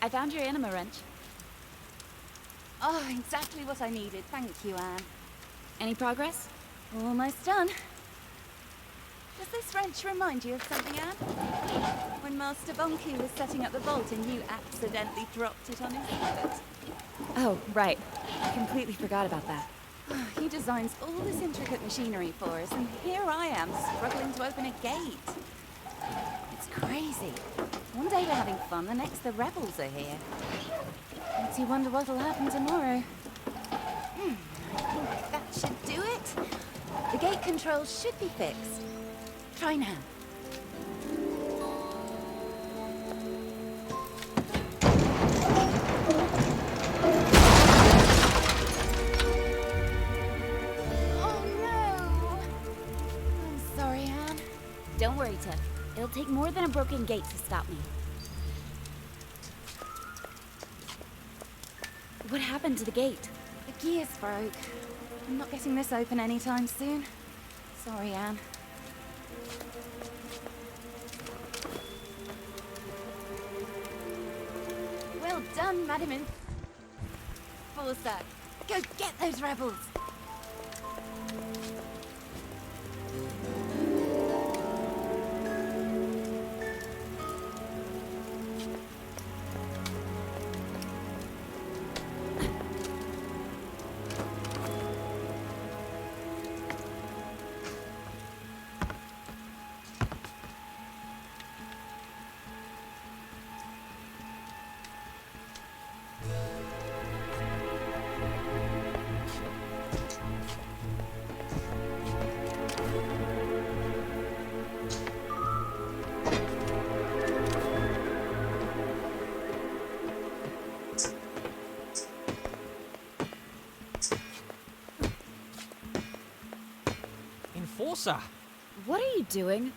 I found your anima wrench. Oh, exactly what I needed. Thank you, Anne. Any progress? Almost done. Does this wrench remind you of something, Anne? When Master Bonku was setting up the vault and you accidentally dropped it on his foot. Oh, right. I completely forgot about that. He designs all this intricate machinery for us, and here I am struggling to open a gate. It's crazy. One day we're having fun, the next the rebels are here. Makes you wonder what'll happen tomorrow. I think that should do it. The gate controls should be fixed. Try now. Oh no! I'm sorry, Anne. Don't worry, Tiff. It'll take more than a broken gate to stop me. What happened to the gate? The gears broke. I'm not getting this open anytime soon. Sorry, Anne. Well done, Madam Enforcer. Go get those rebels. Enforcer. What are you doing?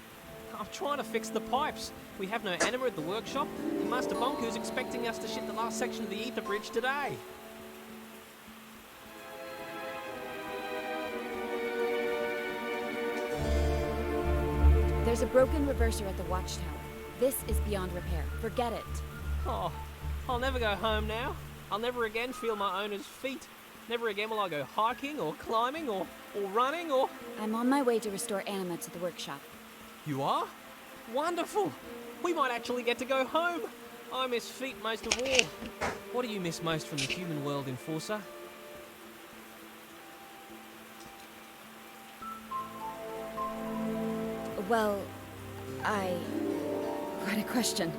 I'm trying to fix the pipes. We have no anima at the workshop, and Master Bonku's expecting us to ship the last section of the ether bridge today. There's a broken reverser at the watchtower. This is beyond repair. Forget it. Oh, I'll never go home now. I'll never again feel my owner's feet. Never again will I go hiking or climbing or running or... I'm on my way to restore anima to the workshop. You are? Wonderful! We might actually get to go home! I miss feet most of all. What do you miss most from the human world, Enforcer? Well, What a question.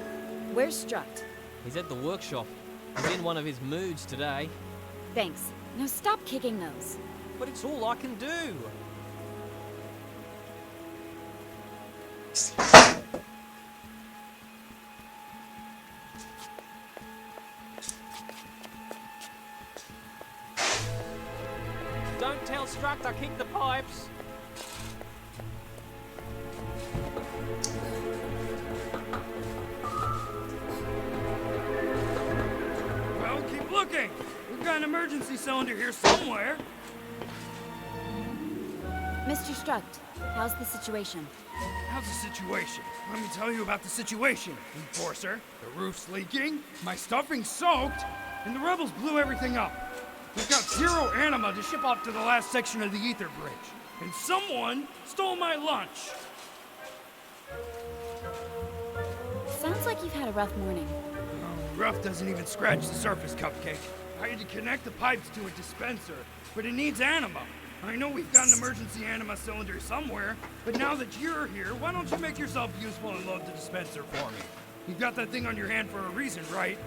Where's Strut? He's at the workshop. He's in one of his moods today. Thanks. Now stop kicking those. But it's all I can do. Don't tell Strut I kicked the pipes. Well, keep looking. We've got an emergency cylinder here somewhere. Mr. Strut, how's the situation? How's the situation? Let me tell you about the situation, Enforcer. The roof's leaking, my stuffing's soaked, and the rebels blew everything up. We've got 0 anima to ship off to the last section of the ether bridge. And someone stole my lunch. Sounds like you've had a rough morning. Rough doesn't even scratch the surface, Cupcake. I had to connect the pipes to a dispenser, but it needs anima. I know we've got an emergency anima cylinder somewhere, but now that you're here, why don't you make yourself useful and load the dispenser for me? You've got that thing on your hand for a reason, right?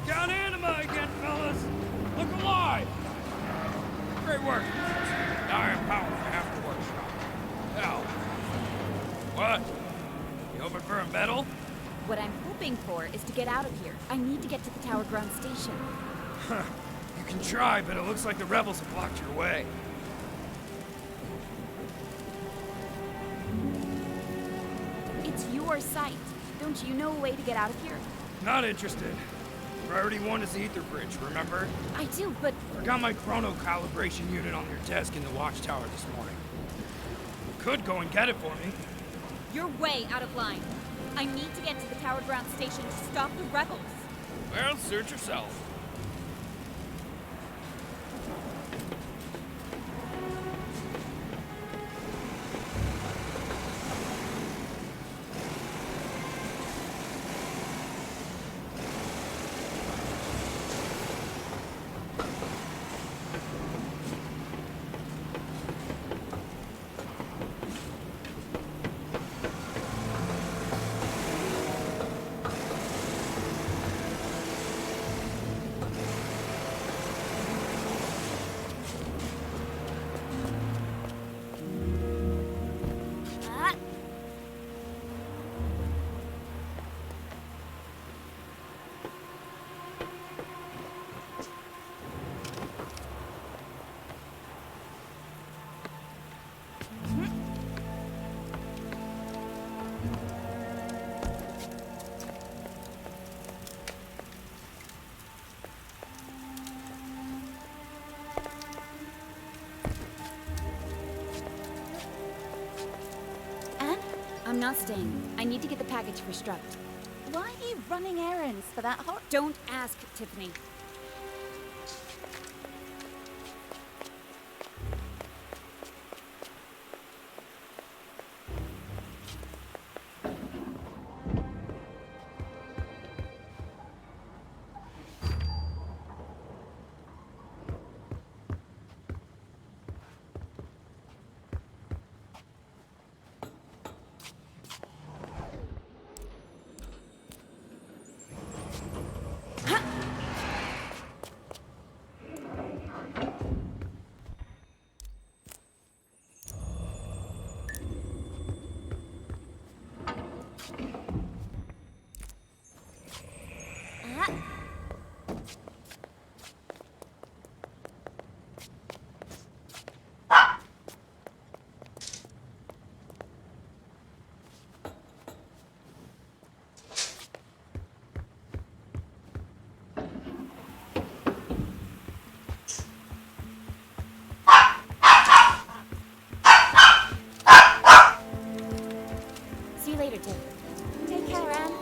Got anima again, fellas! Look alive! Great work! Now I have power for half the workshop. Hell. What? You hoping for a medal? What I'm hoping for is to get out of here. I need to get to the Tower Ground Station. Huh. You can try, but it looks like the rebels have blocked your way. It's your site. Don't you know a way to get out of here? Not interested. Priority 1 is the Ether Bridge, remember? I do, but... Forgot my chrono calibration unit on your desk in the watchtower this morning. You could go and get it for me. You're way out of line. I need to get to the Tower Ground Station to stop the rebels. Well, search yourself. I'm not staying. I need to get the package for Struct. Why are you running errands for that hot... Don't ask, Tiffany. See you later, Tiff. Take care, Anne.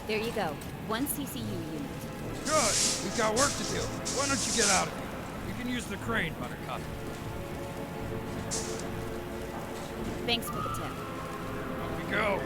There you go. 1 CCU unit. Good. We've got work to do. Why don't you get out of here? You can use the crane, Buttercup. Thanks for the tip. Up we go.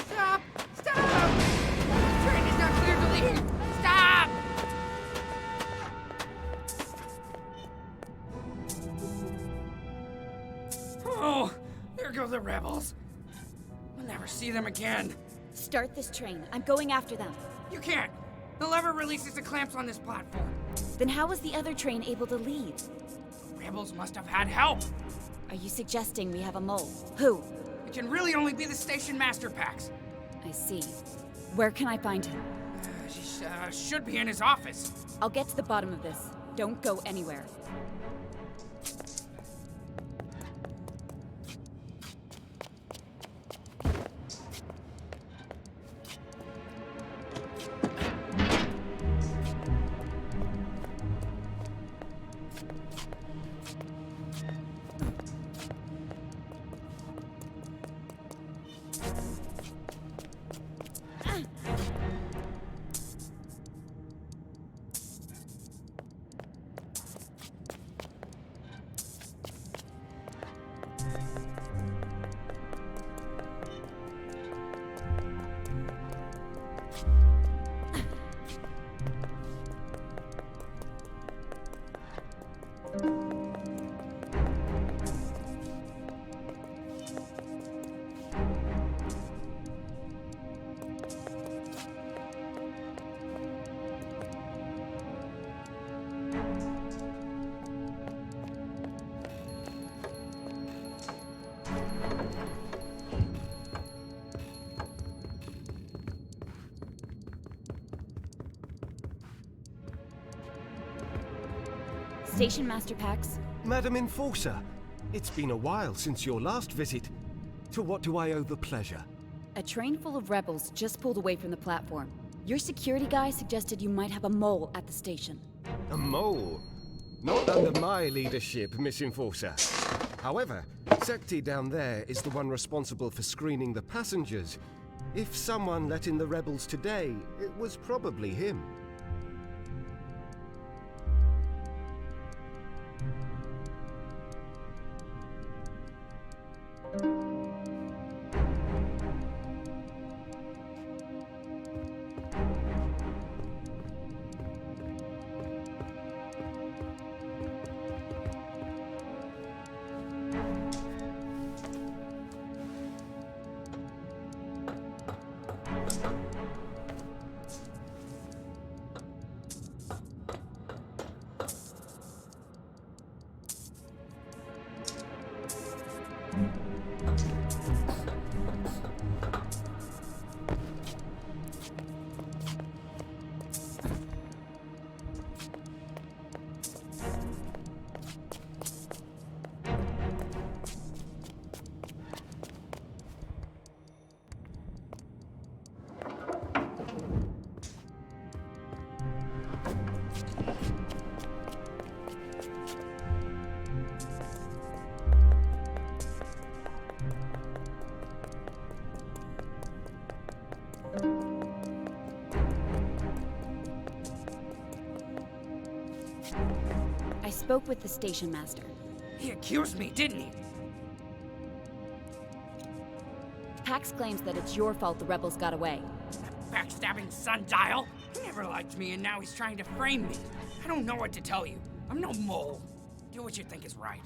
Stop! Stop! The train is not clear to leave! Stop! Oh, there go the rebels. We'll never see them again. Start this train. I'm going after them. You can't. The lever releases the clamps on this platform. Then how was the other train able to leave? The rebels must have had help. Are you suggesting we have a mole? Who? It can really only be the station master Pax. I see. Where can I find him? He should be in his office. I'll get to the bottom of this. Don't go anywhere. Station Master Pax. Madam Enforcer, it's been a while since your last visit. To what do I owe the pleasure? A train full of rebels just pulled away from the platform. Your security guy suggested you might have a mole at the station. A mole? Not under my leadership, Miss Enforcer. However, Sekti down there is the one responsible for screening the passengers. If someone let in the rebels today, it was probably him. I spoke with the station master. He accused me, didn't he? Pax claims that it's your fault the rebels got away. Backstabbing sundial? He never liked me and now he's trying to frame me. I don't know what to tell you. I'm no mole. Do what you think is right.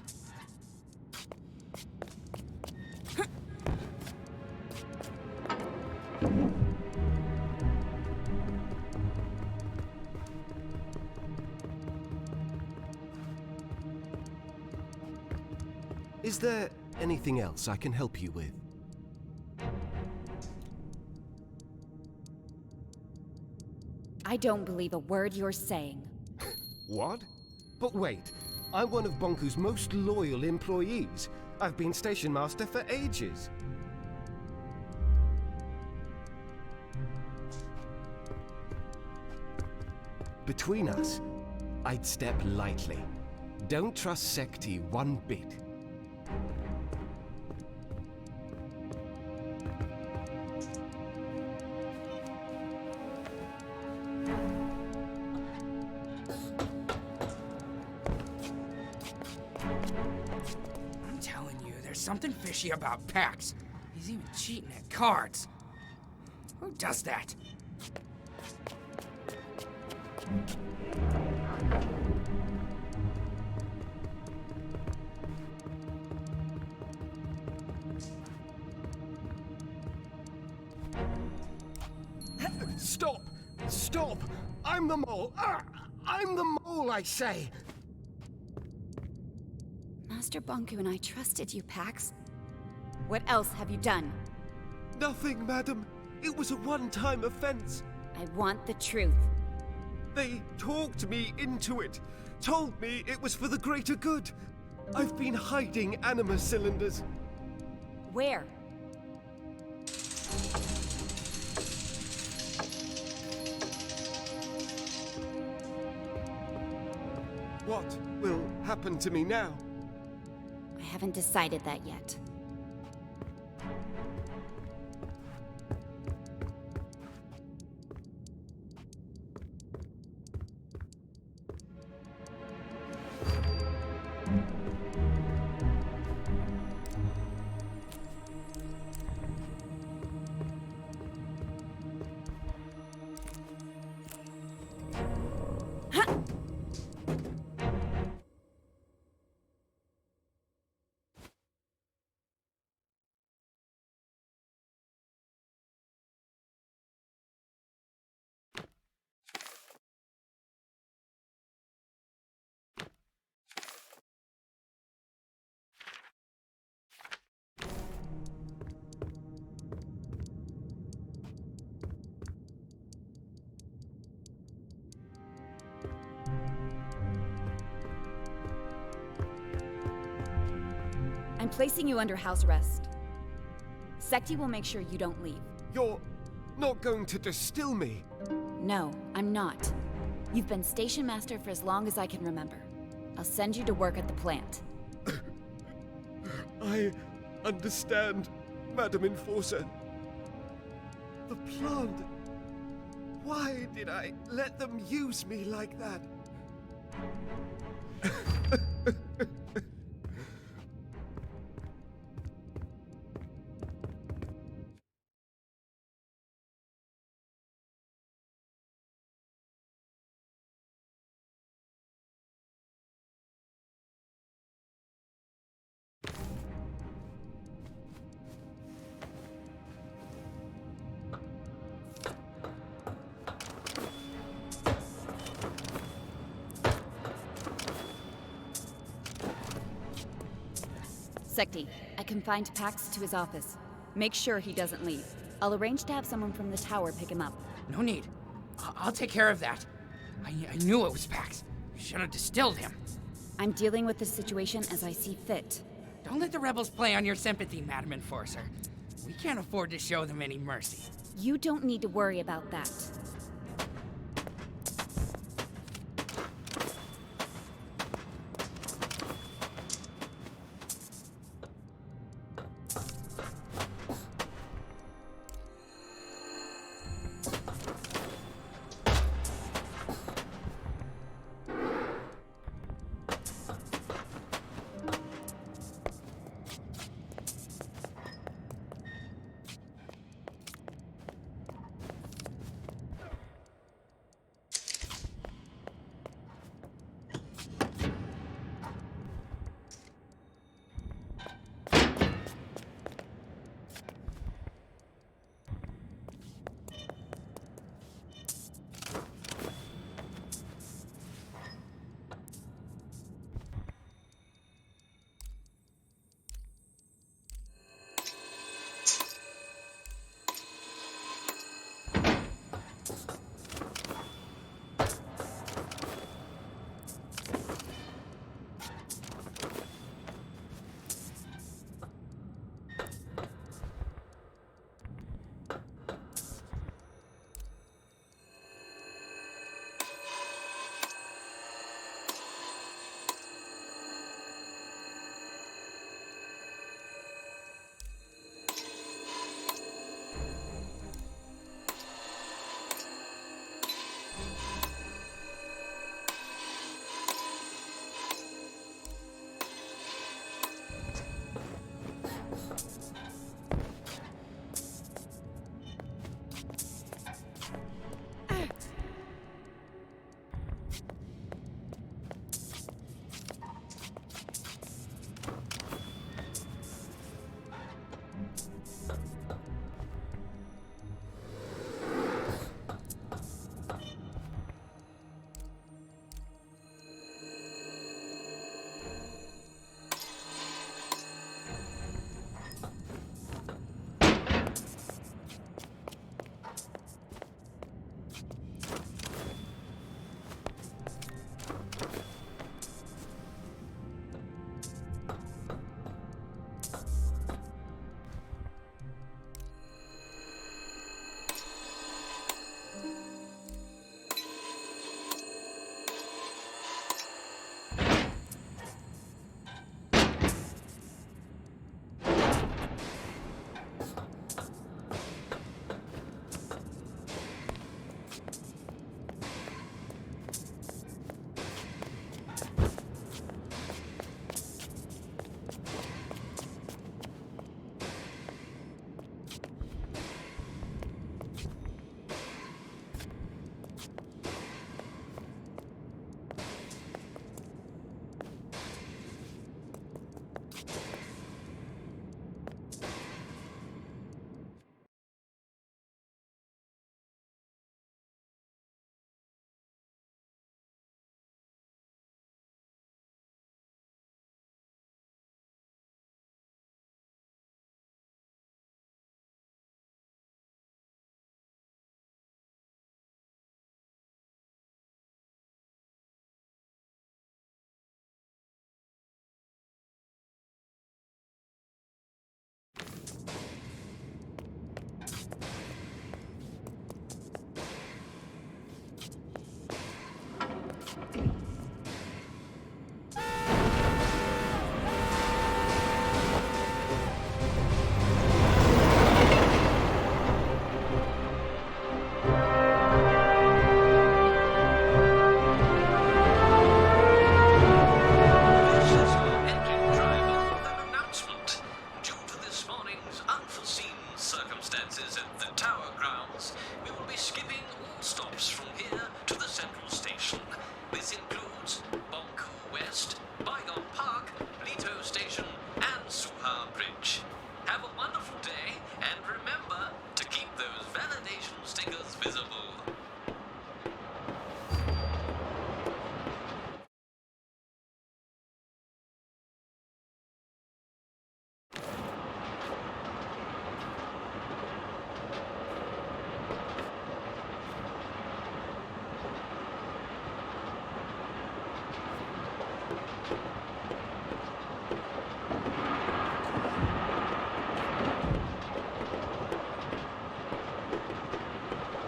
Is there anything else I can help you with? I don't believe a word you're saying. What? But wait, I'm one of Bonku's most loyal employees. I've been station master for ages. between us, I'd step lightly. Don't trust Sekti one bit. I'm telling you, there's something fishy about Pax. He's even cheating at cards. Who does that? Stop! Stop! I'm the mole! I'm the mole, I say! Master Banku and I trusted you, Pax. What else have you done? Nothing, madam. It was a one-time offense. I want the truth. They talked me into it. Told me it was for the greater good. I've been hiding anima cylinders. Where? What will happen to me now? I haven't decided that yet. I'm placing you under house arrest. Sekti will make sure you don't leave. You're not going to distill me? No, I'm not. You've been station master for as long as I can remember. I'll send you to work at the plant. I understand, Madam Enforcer. The plant. Why did I let them use me like that? Sekti, I confined Pax to his office. Make sure he doesn't leave. I'll arrange to have someone from the tower pick him up. No need. I'll take care of that. I knew it was Pax. Should have distilled him. I'm dealing with the situation as I see fit. Don't let the rebels play on your sympathy, Madam Enforcer. We can't afford to show them any mercy. You don't need to worry about that.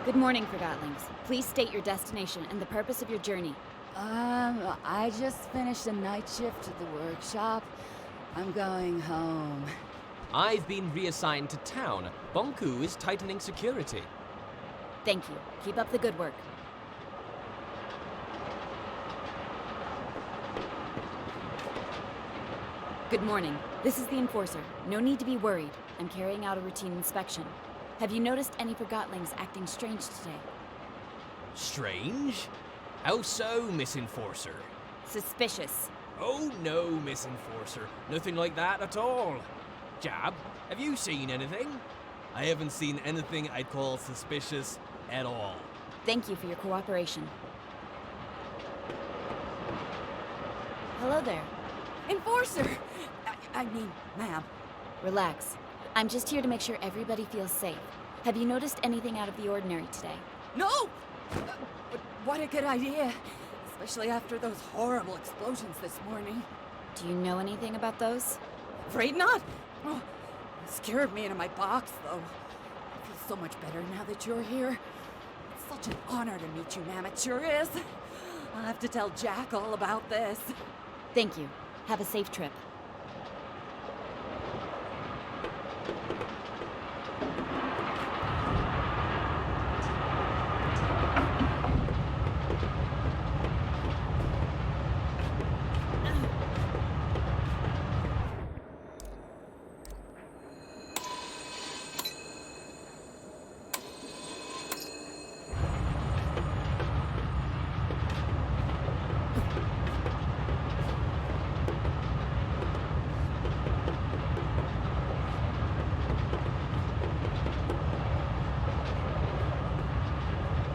Good morning, Forgotlings. Please state your destination and the purpose of your journey. I just finished a night shift at the workshop. I'm going home. I've been reassigned to town. Bonku is tightening security. Thank you. Keep up the good work. Good morning. This is the Enforcer. No need to be worried. I'm carrying out a routine inspection. Have you noticed any Forgotlings acting strange today? Strange? How so, Miss Enforcer? Suspicious. Oh no, Miss Enforcer. Nothing like that at all. Jab, have you seen anything? I haven't seen anything I'd call suspicious at all. Thank you for your cooperation. Hello there. Enforcer! I mean, ma'am. Relax. I'm just here to make sure everybody feels safe. Have you noticed anything out of the ordinary today? No! But what a good idea. Especially after those horrible explosions this morning. Do you know anything about those? Afraid not. Oh, it scared me into my box, though. I feel so much better now that you're here. It's such an honor to meet you, ma'am. It sure is. I'll have to tell Jack all about this. Thank you. Have a safe trip.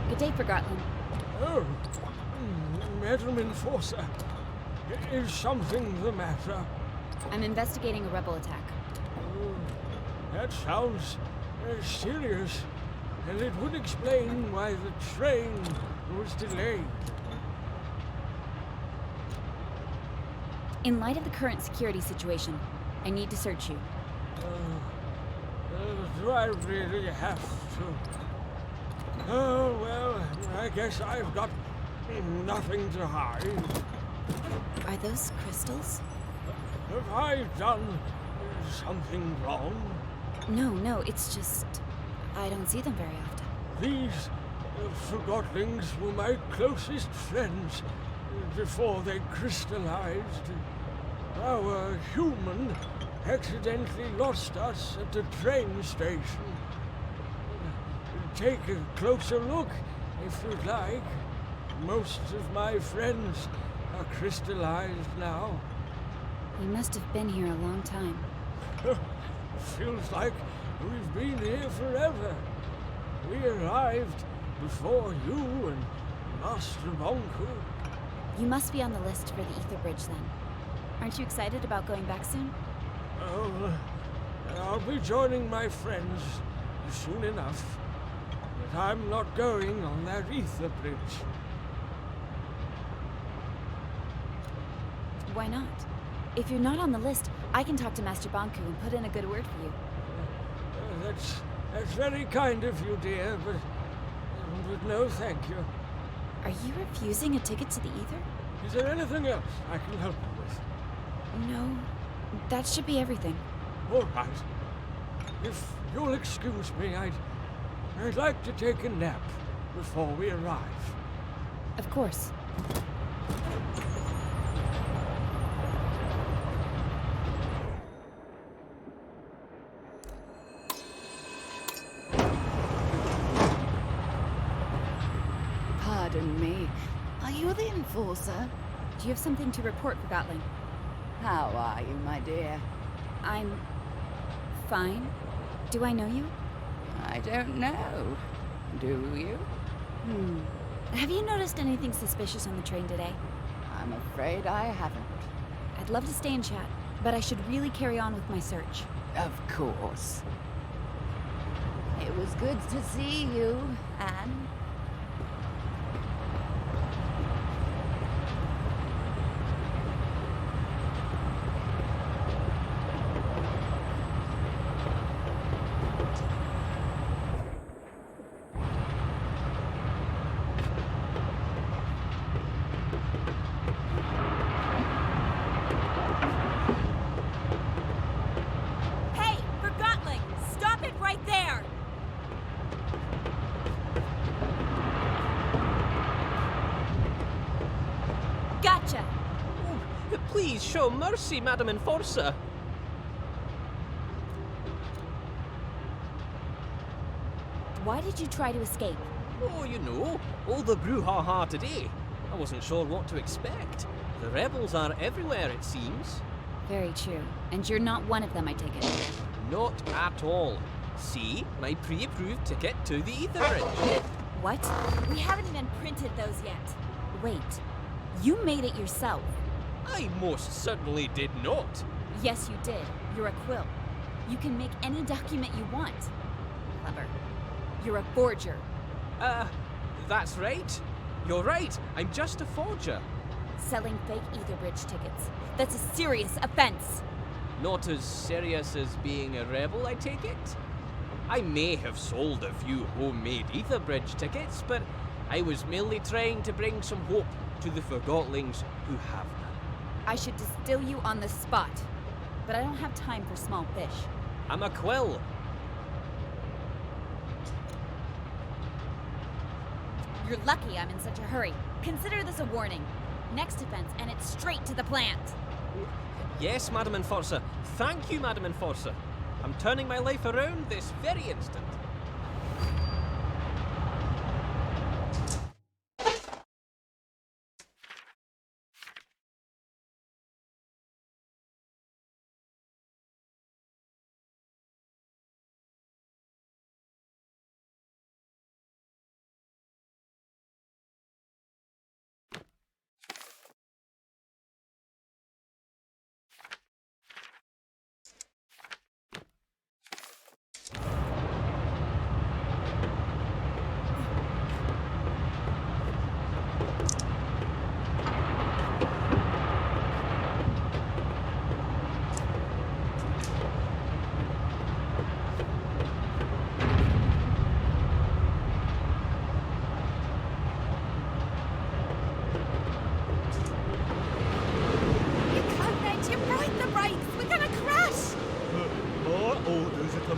Good day, Forgotten. Oh, Madam Enforcer, is something the matter? I'm investigating a rebel attack. Oh, that sounds serious, and it would explain why the train was delayed. In light of the current security situation, I need to search you. Do I really have to? Oh, well, I guess I've got nothing to hide. Are those crystals? Have I done something wrong? No, it's just... I don't see them very often. These Forgotlings were my closest friends before they crystallized. Our human accidentally lost us at the train station. Take a closer look, if you'd like. Most of my friends are crystallized now. You must have been here a long time. Feels like we've been here forever. We arrived before you and Master Bonku. You must be on the list for the Ether Bridge, then. Aren't you excited about going back soon? Oh, I'll be joining my friends soon enough. But I'm not going on that Ether Bridge. Why not? If you're not on the list, I can talk to Master Bonku and put in a good word for you. That's very kind of you, dear, but no thank you. Are you refusing a ticket to the Ether? Is there anything else I can help you with? No, that should be everything. All right. If you'll excuse me, I'd like to take a nap before we arrive. Of course. Pardon me. Are you the Enforcer? Do you have something to report, Forgotling? How are you, my dear? I'm... fine. Do I know you? I don't know. Do you? Have you noticed anything suspicious on the train today? I'm afraid I haven't. I'd love to stay and chat, but I should really carry on with my search. Of course. It was good to see you, Anne. Please show mercy, Madam Enforcer. Why did you try to escape? Oh, you know, all the brouhaha today. I wasn't sure what to expect. The rebels are everywhere, it seems. Very true. And you're not one of them, I take it. Not at all. See, my pre-approved ticket to the Ether Bridge. What? We haven't even printed those yet. Wait, you made it yourself. I most certainly did not. Yes, you did. You're a quill. You can make any document you want. Clever. You're a forger. That's right. You're right. I'm just a forger. Selling fake Ether Bridge tickets. That's a serious offense. Not as serious as being a rebel, I take it? I may have sold a few homemade Ether Bridge tickets, but I was merely trying to bring some hope to the Forgotlings who have none. I should distill you on the spot, but I don't have time for small fish. I'm a quill. You're lucky I'm in such a hurry. Consider this a warning. Next offense, and it's straight to the plant. Yes, Madam Enforcer. Thank you, Madam Enforcer. I'm turning my life around this very instant.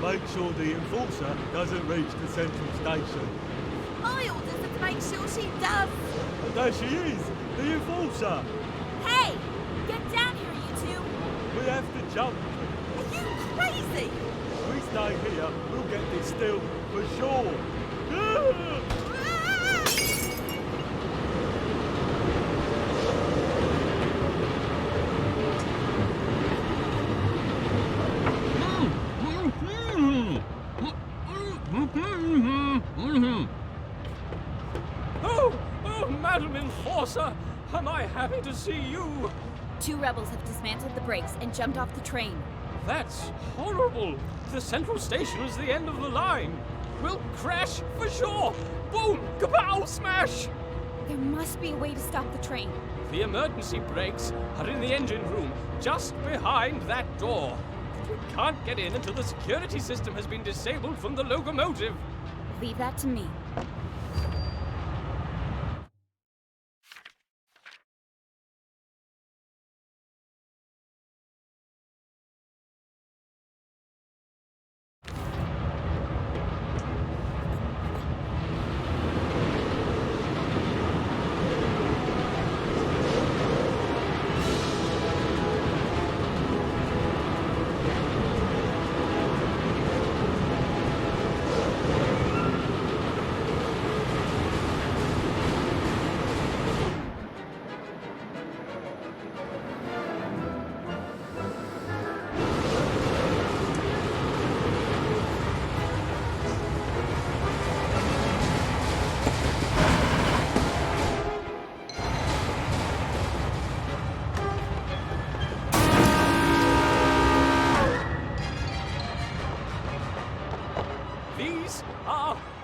Make sure the Enforcer doesn't reach the central station. My orders are to make sure she does. And there she is, the Enforcer. Hey, get down here, you two. We have to jump. Are you crazy? We stay here, we'll get this still for sure. Oh, Madam Enforcer, am I happy to see you? 2 rebels have dismantled the brakes and jumped off the train. That's horrible. The central station is the end of the line. We'll crash for sure. Boom! Kapow! Smash! There must be a way to stop the train. The emergency brakes are in the engine room, just behind that door. We can't get in until the security system has been disabled from the locomotive. Leave that to me.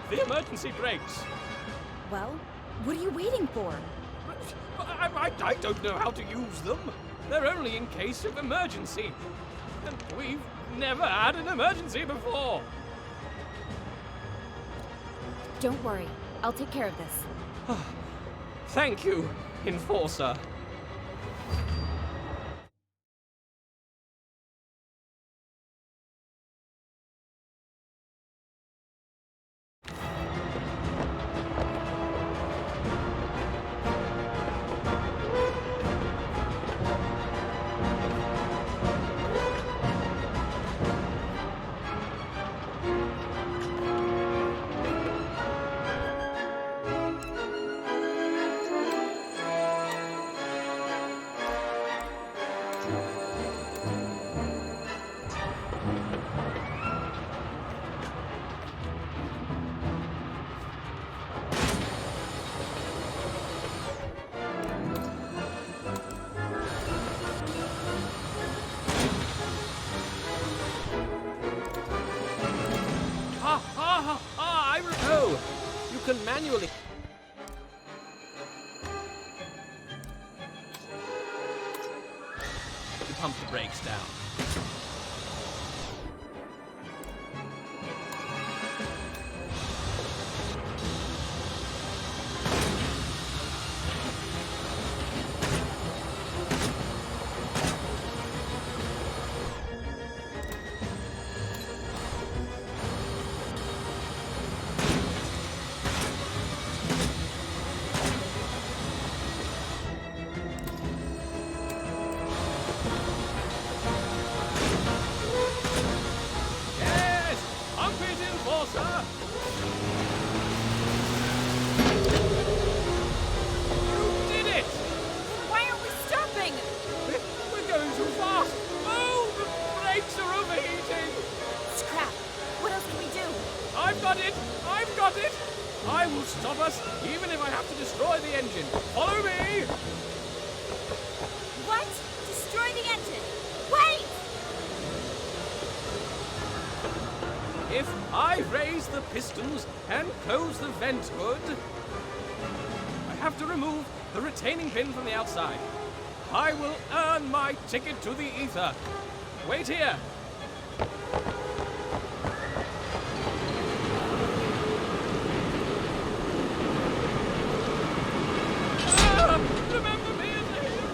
The emergency brakes. Well, what are you waiting for? I don't know how to use them. They're only in case of emergency. And we've never had an emergency before. Don't worry. I'll take care of this. Thank you, Enforcer. Oh, you can manually... You pump the brakes down. Stop us, even if I have to destroy the engine. Follow me! What? Destroy the engine? Wait! If I raise the pistons and close the vent hood, I have to remove the retaining pin from the outside. I will earn my ticket to the ether. Wait here. Remember me as a hero!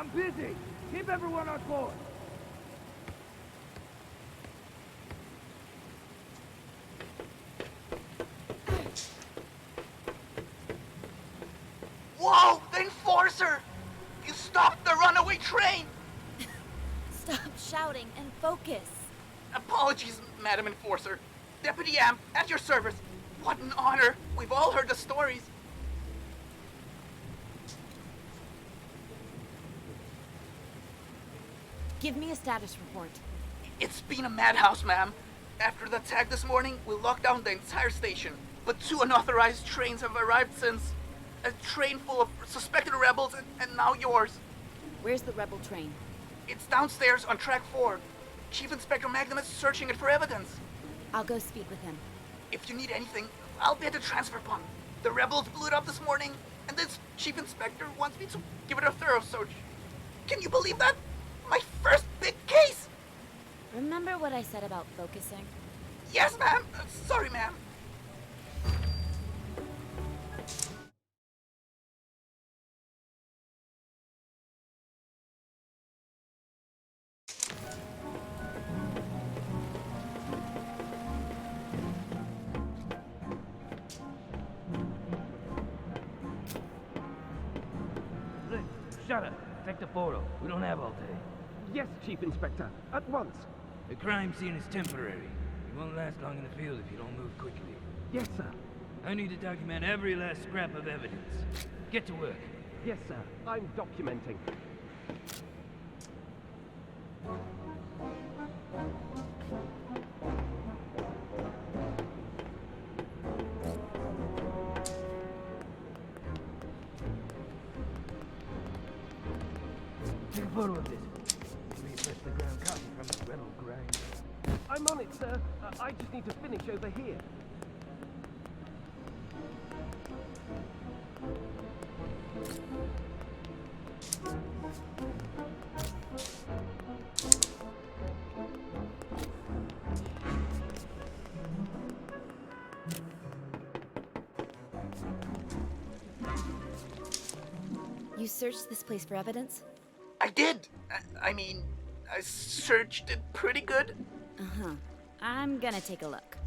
I'm busy. Keep everyone on board. Whoa! The Enforcer! You stopped the runaway train! Stop shouting and focus. Apologies, Madam Enforcer. Deputy Am, at your service. What an honor. We've all heard the stories. Give me a status report. It's been a madhouse, ma'am. After the attack this morning, we locked down the entire station. But 2 unauthorized trains have arrived since. A train full of suspected rebels and now yours. Where's the rebel train? It's downstairs on track 4. Chief Inspector Magnum is searching it for evidence. I'll go speak with him. If you need anything, I'll be at the transfer pump. The rebels blew it up this morning, and this Chief Inspector wants me to give it a thorough search. Can you believe that? My first big case! Remember what I said about focusing? Yes, ma'am. Sorry, ma'am. Shut up. Take the photo. We don't have all day. Yes, Chief Inspector. At once. The crime scene is temporary. You won't last long in the field if you don't move quickly. Yes, sir. I need to document every last scrap of evidence. Get to work. Yes, sir. I'm documenting. Take a photo of this. Refresh the ground copy from the rebel grind. I'm on it, sir. I just need to finish over here. You searched this place for evidence? I did. I mean, I searched it pretty good. Uh-huh. I'm gonna take a look.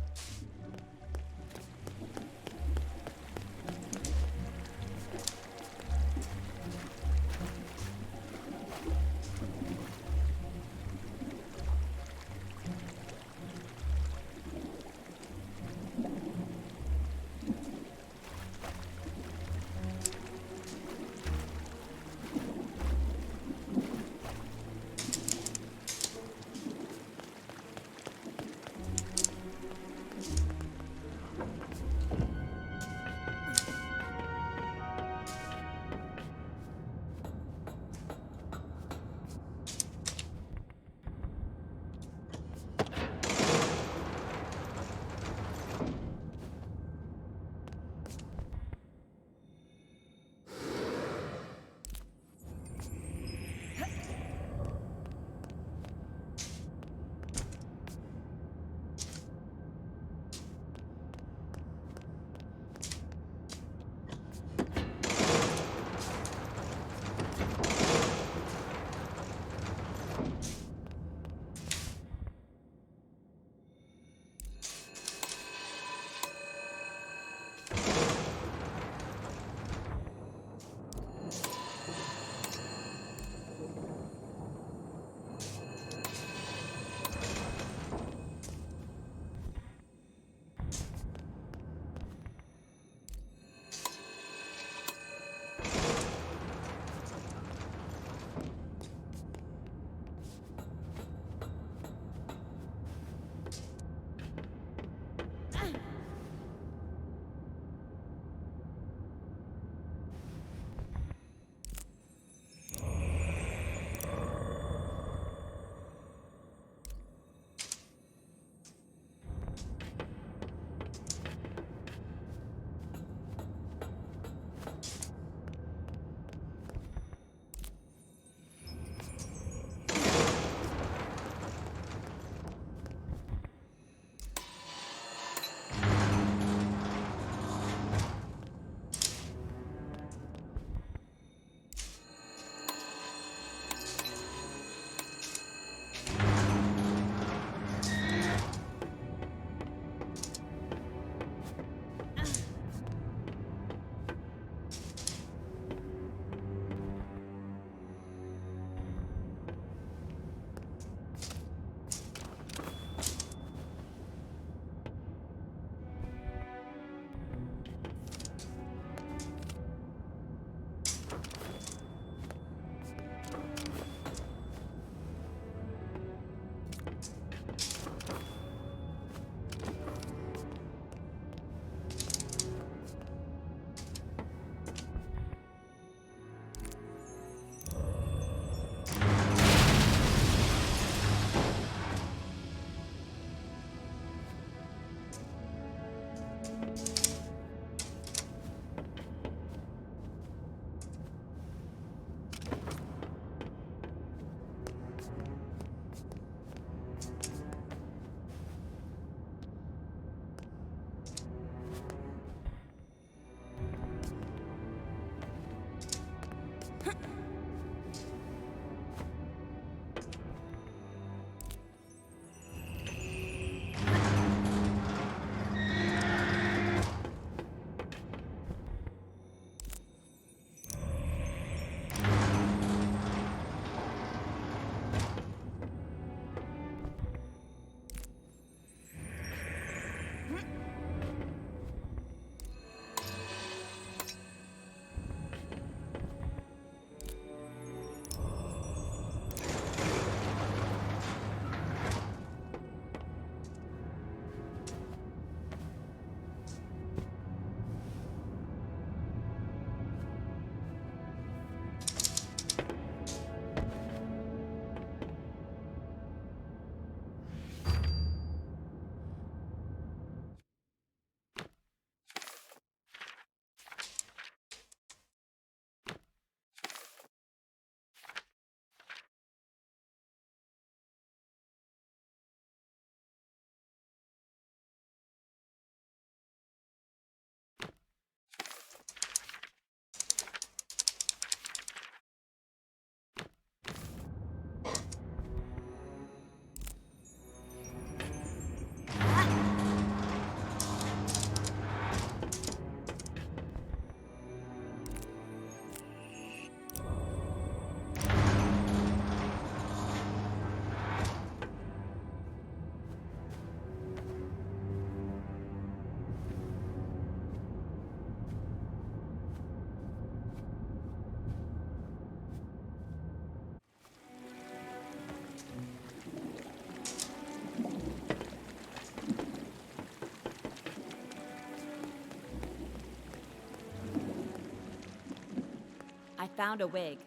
I found a wig.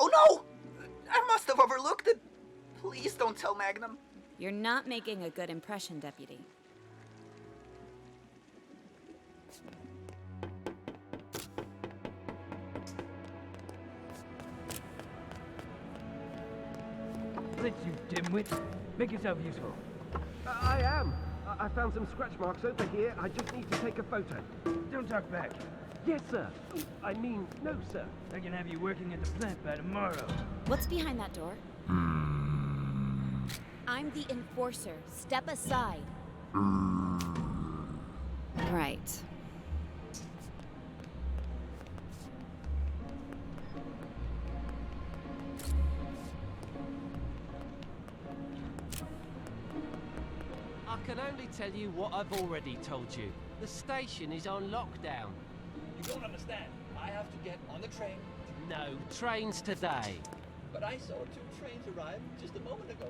Oh no! I must have overlooked it. Please don't tell Magnum. You're not making a good impression, Deputy. Blitz, you dimwit. Make yourself useful. I am. I found some scratch marks over here. I just need to take a photo. Don't talk back. Yes, sir. I mean, no, sir. I can have you working at the plant by tomorrow. What's behind that door? I'm the enforcer. Step aside. Right. I can only tell you what I've already told you. The station is on lockdown. You don't understand. I have to get on the train. No trains today. But I saw 2 trains arrive just a moment ago.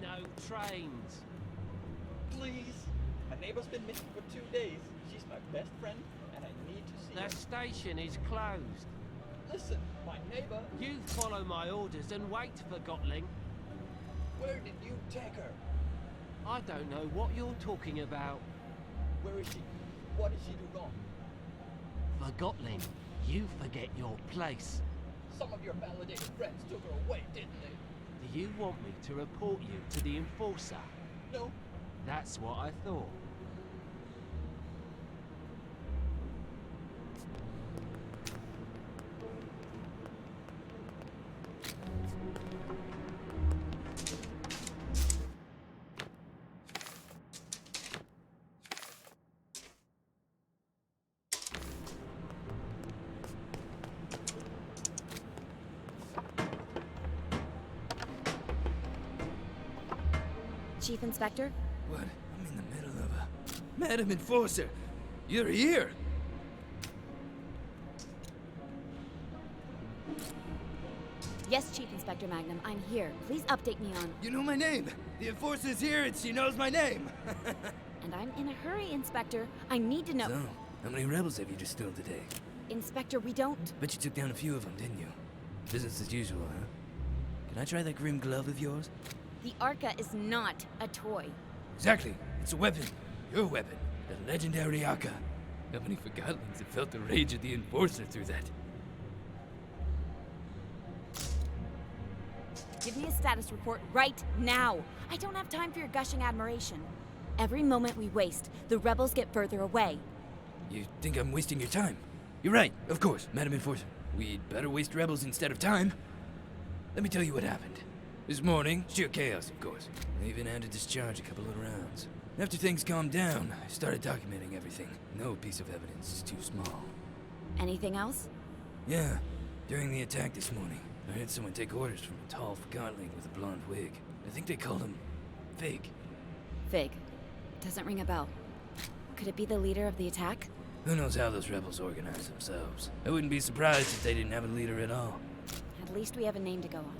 No trains. Please. My neighbor's been missing for 2 days. She's my best friend, and I need to see her. The station is closed. Listen, my neighbor... You follow my orders and wait for Gotling. Where did you take her? I don't know what you're talking about. Where is she? What did she do wrong? For Gotling, you forget your place. Some of your validated friends took her away, didn't they? Do you want me to report you to the enforcer? No. That's what I thought. Chief Inspector? What? I'm in the middle of a... Madam Enforcer! You're here! Yes, Chief Inspector Magnum, I'm here. Please update me on... You know my name! The Enforcer's here and she knows my name! And I'm in a hurry, Inspector. I need to know... So, how many rebels have you distilled today? Inspector, we don't... Bet you took down a few of them, didn't you? Business as usual, huh? Can I try that grim glove of yours? The Arca is not a toy. Exactly. It's a weapon. Your weapon. The legendary Arca. How many forgotlings have felt the rage of the Enforcer through that? Give me a status report right now. I don't have time for your gushing admiration. Every moment we waste, the rebels get further away. You think I'm wasting your time? You're right, of course, Madam Enforcer. We'd better waste rebels instead of time. Let me tell you what happened. This morning, sheer chaos, of course. I even had to discharge a couple of rounds. After things calmed down, I started documenting everything. No piece of evidence is too small. Anything else? Yeah. During the attack this morning, I heard someone take orders from a tall forgotling with a blonde wig. I think they called him Fig. Fig. Doesn't ring a bell. Could it be the leader of the attack? Who knows how those rebels organize themselves? I wouldn't be surprised if they didn't have a leader at all. At least we have a name to go on.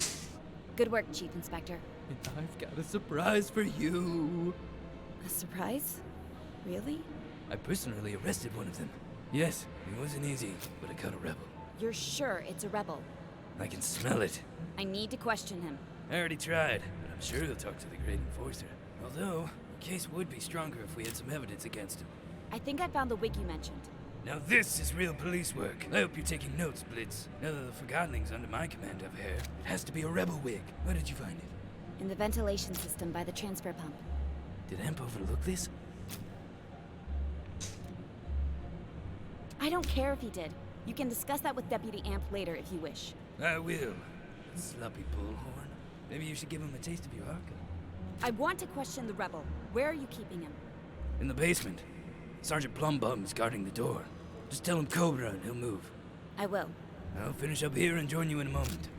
Good work, Chief Inspector. And I've got a surprise for you. A surprise? Really? I personally arrested one of them. Yes, it wasn't easy, but I caught a rebel. You're sure it's a rebel? I can smell it. I need to question him. I already tried, but I'm sure he'll talk to the Great Enforcer. Although, the case would be stronger if we had some evidence against him. I think I found the wig you mentioned. Now this is real police work. I hope you're taking notes, Blitz. Now that the Forgottlings under my command have hair, it has to be a rebel wig. Where did you find it? In the ventilation system by the transfer pump. Did Amp overlook this? I don't care if he did. You can discuss that with Deputy Amp later if you wish. I will. Sloppy bullhorn. Maybe you should give him a taste of your Arca. I want to question the rebel. Where are you keeping him? In the basement. Sergeant Plumbum's guarding the door. Just tell him Cobra and he'll move. I will. I'll finish up here and join you in a moment.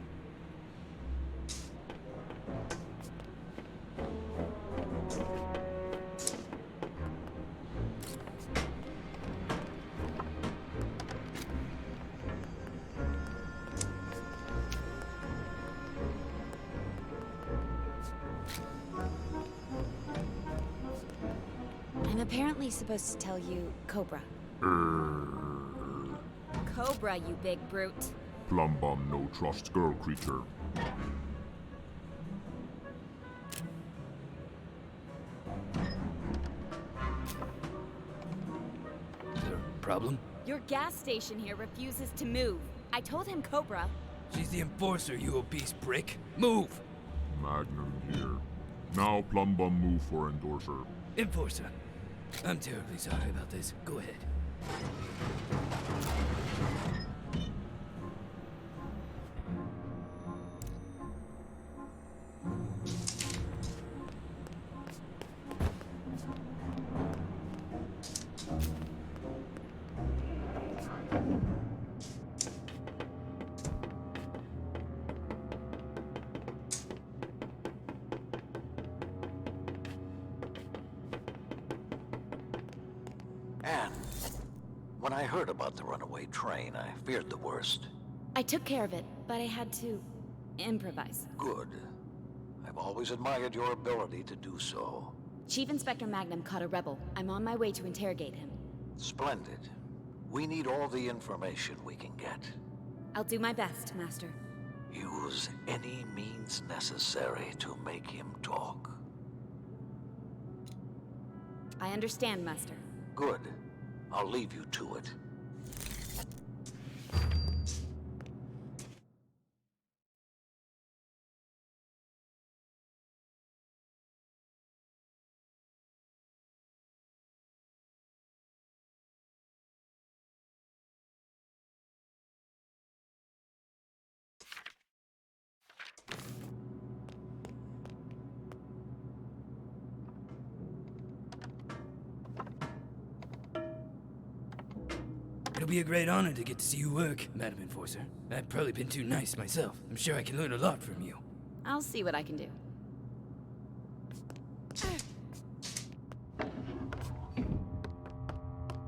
I'm apparently supposed to tell you Cobra. Cobra, you big brute. Plumbum no trust girl creature. Problem? Your gas station here refuses to move. I told him Cobra. She's the enforcer, you obese prick. Move! Magnum here. Now Plumbum move for endorser. Enforcer. I'm terribly sorry about this. Go ahead. Anne, when I heard about the runaway train, I feared the worst. I took care of it, but I had to improvise. Good. I've always admired your ability to do so. Chief Inspector Magnum caught a rebel. I'm on my way to interrogate him. Splendid. We need all the information we can get. I'll do my best, Master. Use any means necessary to make him talk. I understand, Master. Good. I'll leave you to it. It'll be a great honor to get to see you work, Madam Enforcer. I've probably been too nice myself. I'm sure I can learn a lot from you. I'll see what I can do.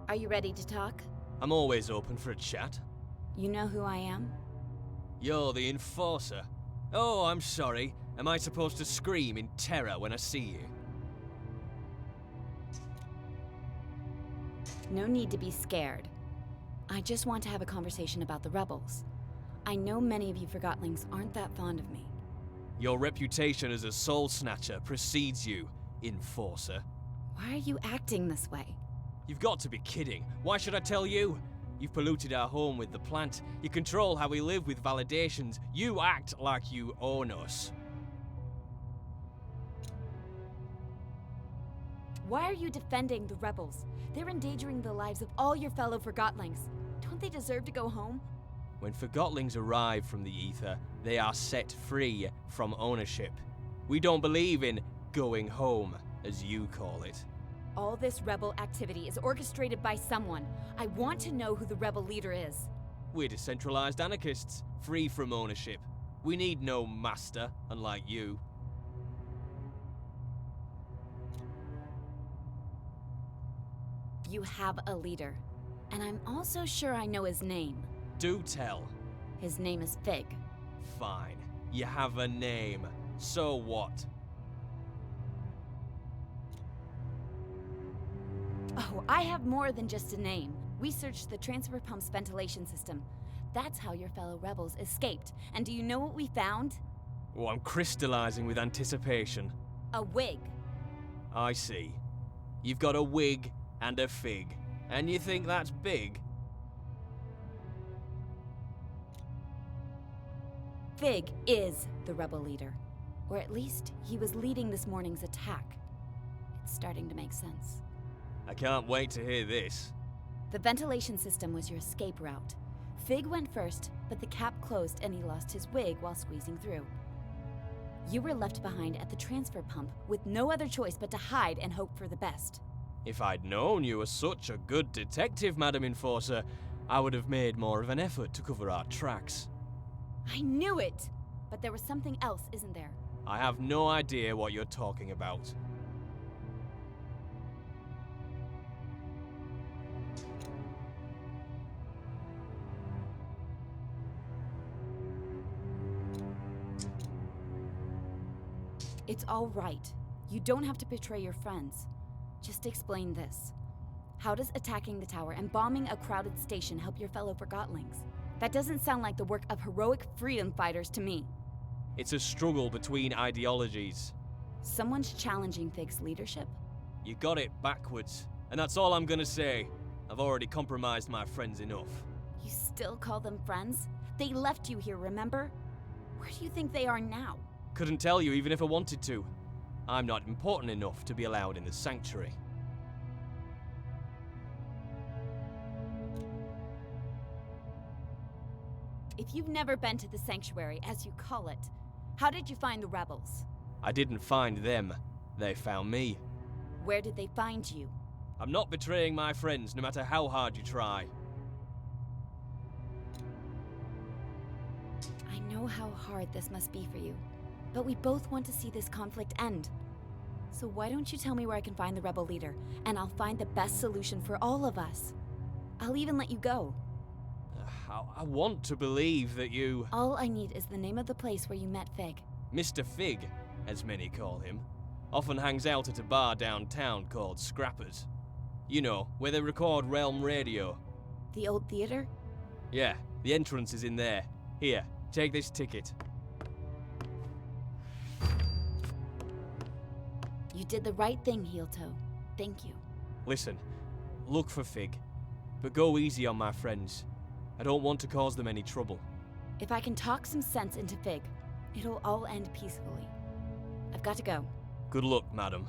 Are you ready to talk? I'm always open for a chat. You know who I am? You're the Enforcer. Oh, I'm sorry. Am I supposed to scream in terror when I see you? No need to be scared. I just want to have a conversation about the rebels. I know many of you Forgotlings aren't that fond of me. Your reputation as a soul snatcher precedes you, Enforcer. Why are you acting this way? You've got to be kidding. Why should I tell you? You've polluted our home with the plant. You control how we live with validations. You act like you own us. Why are you defending the rebels? They're endangering the lives of all your fellow Forgotlings. Don't they deserve to go home? When Forgotlings arrive from the Ether, they are set free from ownership. We don't believe in going home, as you call it. All this rebel activity is orchestrated by someone. I want to know who the rebel leader is. We're decentralized anarchists, free from ownership. We need no master, unlike you. You have a leader, and I'm also sure I know his name. Do tell. His name is Fig. Fine. You have a name. So what? Oh, I have more than just a name. We searched the transfer pump's ventilation system. That's how your fellow rebels escaped. And do you know what we found? Oh, I'm crystallizing with anticipation. A wig. I see. You've got a wig and a fig. And you think that's big? Fig is the rebel leader. Or at least, he was leading this morning's attack. It's starting to make sense. I can't wait to hear this. The ventilation system was your escape route. Fig went first, but the cap closed and he lost his wig while squeezing through. You were left behind at the transfer pump with no other choice but to hide and hope for the best. If I'd known you were such a good detective, Madam Enforcer, I would have made more of an effort to cover our tracks. I knew it! But there was something else, isn't there? I have no idea what you're talking about. It's all right. You don't have to betray your friends. Just explain this. How does attacking the tower and bombing a crowded station help your fellow Forgotlings? That doesn't sound like the work of heroic freedom fighters to me. It's a struggle between ideologies. Someone's challenging Fig's leadership? You got it backwards. And that's all I'm gonna say. I've already compromised my friends enough. You still call them friends? They left you here, remember? Where do you think they are now? Couldn't tell you even if I wanted to. I'm not important enough to be allowed in the sanctuary. If you've never been to the sanctuary, as you call it, how did you find the rebels? I didn't find them. They found me. Where did they find you? I'm not betraying my friends, no matter how hard you try. I know how hard this must be for you, but we both want to see this conflict end. So why don't you tell me where I can find the rebel leader, and I'll find the best solution for all of us. I'll even let you go. I want to believe that you... All I need is the name of the place where you met Fig. Mr. Fig, as many call him, often hangs out at a bar downtown called Scrappers. You know, where they record Realm Radio. The old theater? Yeah, the entrance is in there. Here, take this ticket. You did the right thing, Heel Toe. Thank you. Listen, look for Fig, but go easy on my friends. I don't want to cause them any trouble. If I can talk some sense into Fig, it'll all end peacefully. I've got to go. Good luck, madam.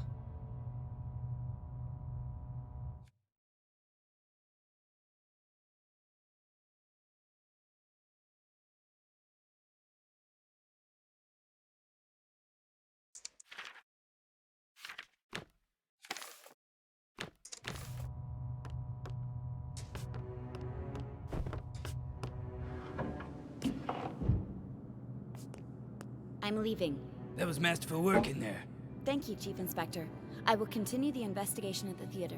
I'm leaving. That was masterful work in there. Thank you, Chief Inspector. I will continue the investigation at the theater.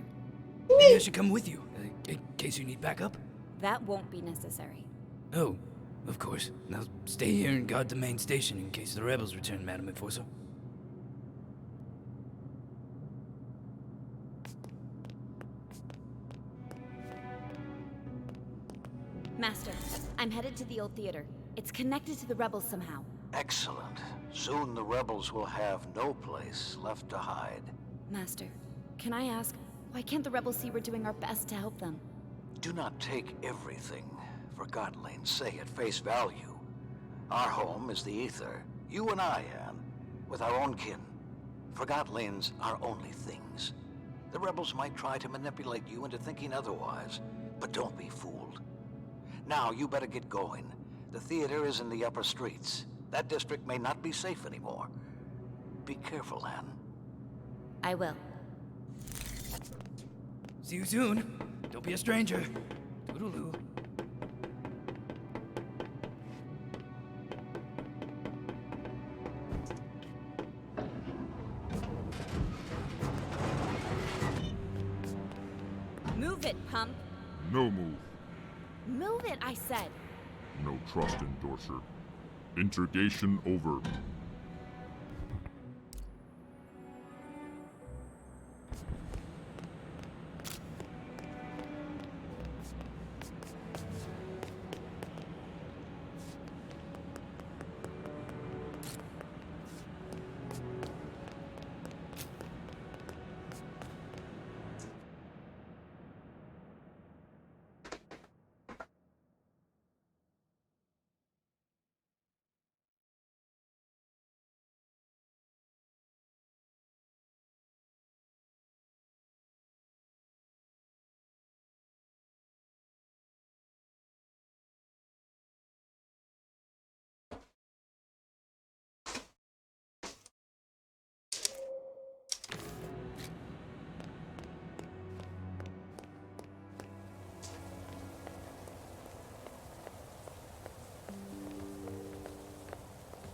Maybe I should come with you, in case you need backup. That won't be necessary. Oh, of course. Now stay here and guard the main station in case the rebels return, Madam Enforcer. Master, I'm headed to the old theater. It's connected to the rebels somehow. Excellent. Soon the rebels will have no place left to hide. Master, can I ask, why can't the rebels see we're doing our best to help them? Do not take everything Forgotlings say at face value. Our home is the Ether. You and I, Anne, with our own kin. Forgotlings are only things. The rebels might try to manipulate you into thinking otherwise, but don't be fooled. Now, you better get going. The theater is in the upper streets. That district may not be safe anymore. Be careful, Anne. I will. See you soon. Don't be a stranger. Toodaloo. Move it, pump. No move. Move it, I said. No trust endorser. Interrogation over.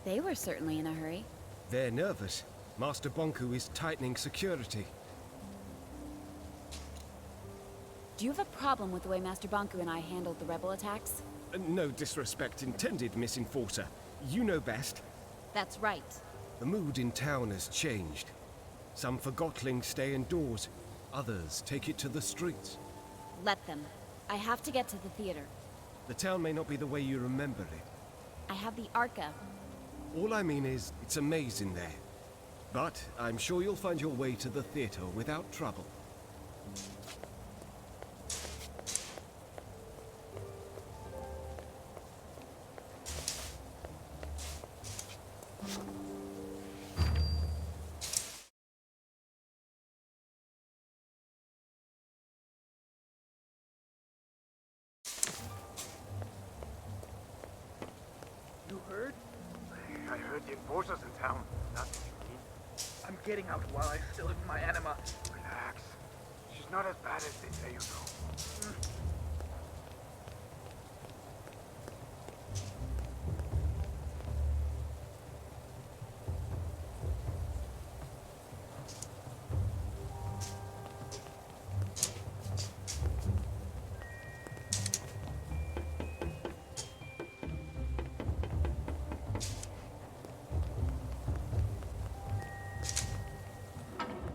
They were certainly in a hurry. They're nervous. Master Bonku is tightening security. Do you have a problem with the way Master Bonku and I handled the rebel attacks? No disrespect intended, Miss Enforcer. You know best. That's right. The mood in town has changed. Some Forgotlings stay indoors. Others take it to the streets. Let them. I have to get to the theater. The town may not be the way you remember it. I have the Arca. All I mean is, it's a maze in there. But I'm sure you'll find your way to the theater without trouble. You heard? I heard the enforcers in town. Nothing you mean. I'm getting out while I still have my anima. Relax. She's not as bad as they say, you know.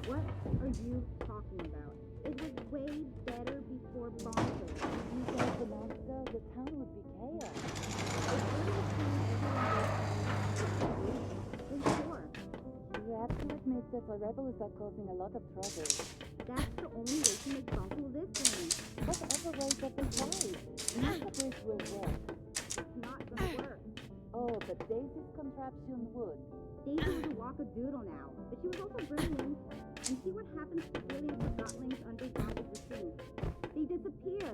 What are you talking about? It was way better before Bonzo. You guys the monster, the town would be chaos. Sure. You have to admit that the rebels are causing a lot of trouble. That's the only way to make Bonzo listen. Whatever way that they try, the bridge will work. It's not gonna work. Oh, but Daisy's contraption would. Daisy was a walkadoodle now, but she was also brilliant. And see what happens to brilliant forgotlings underground of the sea. They disappear.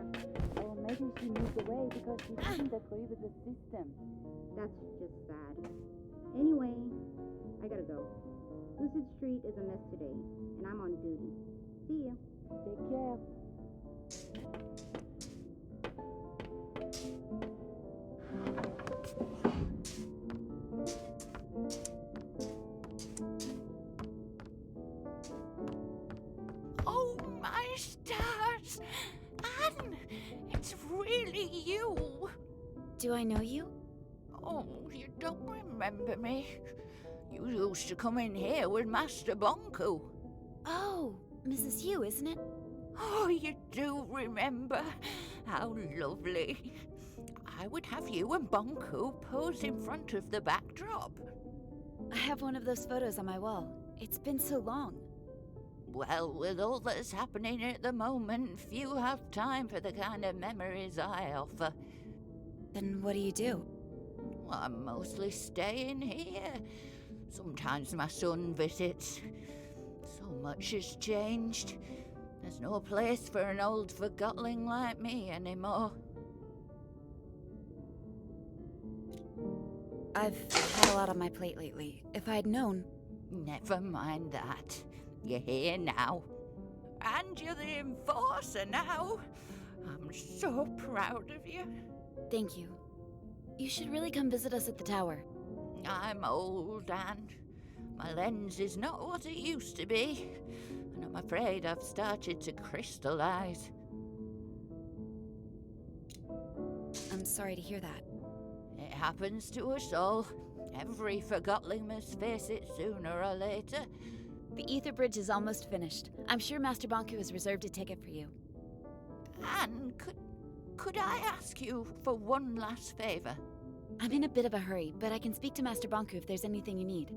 Or maybe she moved away because she didn't agree with the system. That's just sad. Anyway, I gotta go. Lucid Street is a mess today, and I'm on duty. See ya. Take care. Oh, my stars! Anne, it's really you! Do I know you? Oh, you don't remember me? You used to come in here with Master Bonku. Oh, Mrs. Yu, isn't it? Oh, you do remember? How lovely. I would have you and Bonku pose in front of the backdrop. I have one of those photos on my wall. It's been so long. Well, with all that's happening at the moment, few have time for the kind of memories I offer. Then what do you do? Well, I'm mostly staying here. Sometimes my son visits. So much has changed. There's no place for an old forgotling like me anymore. I've had a lot on my plate lately. If I'd known... Never mind that. You're here now. And you're the enforcer now. I'm so proud of you. Thank you. You should really come visit us at the tower. I'm old, and my lens is not what it used to be. And I'm afraid I've started to crystallize. I'm sorry to hear that. It happens to us all. Every forgotling must face it sooner or later. The Ether Bridge is almost finished. I'm sure Master Bonku has reserved a ticket for you. Anne, could I ask you for one last favor? I'm in a bit of a hurry, but I can speak to Master Bonku if there's anything you need.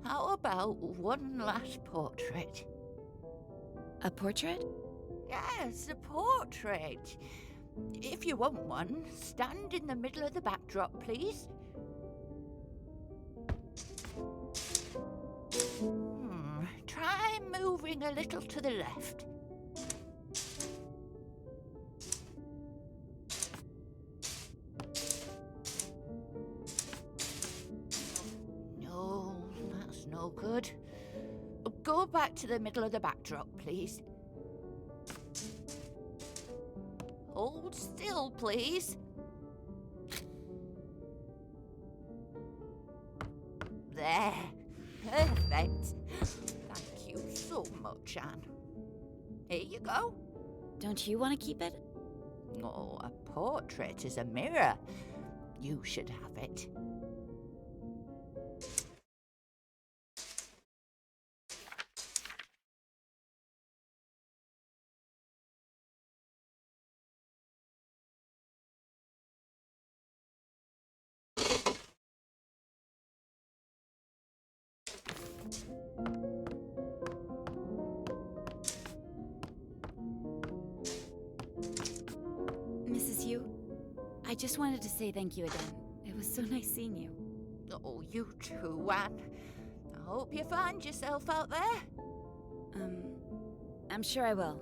How about one last portrait? A portrait? Yes, a portrait. If you want one, stand in the middle of the backdrop, please. Try moving a little to the left. No, that's no good. Go back to the middle of the backdrop, please. Hold still, please. There. Perfect. Thank you so much, Anne. Here you go. Don't you want to keep it? Oh, a portrait is a mirror. You should have it. Mrs. Yu, I just wanted to say thank you again. It was so nice seeing you. Oh, you too, Wan. I hope you find yourself out there. I'm sure I will.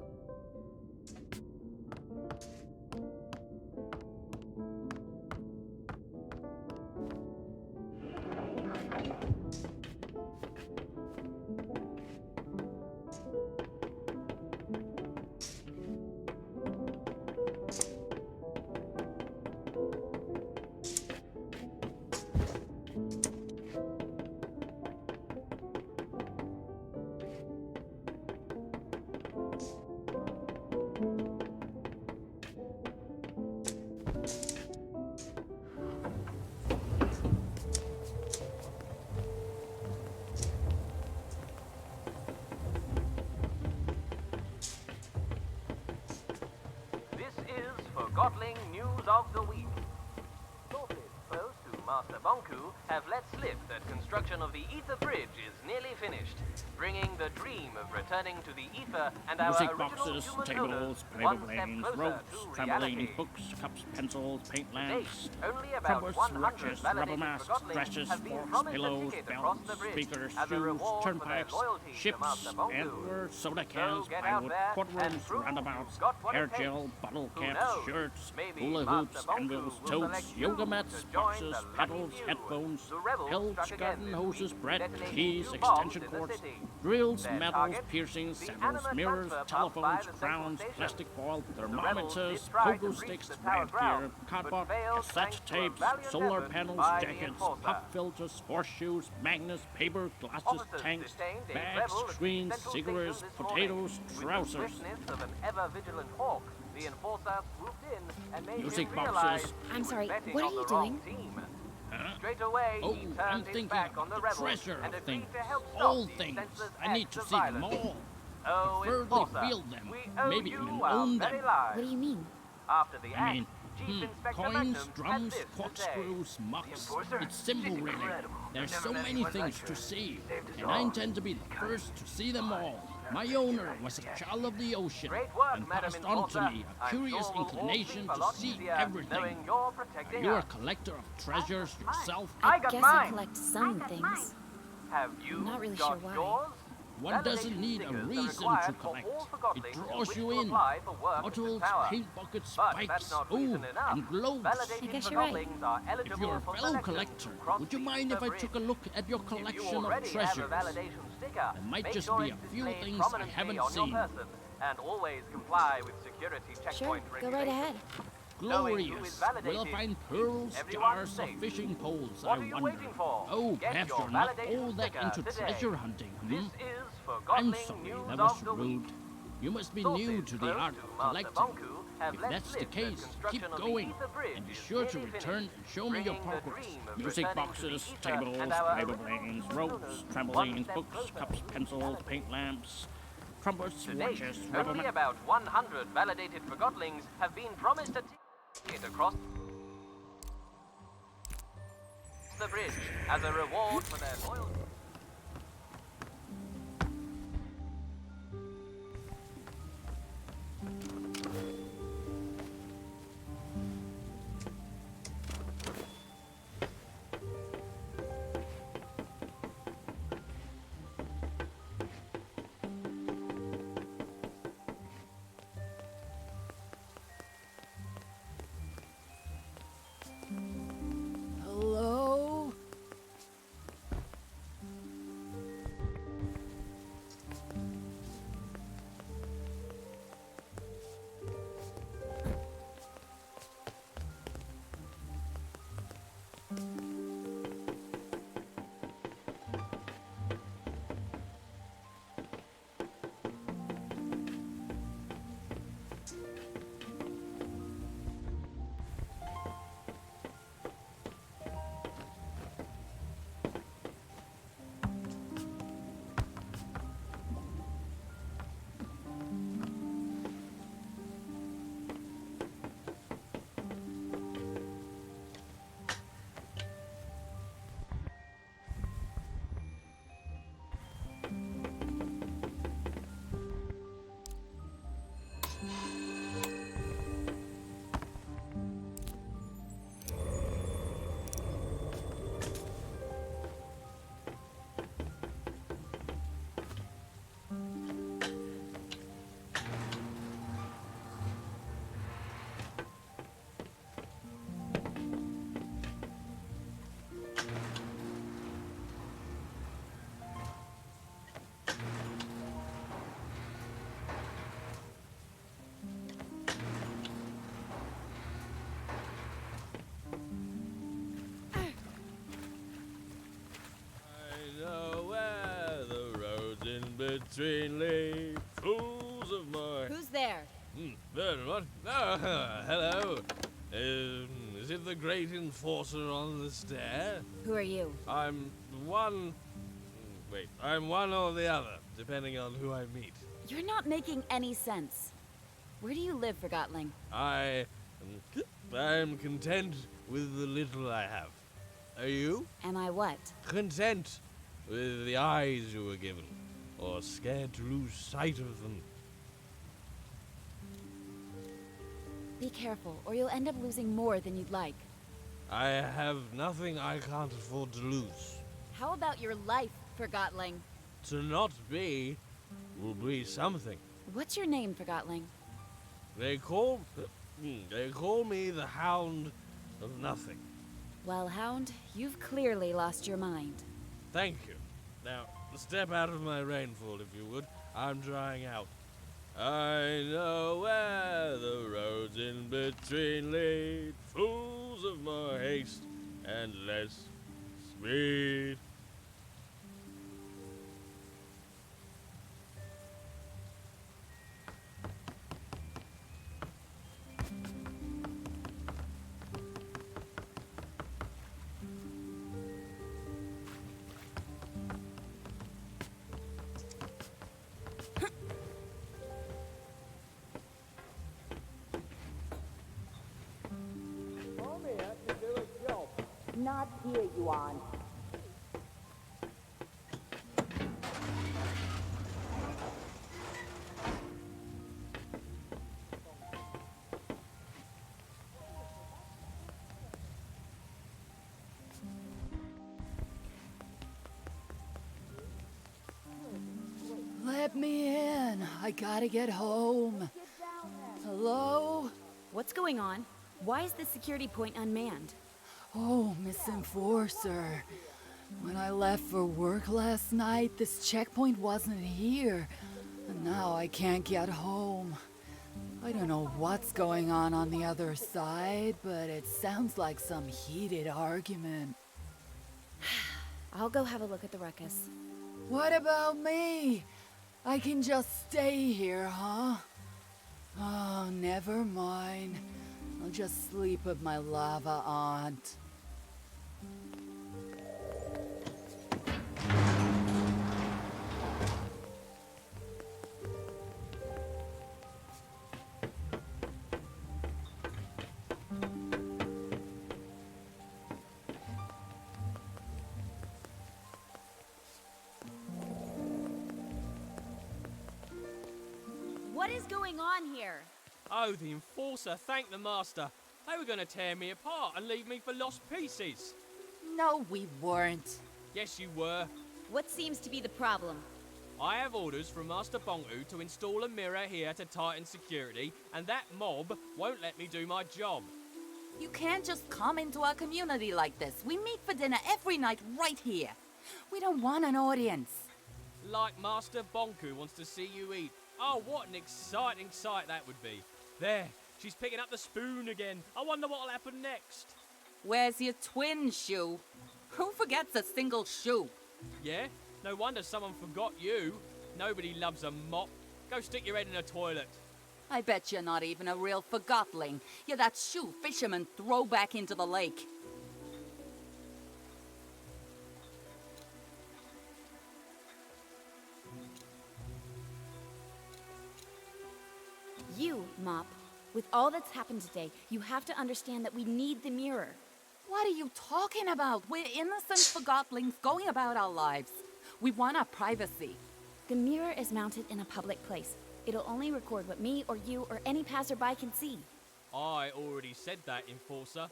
Godling News of the Week. Sources close to Master Bonku have let slip that construction of the Ether Bridge is nearly finished, bringing the dream of returning to the Ether and our Music original boxes, human tables, owners paper one step planes, closer ropes, to trampolines, reality. books, cups, pencils, paint lamps, Only about trumpets, 100 watches, rubber validated masks, Godlings dresses, have been forks, promised a pillows, ticket across belts, the bridge speakers, as a shoes, reward for their turnpikes, loyalty to ships, Master Bonku. antlers, soda So cans, get out plywood, there and courtrooms, prove roundabouts, you've got what hair it takes. gel, bottle Who caps, knows? shirts, Maybe hula Master hoops, Bonku anvils, will totes, select yoga you mats, to join boxes, the lucky pedals, few. headphones, The rebels belts, struck again garden this hoses, week, bread, detonating keys, 2 bombs extension in the cords, city. drills, Their metals, target, piercings, the saddles, animate mirrors, transfer pump telephones, by the central crowns, station. plastic foil, The rebels thermometers, did try to pogo breach sticks, the tower riot gear, grounds, cardboard, but failed thanks cassette to a tapes, valiant solar effort panels, by the jackets, enforcer. pop filters, horseshoes, magnets, paper, glasses, Officers tanks, detained a bags, rebel at the screens, central cigarettes, station this potatoes, morning. With the trousers. swiftness of an ever-vigilant hawk, the enforcer swooped in and made Music him boxes. realize he I'm was sorry, betting what are on you the wrong doing? team. Huh? Straight away, Oh, he I'm turned his thinking back on about the the rebels treasure and of agreed things. to help stop All these things. senseless I need acts to of see them violence. all. Oh, Preferably enforcer, feel them. we owe Maybe you even our own very them. lives. What do you mean? After the I act, mean, Chief Inspector coins, Magnum has drums, this to say. corkscrews, mucks. Enforcer? It's simple, She's really. incredible. There's I've so never met many anyone things like to her. see, They've and I dissolved. intend to be the first to see them all. My owner was a child of the ocean Great work, and Madam passed on to Enforcer. me a I'm curious sure we'll all inclination sleep a to lot see easier everything. knowing you're protecting You're a us. collector of treasures yourself. I got guess mine. I collect some things. Have you I'm not really got sure why. yours? One doesn't Validation need a stickers are reason required to for collect. all It Godlings who draws wish you to in. apply for work at the Bottles, tower. paint buckets, But spikes, that's not reason enough. and globes. Validated I guess for you're right. Godlings are If eligible you're a for fellow selection collector, to cross would you the mind if I Ether took a Bridge. look at your If collection you of already treasures? have a validation sticker, There might make just sure be it's a few displayed things I prominently haven't on seen. your person, and always comply with security Sure, checkpoint go right ahead. Knowing who Glorious. is validated, Will I find pearls, everyone's stars, safe. or fishing poles, What I are you wonder? waiting for? Oh, Get perhaps your you're not validation all that sticker into today. treasure hunting, This hmm? is for I'm Godling sorry, News that of was the rude. Week. You must be Sources new to the close art to of Master collecting. Bonku have If let that's the slip that case, construction keep of the going. Ether Bridge And be is sure to nearly return and finished, show me your bringing the progress. dream of Music returning to boxes, the Ether tables, and our paper original planes, human ropes, owners trampolines, one step books, closer cups, to pencils, reality. paint lamps, trumpets, To date, watches, rubber only ma- about 100 validated for Godlings have been promised a ticket across the bridge as a reward for their loyalty. Hello? between late fools of my... Who's there? What? Oh, hello. Is it the great enforcer on the stair? Who are you? I'm one... Wait, I'm one or the other, depending on who I meet. You're not making any sense. Where do you live, Forgotling? I'm content with the little I have. Are you? Am I what? Content with the eyes you were given, or scared to lose sight of them. Be careful, or you'll end up losing more than you'd like. I have nothing I can't afford to lose. How about your life, Forgotling? To not be will be something. What's your name, Forgotling? They call me the Hound of Nothing. Well, Hound, you've clearly lost your mind. Thank you. Now, step out of my rainfall, if you would. I'm drying out. I know where the roads in between lead, fools of more haste and less speed. Not here, Yuan. Let me in. I gotta get home. Hello? What's going on? Why is the security point unmanned? Oh, Miss Enforcer. When I left for work last night, this checkpoint wasn't here. And now I can't get home. I don't know what's going on the other side, but it sounds like some heated argument. I'll go have a look at the ruckus. What about me? I can just stay here, huh? Oh, never mind. I'll just sleep with my lava aunt. What is going on here? Oh, the Enforcer, thank the Master. They were going to tear me apart and leave me for lost pieces. No, we weren't. Yes, you were. What seems to be the problem? I have orders from Master Bonku to install a mirror here to tighten security, and that mob won't let me do my job. You can't just come into our community like this. We meet for dinner every night right here. We don't want an audience. Like Master Bonku wants to see you eat. Oh, what an exciting sight that would be. There, she's picking up the spoon again. I wonder what'll happen next. Where's your twin shoe? Who forgets a single shoe? Yeah? No wonder someone forgot you. Nobody loves a mop. Go stick your head in a toilet. I bet you're not even a real forgotling. You're that shoe fishermen throw back into the lake. You, Mop, with all that's happened today, you have to understand that we need the mirror. What are you talking about? We're innocent forgotlings going about our lives. We want our privacy. The mirror is mounted in a public place. It'll only record what me or you or any passerby can see. I already said that, Enforcer.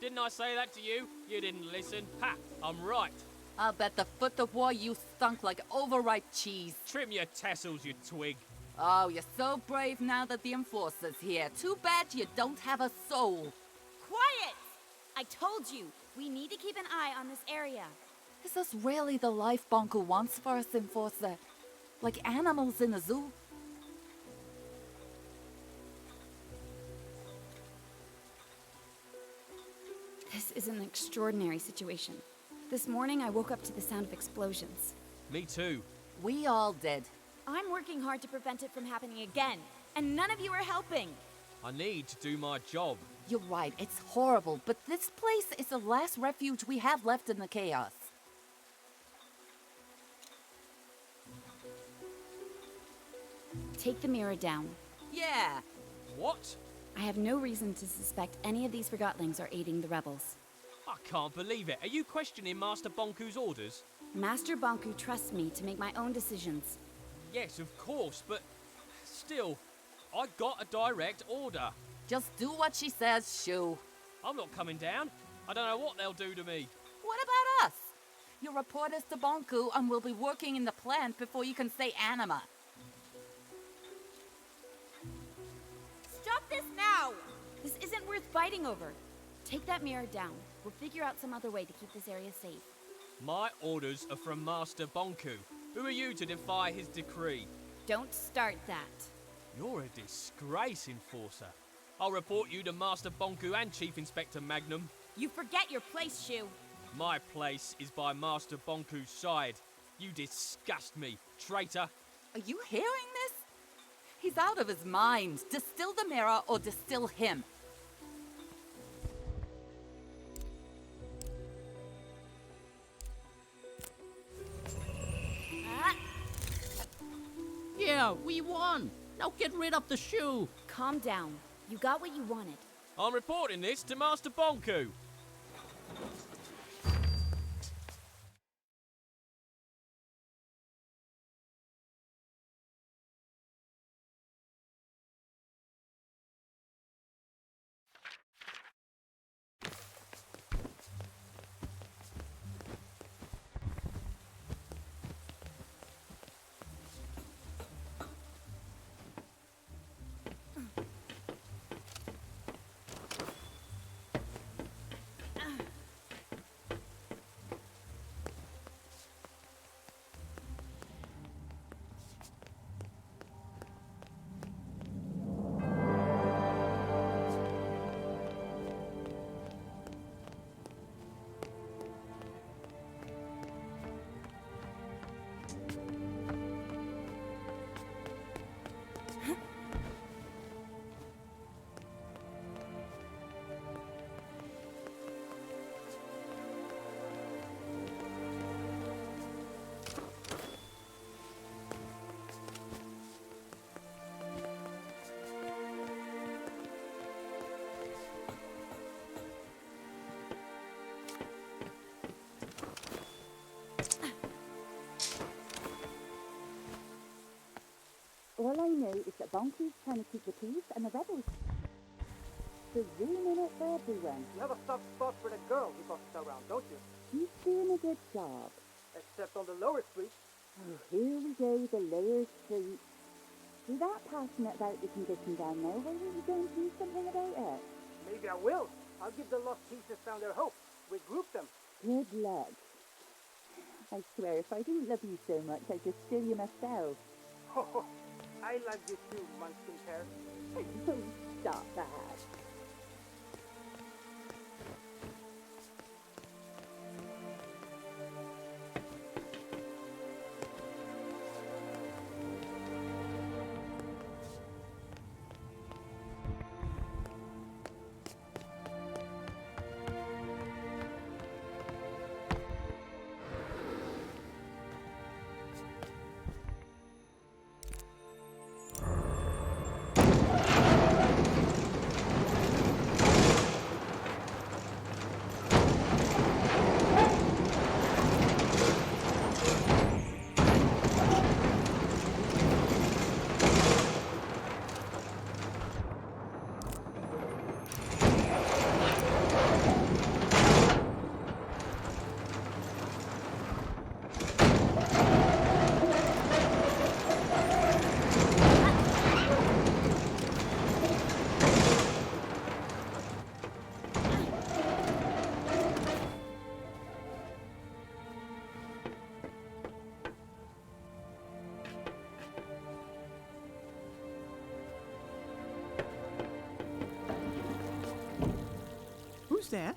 Didn't I say that to you? You didn't listen. Ha! I'm right. I'll bet the foot of war you stunk like overripe cheese. Trim your tassels, you twig. Oh, you're so brave now that the Enforcer's here. Too bad you don't have a soul. Quiet! I told you, we need to keep an eye on this area. Is this really the life Bonku wants for us, Enforcer? Like animals in a zoo? This is an extraordinary situation. This morning I woke up to the sound of explosions. Me too. We all did. I'm working hard to prevent it from happening again, and none of you are helping. I need to do my job. You're right, it's horrible, but this place is the last refuge we have left in the chaos. Take the mirror down. Yeah. What? I have no reason to suspect any of these Forgotlings are aiding the rebels. I can't believe it. Are you questioning Master Bonku's orders? Master Bonku trusts me to make my own decisions. Yes, of course, but still, I got a direct order. Just do what she says, Shu. I'm not coming down. I don't know what they'll do to me. What about us? You report us to Bonku and we'll be working in the plant before you can say anima. Stop this now! This isn't worth fighting over. Take that mirror down. We'll figure out some other way to keep this area safe. My orders are from Master Bonku. Who are you to defy his decree? Don't start that. You're a disgrace, Enforcer. I'll report you to Master Bonku and Chief Inspector Magnum. You forget your place, Shu. My place is by Master Bonku's side. You disgust me, traitor. Are you hearing this? He's out of his mind. Distill the mirror or distill him. Yeah, we won. Now get rid of the shoe. Calm down. You got what you wanted. I'm reporting this to Master Bonku. All I know is that Bonku's trying to keep the peace and the rebels. So zoom in it for everyone. You have a soft spot for the girl who bosses around, don't you? He's doing a good job. Except on the lower street. Oh, here we go, the lower street. You're that passionate about the condition down there. Why don't you go and do something about it? Maybe I will. I'll give the lost pieces found their hope. Regroup them. Good luck. I swear, if I didn't love you so much, I'd just steal you myself. I love you too, Munchkin Pear. Don't stop that. Who's that?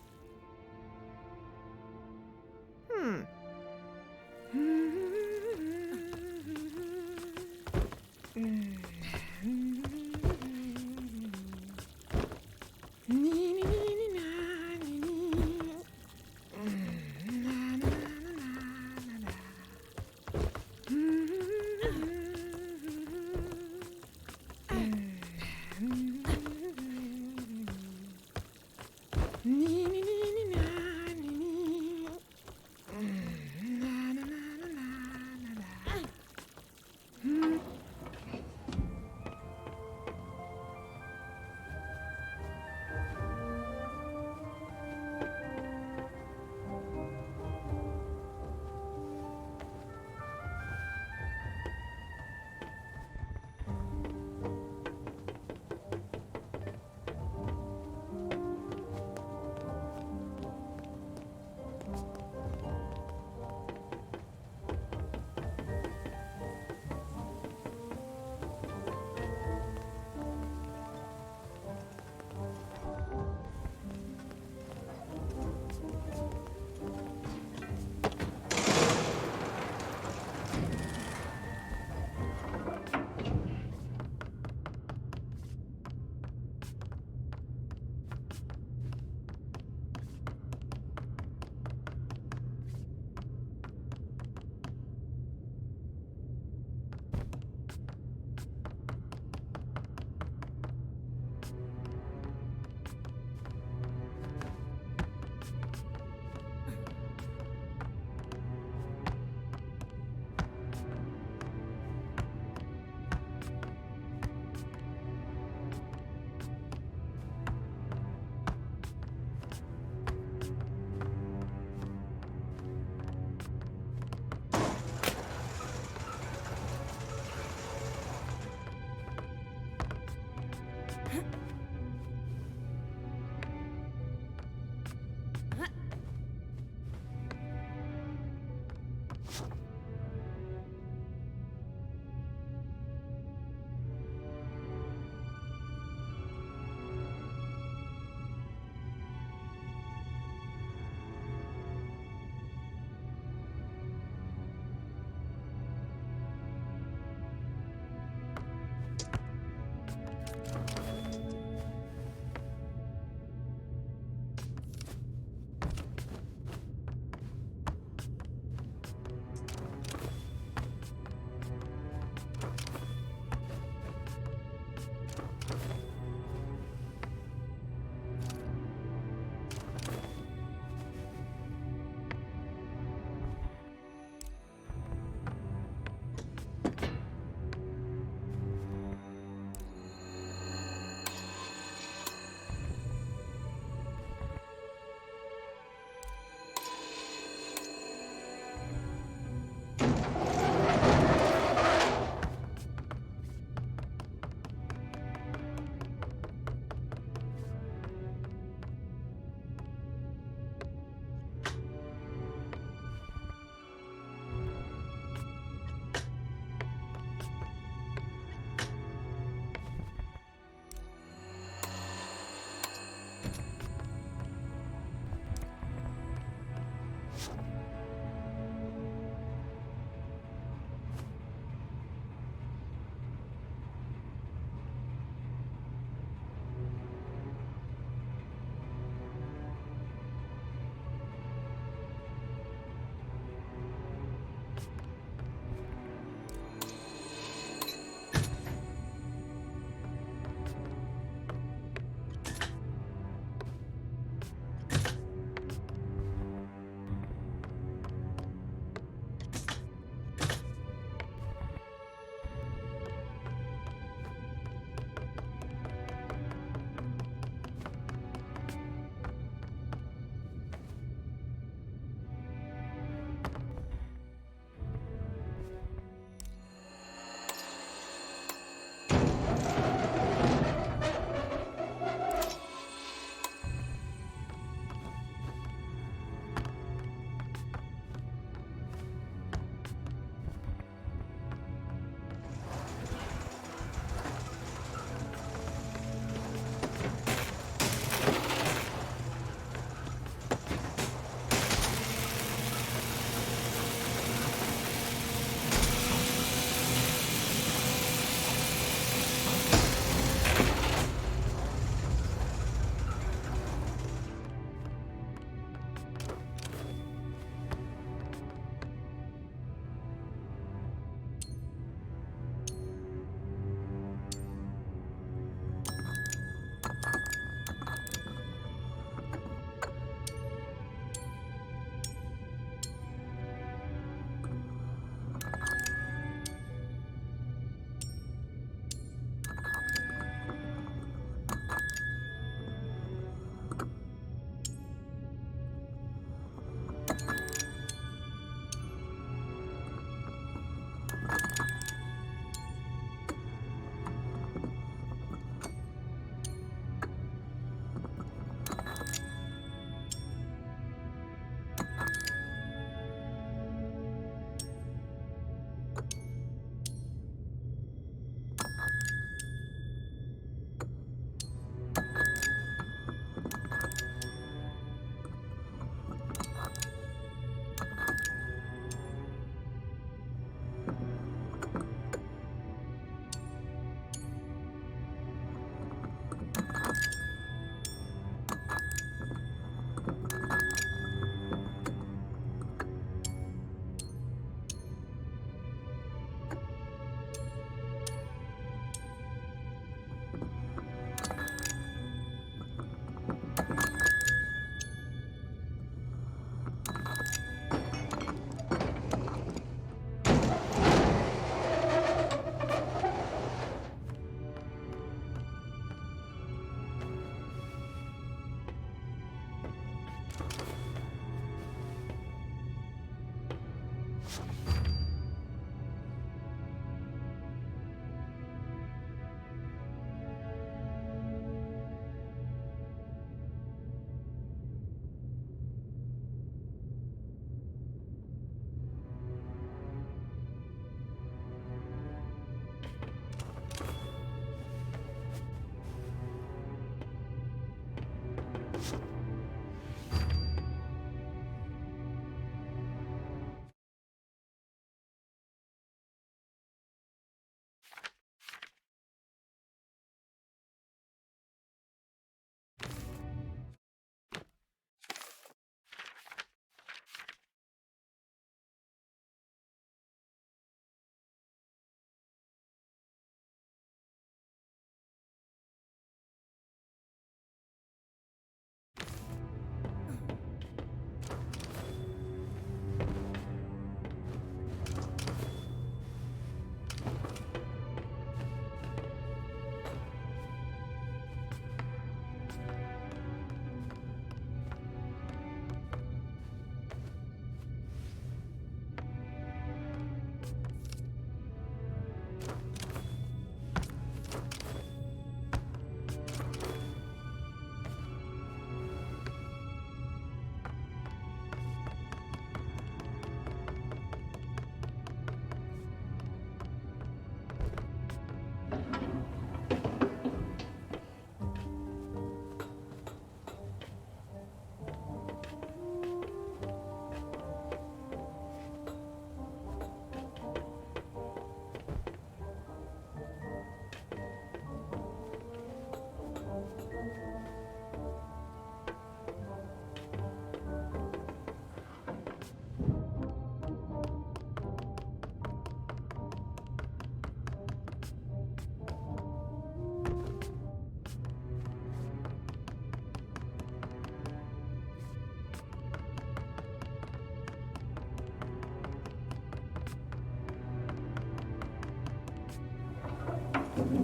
You're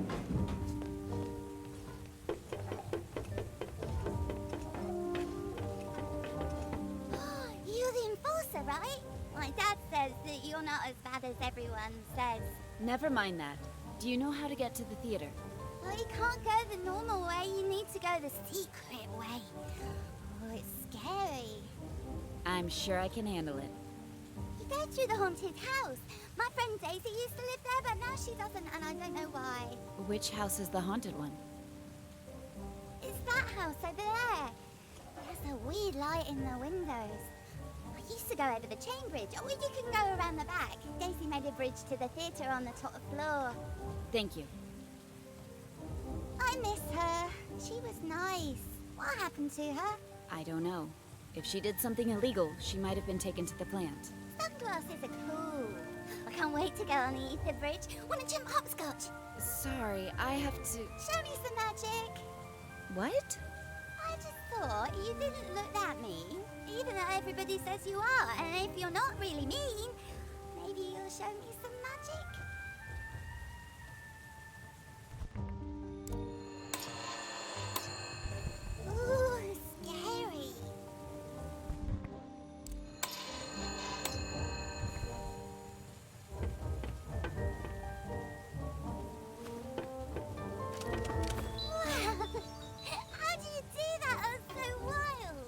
the enforcer, right? My dad says that you're not as bad as everyone says. Never mind that. Do you know how to get to the theater? Well, you can't go the normal way. You need to go the secret way. Oh, it's scary. I'm sure I can handle it. You go through the haunted house. My friend Daisy used to live there, but now she doesn't, and I don't know why. Which house is the haunted one? It's that house over there. There's a weird light in the windows. I used to go over the chain bridge, or you can go around the back. Daisy made a bridge to the theatre on the top floor. Thank you. I miss her. She was nice. What happened to her? I don't know. If she did something illegal, she might have been taken to the plant. Sunglasses are cool. I can't wait to go on the ether bridge. Want to jump hopscotch? Sorry, I have to... Show me some magic. What? I just thought you didn't look that mean, even though everybody says you are. And if you're not really mean, maybe you'll show me some magic. Ooh, scary. Wow! How do you do that? That's so wild.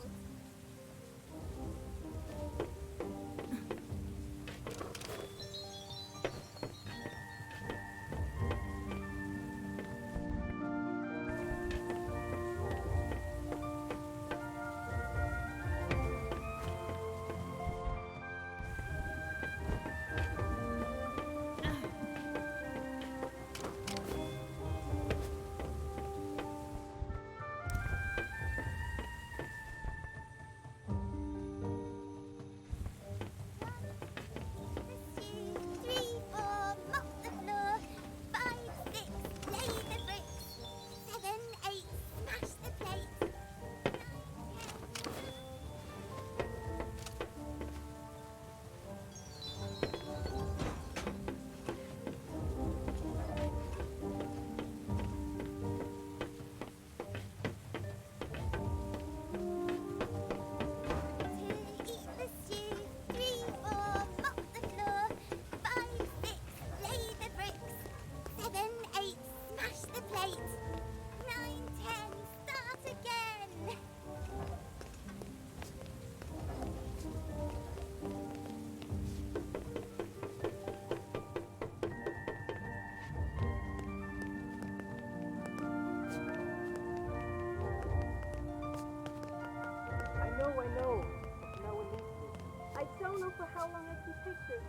I know. But now we need to. I don't know for how long I can take this.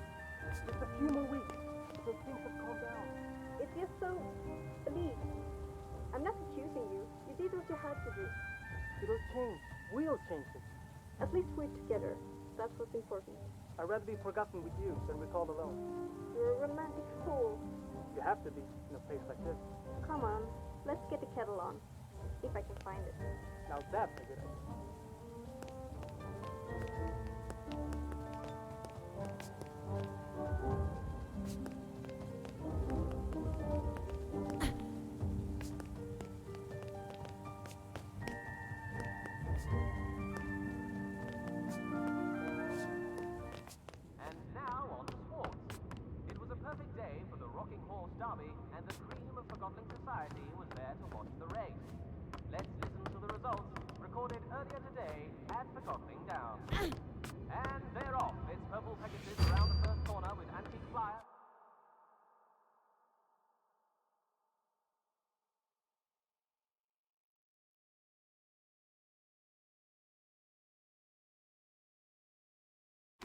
Just a few more weeks, so things have calmed down. It's just so... Elise, I'm not accusing you. You did what you had to do. It'll change. We'll change it. At least we're together. That's what's important. I'd rather be forgotten with you than recalled alone. You're a romantic fool. You have to be in a place like this. Come on, let's get the kettle on. If I can find it. Now that's a good idea. And now on to sports. It was a perfect day for the Rocking Horse Derby, and the cream of Forgotten Society was there to watch the race. Let's listen to the results, recorded earlier today at Forgotten Down. And they're off. It's Purple Pegasus around the first corner with Antique Flyer.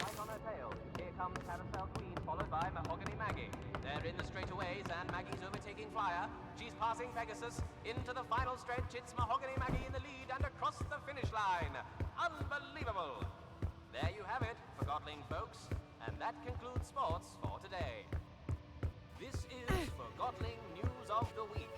Right on her tail. Here comes Carousel Queen, followed by Mahogany Maggie. They're in the straightaways, and Maggie's overtaking Flyer. She's passing Pegasus. Into the final stretch, it's Mahogany Maggie in the lead and across the finish line. Unbelievable! There you have it, Forgotling folks. And that concludes sports for today. This is Forgotling News of the Week.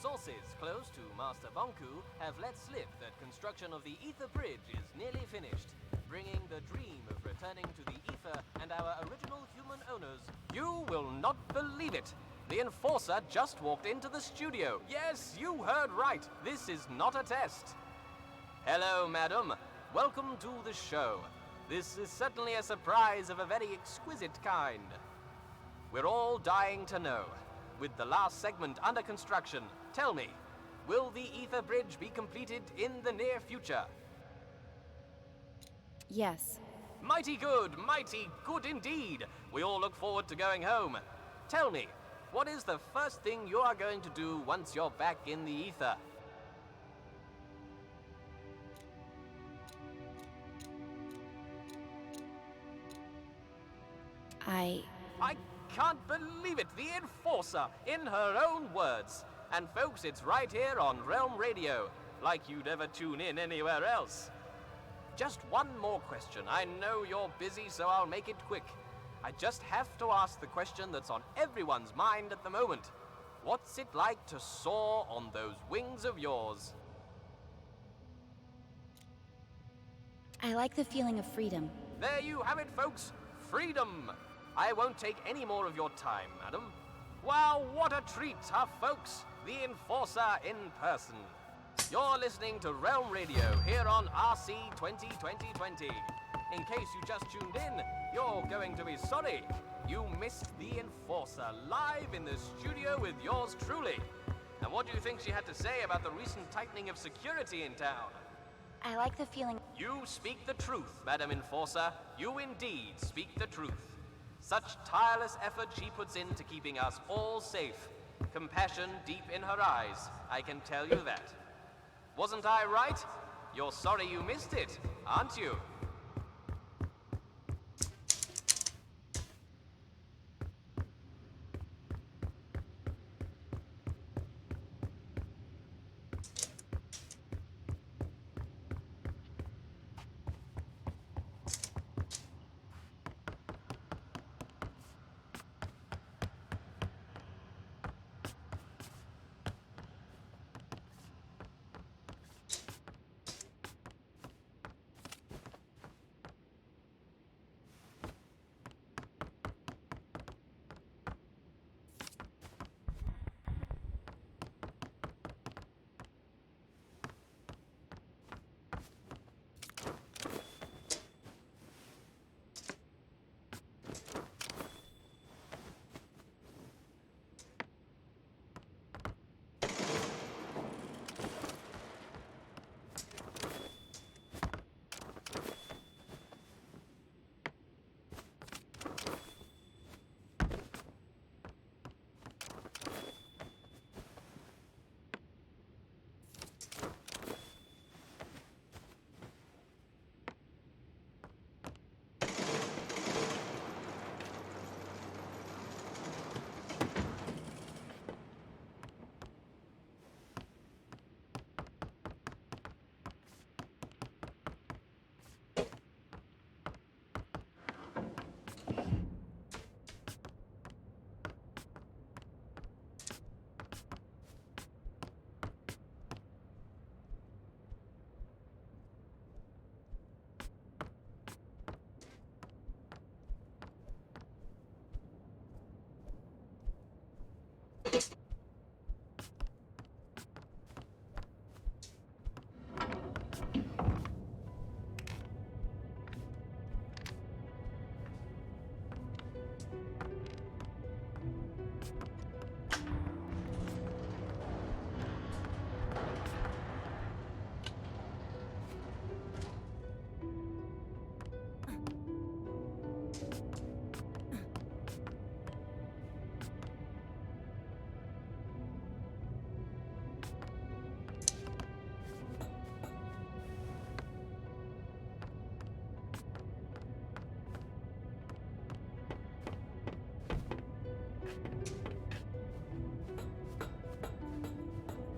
Sources close to Master Bonku have let slip that construction of the Ether Bridge is nearly finished, bringing the dream of returning to the Ether and our original human owners. You will not believe it! The Enforcer just walked into the studio. Yes, you heard right. This is not a test. Hello, madam. Welcome to the show. This is certainly a surprise of a very exquisite kind. We're all dying to know. With the last segment under construction, tell me, will the Ether Bridge be completed in the near future? Yes. Mighty good indeed. We all look forward to going home. Tell me, what is the first thing you are going to do once you're back in the ether? I can't believe it. The Enforcer, in her own words. And folks, it's right here on Realm Radio, like you'd ever tune in anywhere else. Just one more question. I know you're busy, so I'll make it quick. I just have to ask the question that's on everyone's mind at the moment. What's it like to soar on those wings of yours? I like the feeling of freedom. There you have it, folks. Freedom. I won't take any more of your time, madam. Wow, what a treat, huh, folks? The Enforcer in person. You're listening to Realm Radio here on RC 2020. In case you just tuned in, you're going to be sorry. You missed the Enforcer live in the studio with yours truly. And what do you think she had to say about the recent tightening of security in town? I like the feeling. You speak the truth, Madam Enforcer. You indeed speak the truth. Such tireless effort she puts into keeping us all safe. Compassion deep in her eyes, I can tell you that. Wasn't I right? You're sorry you missed it, aren't you?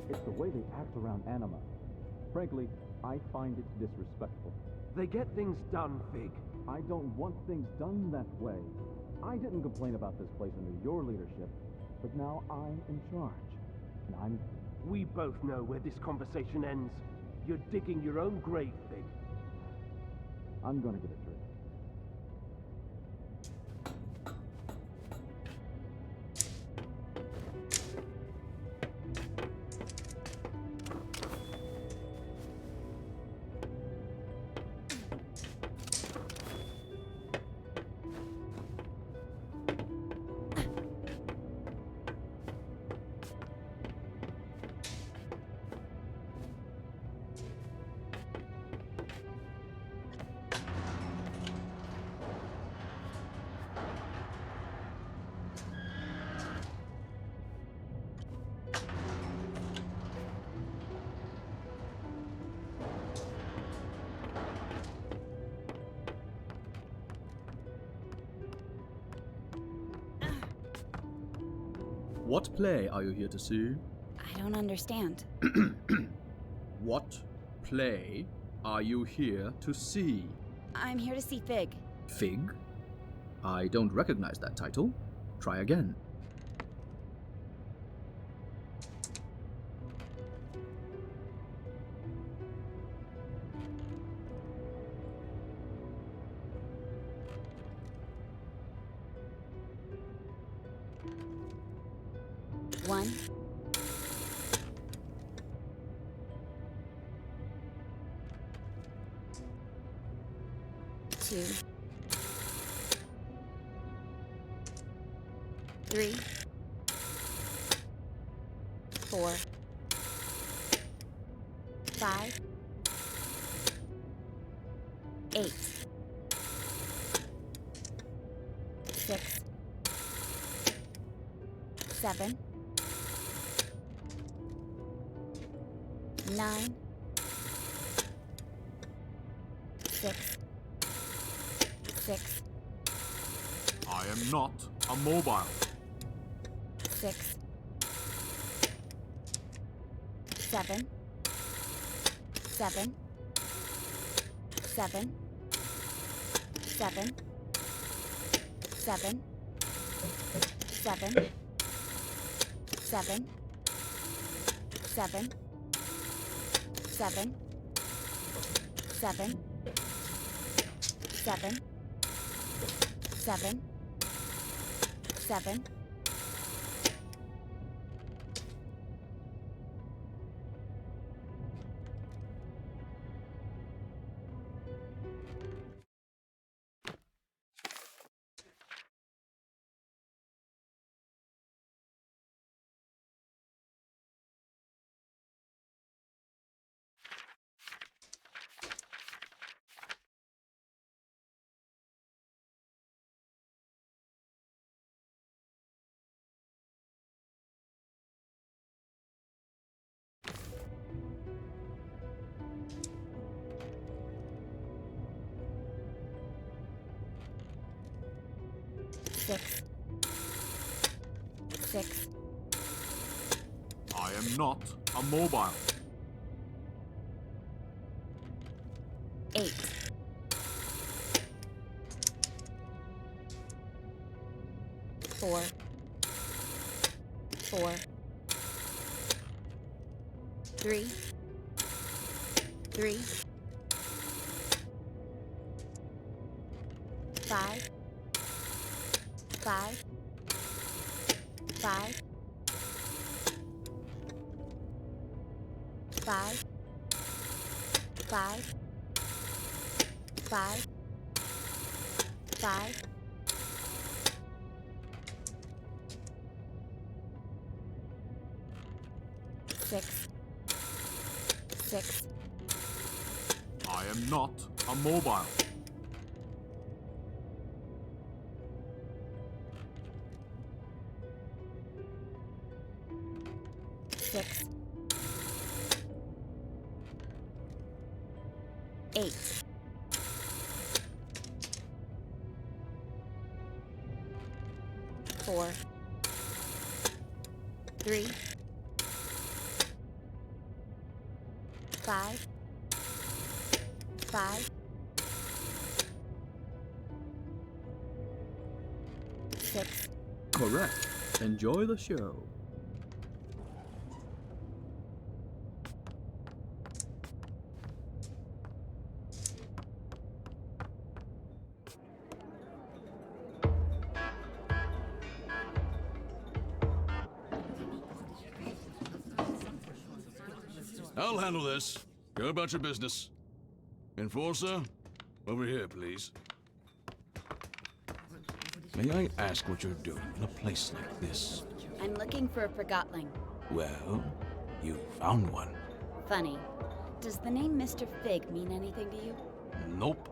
It's the way they act around Anima. Frankly, I find it disrespectful. They get things done, Fig. I don't want things done that way. I didn't complain about this place under your leadership, but now I'm in charge. And I'm... We both know where this conversation ends. You're digging your own grave, Fig. I'm gonna get it straight. What play are you here to see? I don't understand. What play are you here to see? I'm here to see Fig. Fig? I don't recognize that title. Try again. One. Two. Three. Four. Five. Eight. Six. Seven. 9. 6. 6. I am not a mobile. 6. 7. 7. 7. 7. 7. 7. 7. 7. 7. 7. 7. 7. 7. Six. 6. I am not a mobile. 8. 4. 4. 3. 3. 5. 5. 5. 5. 5. 5. 5. 6. 6. I am not a mobile. 6. 8. 4. 3. 5. 5. 6. Correct. Enjoy the show. I'll handle this. Go about your business. Enforcer, over here, please. May I ask what you're doing in a place like this? I'm looking for a Forgotling. Well, you found one. Funny. Does the name Mr. Fig mean anything to you? Nope.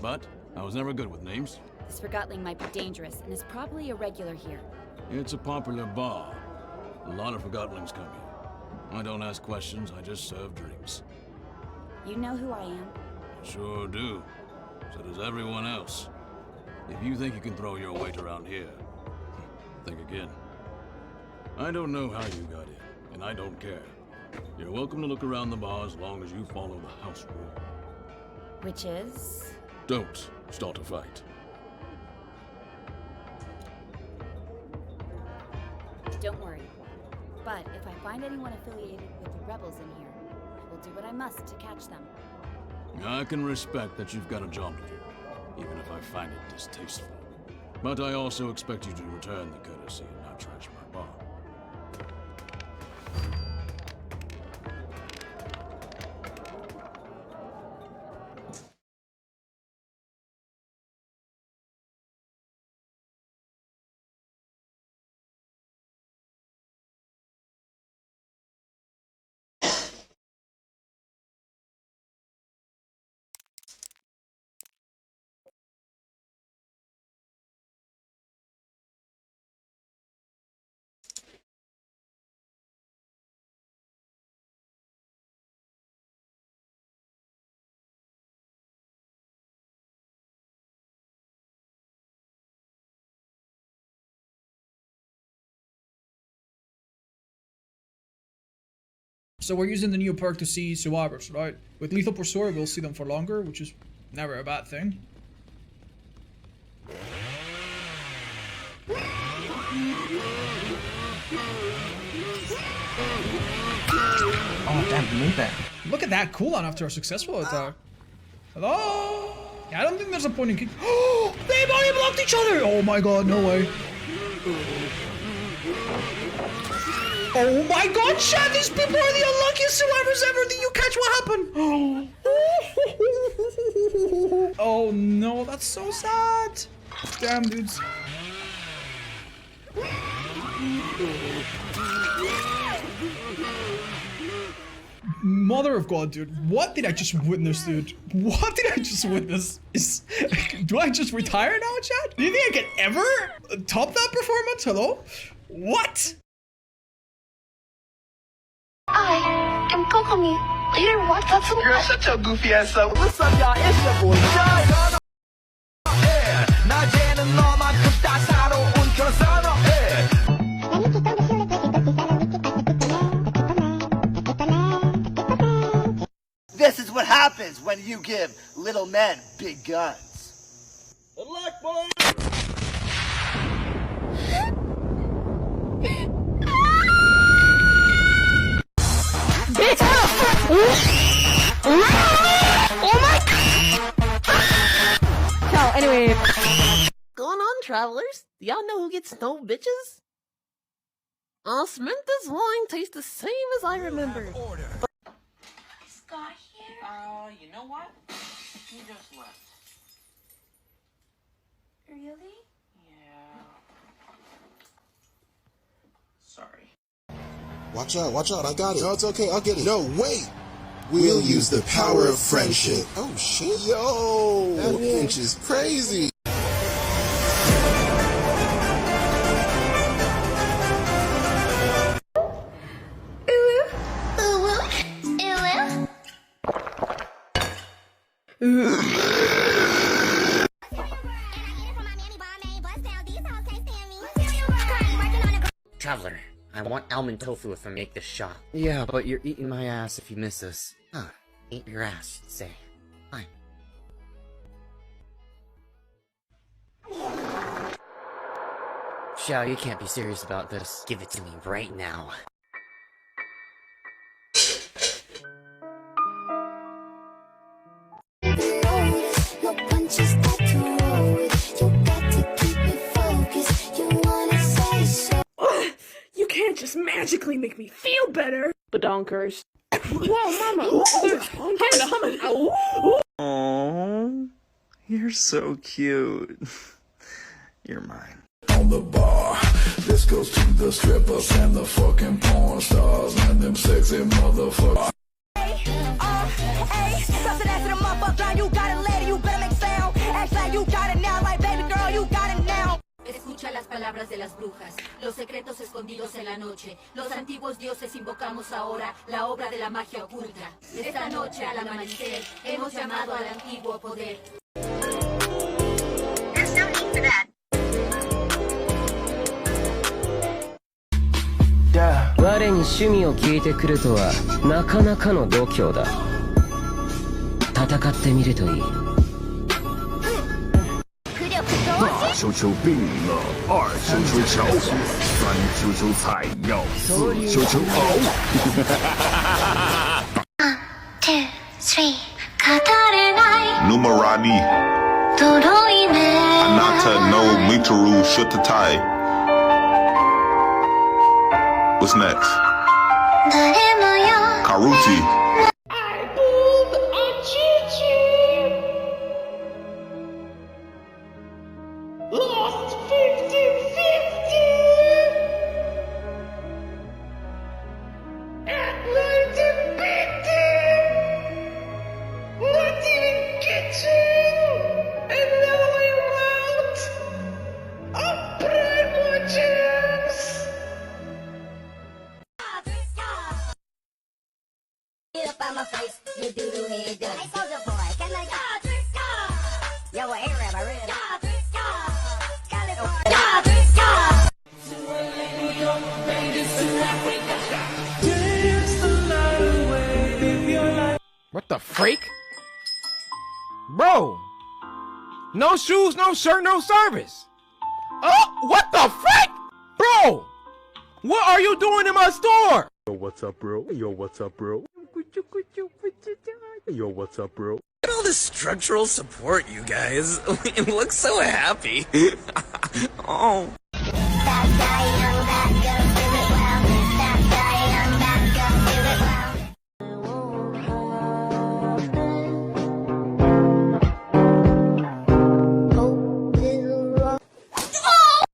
But I was never good with names. This Forgotling might be dangerous and is probably a regular here. It's a popular bar. A lot of Forgotlings come here. I don't ask questions, I just serve drinks. You know who I am? Sure do. So does everyone else. If you think you can throw your weight around here, think again. I don't know how you got in, and I don't care. You're welcome to look around the bar as long as you follow the house rule. Which is? Don't start a fight. Don't worry. But if I find anyone affiliated with the rebels in here, I will do what I must to catch them. I can respect that you've got a job to do, even if I find it distasteful. But I also expect you to return the courtesy and not trash my bar. So we're using the new perk to see survivors, right? With Lethal Pursuer, we'll see them for longer, which is never a bad thing. Oh, damn, he made that. Look at that cooldown after a successful attack. Hello? Yeah, I don't think there's a point in kick. Oh, they body blocked each other! Oh my god, no way. Oh my god, Chad, these people are the unluckiest survivors ever. Did you catch what happened? Oh no, that's so sad. Damn, dudes. Mother of God, dude. What did I just witness, dude? What did I just witness? Do I just retire now, Chad? Do you think I can ever top that performance? Hello? What? I am Kokomi, leader of Watatsu. Girl, shut your goofy ass up. What's up, y'all? It's your boy, Jai. This is what happens when you give little men big guns. Good luck, boy! So, anyway. Going on, travelers? Do y'all know who gets no bitches? Samantha's wine tastes the same as I remember. Scott here? You know what? He just left. Really? Yeah. Sorry. Watch out, I got it. No, it's okay, I'll get it. No, wait! We'll use the power of friendship. Oh, shit. Yo! That pinch is crazy! Traveler, I want almond tofu if I make this shot. Yeah, but you're eating my ass if you miss this. Huh. Eat your ass, you'd say. Fine. Xiao, you can't be serious about this. Give it to me right now. You can't just magically make me feel better. Badonkers. Whoa, mama! Aww, you're so cute. You're mine. On the bar, this goes to the strippers and the fucking porn stars and them sexy motherfuckers. Hey, bust it ass to the motherfucker, you got it, lady, you better make sound. Act like you got it now, like baby girl, you got it now. Escucha las palabras de las brujas, los secretos escondidos en la noche. Los antiguos dioses invocamos ahora la obra de la magia oculta. Esta noche al amanecer hemos llamado al antiguo poder. There's no need for that. 彼に趣味を聞いてくるとはなかなかの度胸だ。戦ってみるといい。大球球病了，二球球巧火，三球球采药，四球球熬。2, 3, 語れない。 Numerani. とろい目。 Anata no Mitaru Shutatai. What's next? 誰もよ。 Karuti. Lost 50-50. Atlantic beating. Not even kitchen. And now I'm out of prime gems. Get up on my face, you doodle head dirty. Hey, soldier boy, can I go? Yo, hey, Rabbi, red. What the freak? Bro! No shoes, no shirt, no service! Oh, what the frick? Bro! What are you doing in my store? Yo, what's up, bro? Yo, what's up, bro? Yo, what's up, bro? Look at all this structural support, you guys. It looks so happy. Oh.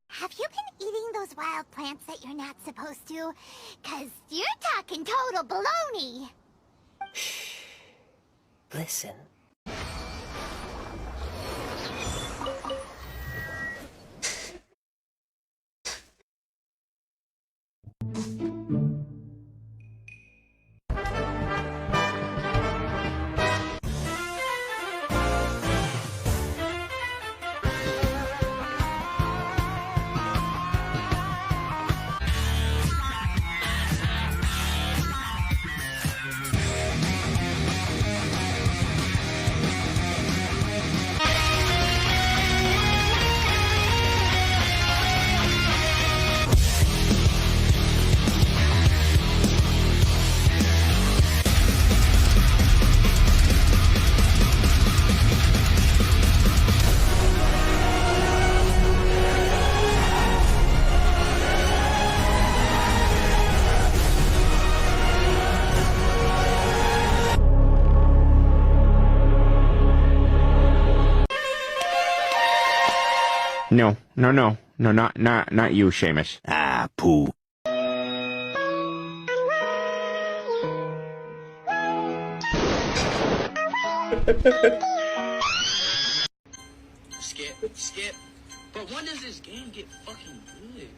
Have you been eating those wild plants that you're not supposed to? 'Cause you're talking total baloney. Listen. No, not you, Seamus. Ah, poo. Skip. But when does this game get fucking good?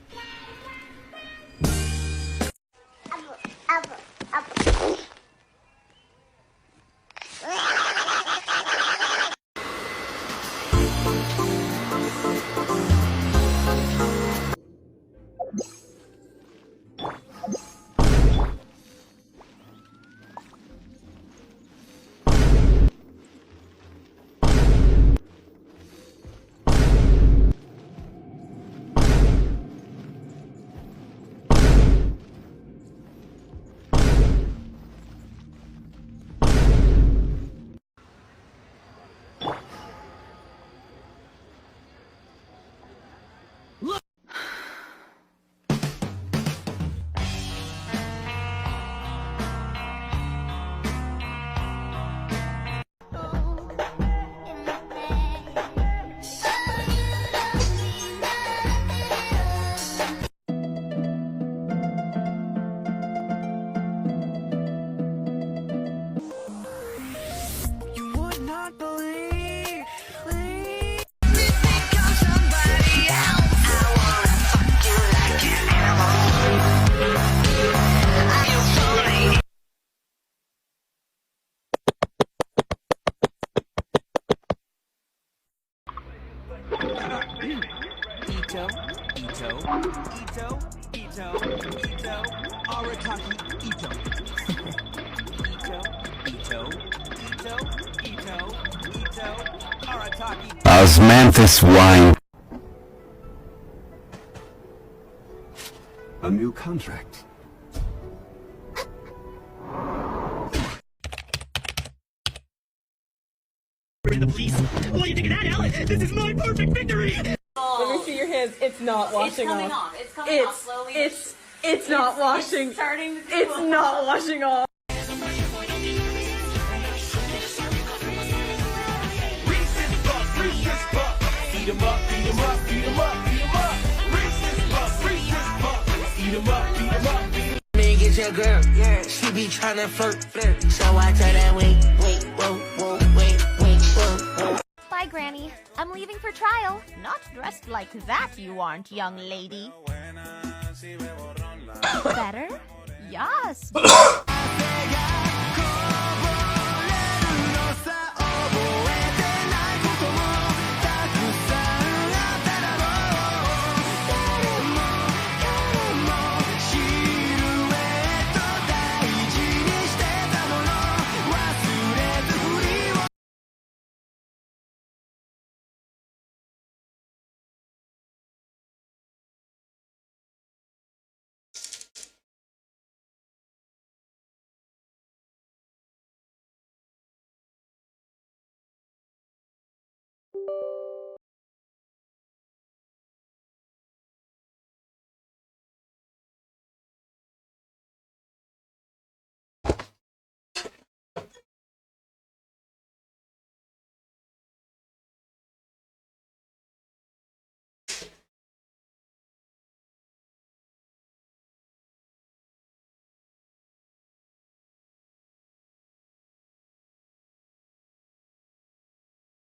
Ito. Osmanthus wine. A new contract. The police. What do you think of that, Alan? This is my perfect victory. Let me see your hands. It's not washing It's coming off. off. It's coming off slowly. It's not washing. It's starting to It's not washing off. Eat 'em up, eat 'em up, eat 'em up, eat 'em up. Reese's Puffs, Reese's Puffs. Eat 'em up, eat 'em up, eat 'em up. Man, get your girl. Yeah. She be tryna flirt. So I tell that wait, whoa, wait, whoa. Bye, Granny. I'm leaving for trial. Not dressed like that, you aren't, young lady. Better? Yes.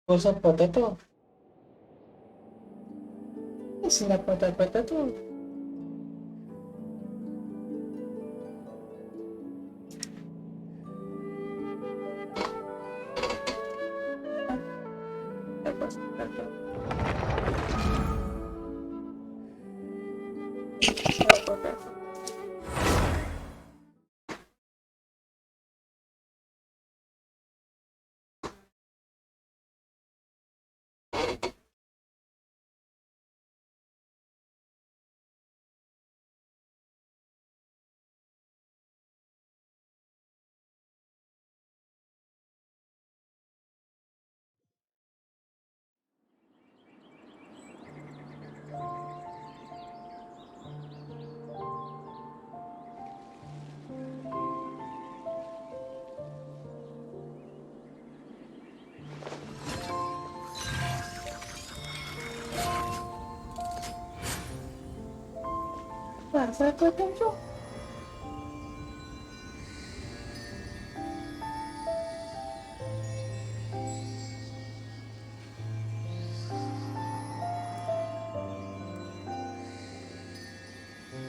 Was a potato. It's not potato. Was a potato.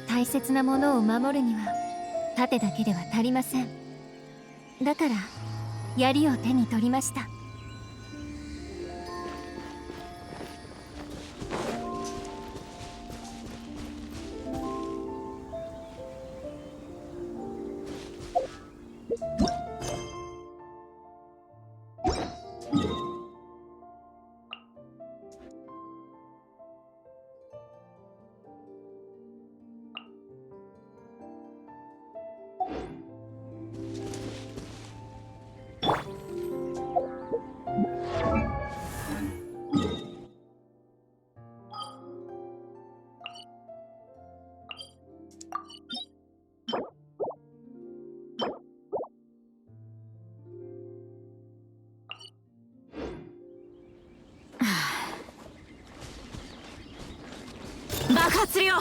大切なものを守るには盾だけでは足りません。だから槍を手に取りました。爆発するよ。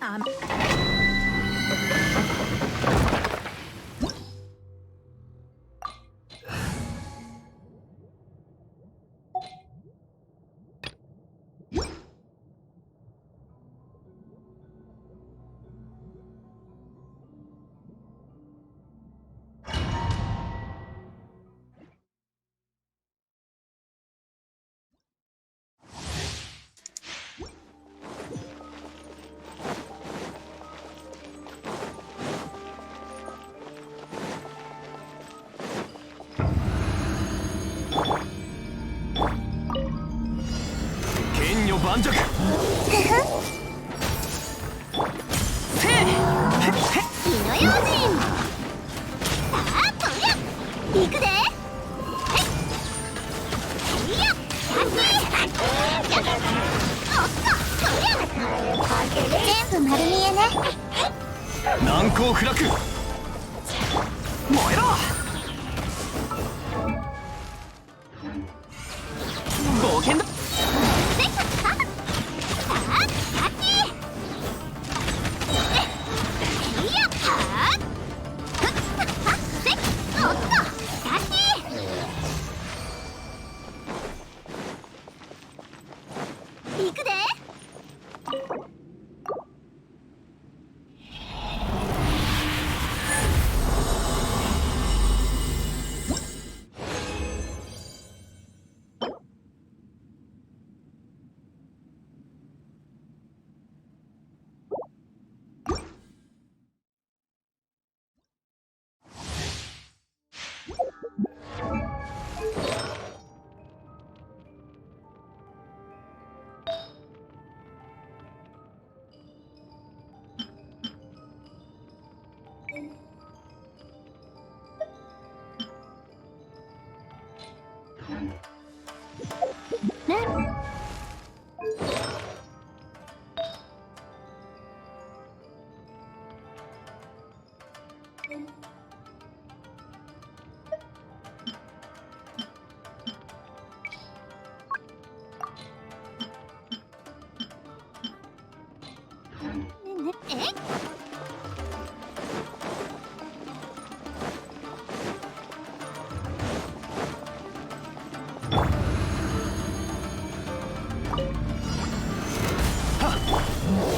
剣女盤石。火の用心。さあとや行くで。いや全部丸見えね。難攻不落。燃えろ。冒険だ。行くで。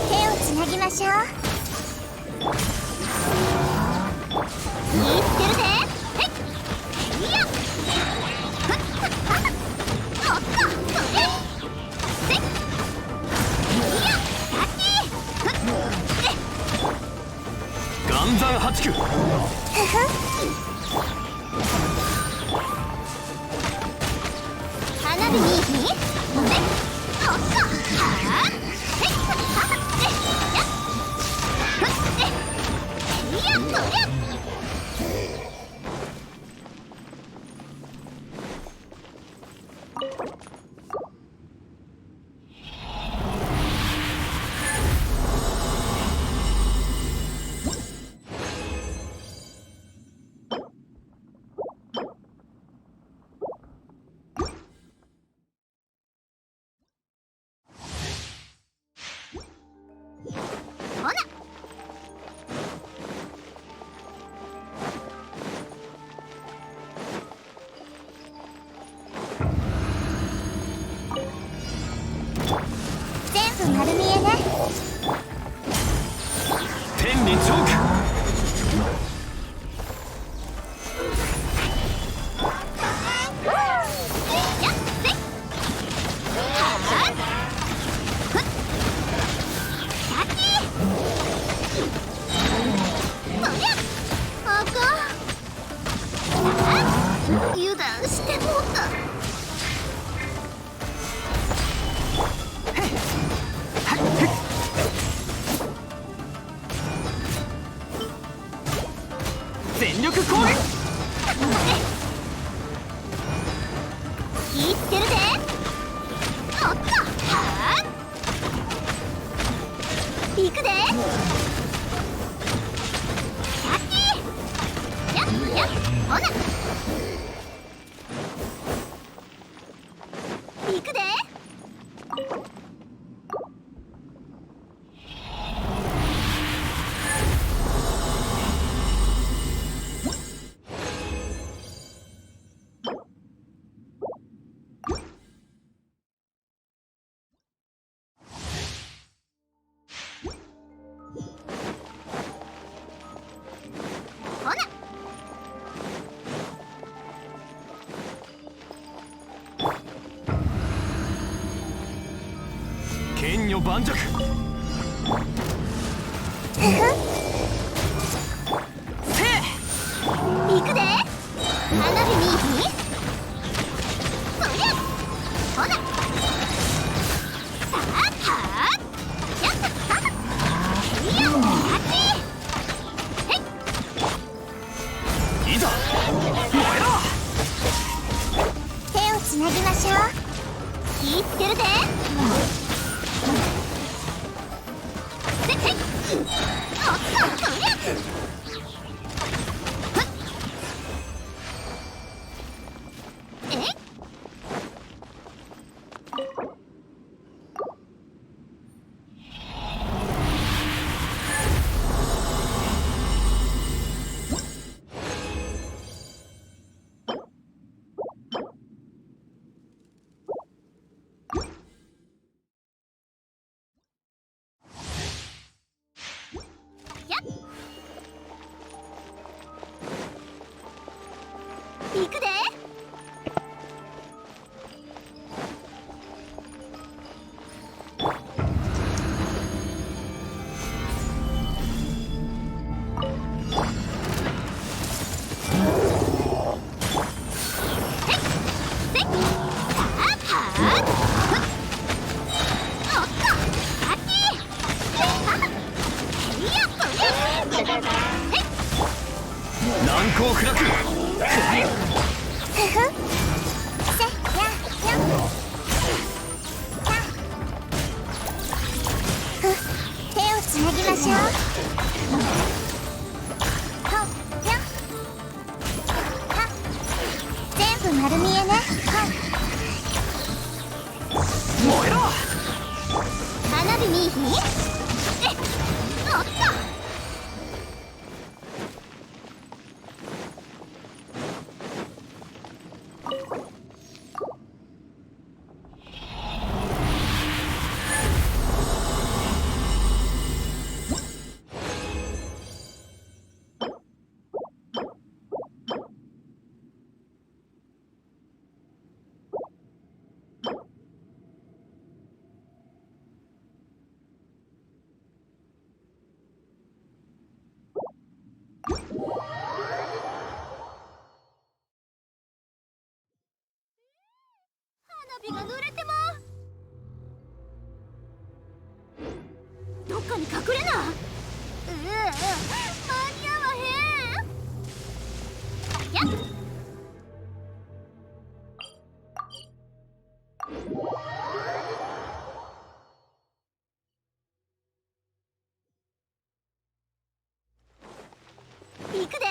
手をつなぎましょう。見つけるで。いやおっとそれせいや岩山八九。花火におっとはぁほな全部丸見えね。天理チョーク。油断してもうた。全力攻撃。気ぃつけるで。おっとはぁ行くで。やっほな行くで。盤石。行くで。花火にそりゃほなさあはあやったはっいやあっちいざ燃えろ。手をつなぎましょう。気ぃつけるで。せっへっおっとそりゃ行くで。難攻不落。ふふせややふ手をつなぎましょう。ほっやは全部丸見えね。燃えろ。花火に火えっおっと花火が濡れてまう。どっかに隠れな。間に合わへん。やっ行くで。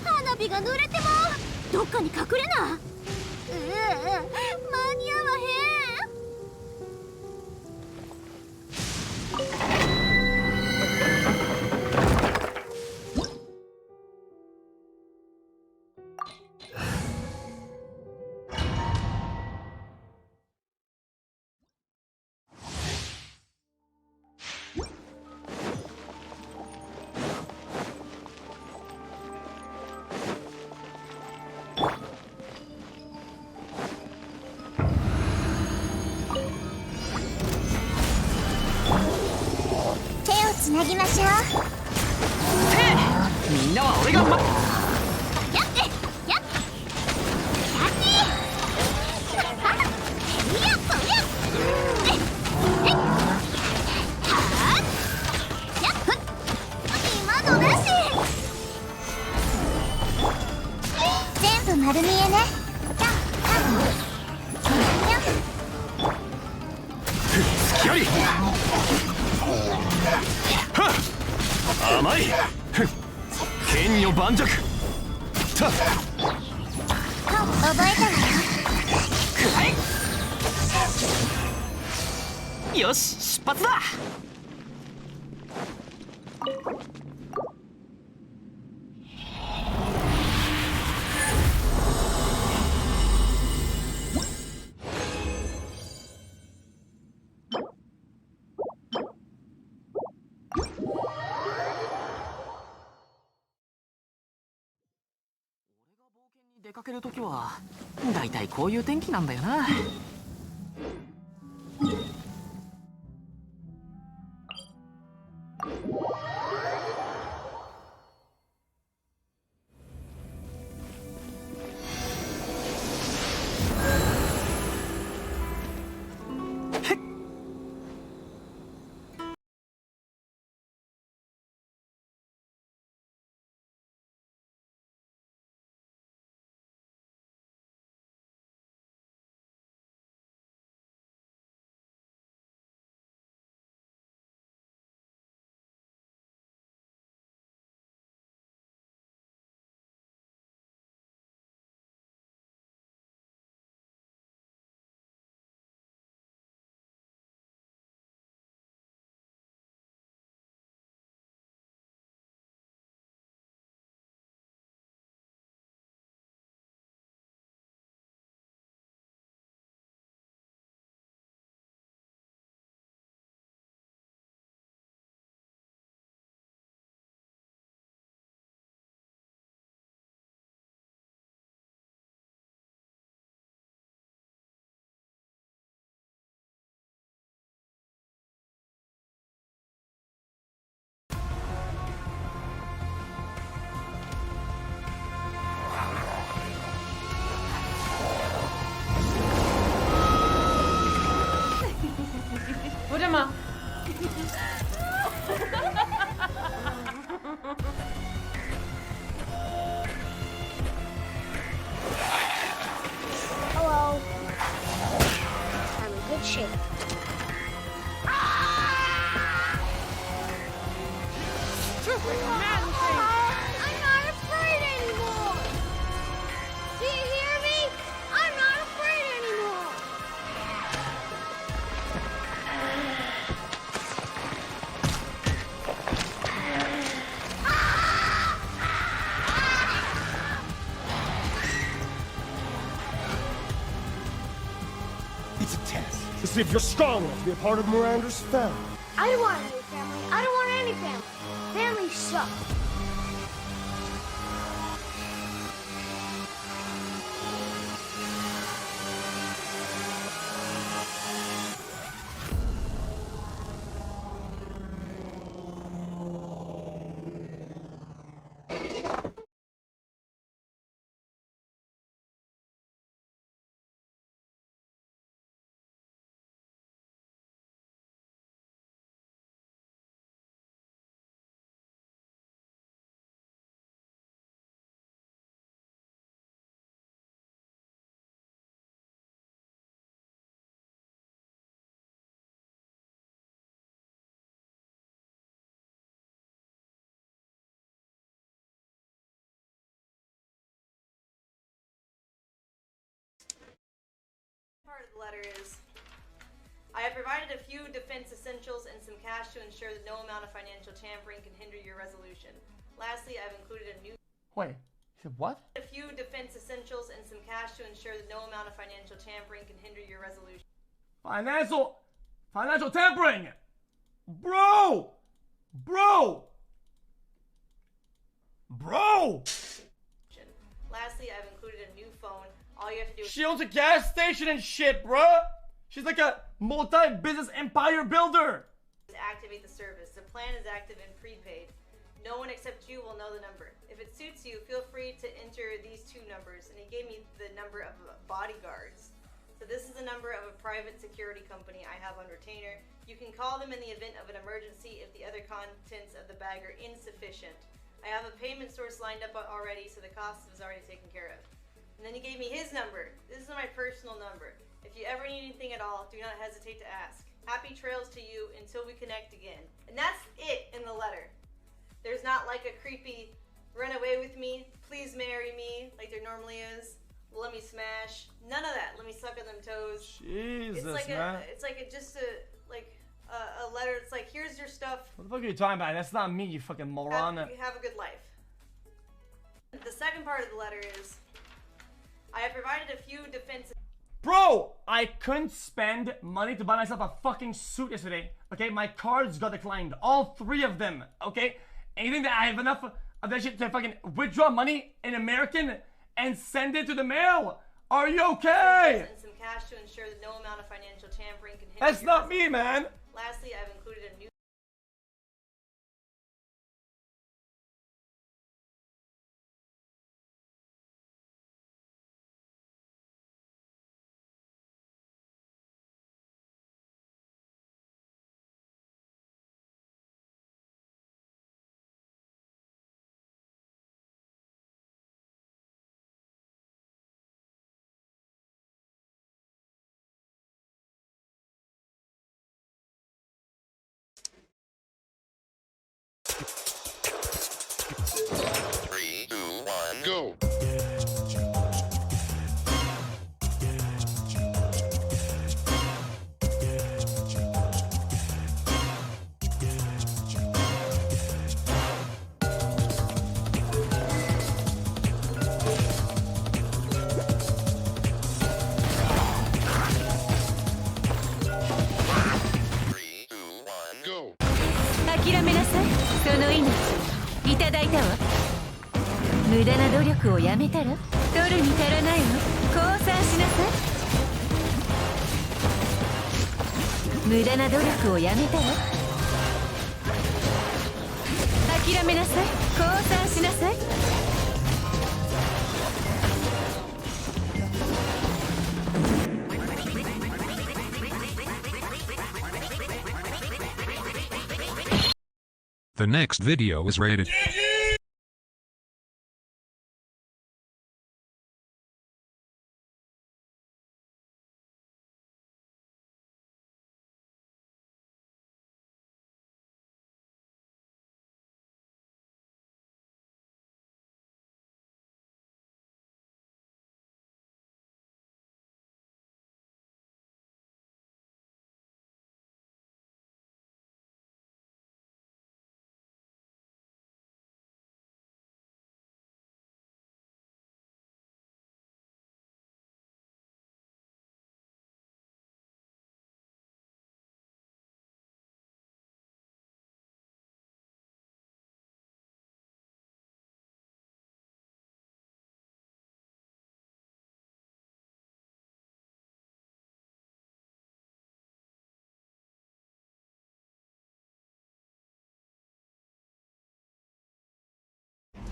花火が濡れてまう。どっかに隠れな。間に合わへん。つなぎましょう。みんなは俺がやってやっやっやっそりゃはっやっふっ今のなし全部丸見えね。隙あり。甘い。剣女盤石。た覚えたわよ。よし出発だ。出かけるときはだいたいこういう天気なんだよな。我的妈！ Hello. I'm in good shape. I'm not afraid anymore. Do you hear me? I'm not afraid anymore. It's a test to see if you're strong enough to be a part of Miranda's family. I don't want any family. I don't want any family. Families suck. Part of the letter is, I have provided a few defense essentials and some cash to ensure that no amount of financial tampering can hinder your resolution. Lastly, I've included a new... Wait, he said what? A few defense essentials and some cash to ensure that no amount of financial tampering can hinder your resolution. Financial tampering! Bro! Lastly, I've included a new phone. All you have to do is... She owns a gas station and shit, bruh! She's like a multi-business empire builder! Activate the service. The plan is active and prepaid. No one except you will know the number. If it suits you, feel free to enter these two numbers. And he gave me the number of bodyguards. So this is the number of a private security company I have on retainer. You can call them in the event of an emergency if the other contents of the bag are insufficient. I have a payment source lined up already, so the cost is already taken care of. And then he gave me his number. This is my personal number. If you ever need anything at all, do not hesitate to ask. Happy trails to you until we connect again. And that's it in the letter. There's not like a creepy, run away with me, please marry me, like there normally is. Let me smash. None of that. Let me suck on them toes. Jesus, it's like man. It's like a letter. It's like, here's your stuff. What the fuck are you talking about? That's not me, you fucking moron. You have a good life. The second part of the letter is, I have provided a few defense... Bro, I couldn't spend money to buy myself a fucking suit yesterday. Okay, my cards got declined. All 3 of them, okay? And you think that I have enough of that shit to fucking withdraw money in American and send it to the mail. Are you okay? And some cash to ensure that no amount of financial tampering can hinder That's your not business. me, man. Lastly, I've included a new Go. Go. 諦めなさい、その命いただいたわ。無駄な努力をやめたら取るに足らないわ。降参しなさい。無駄な努力をやめたら諦めなさい、降参しなさい。The next video is rated.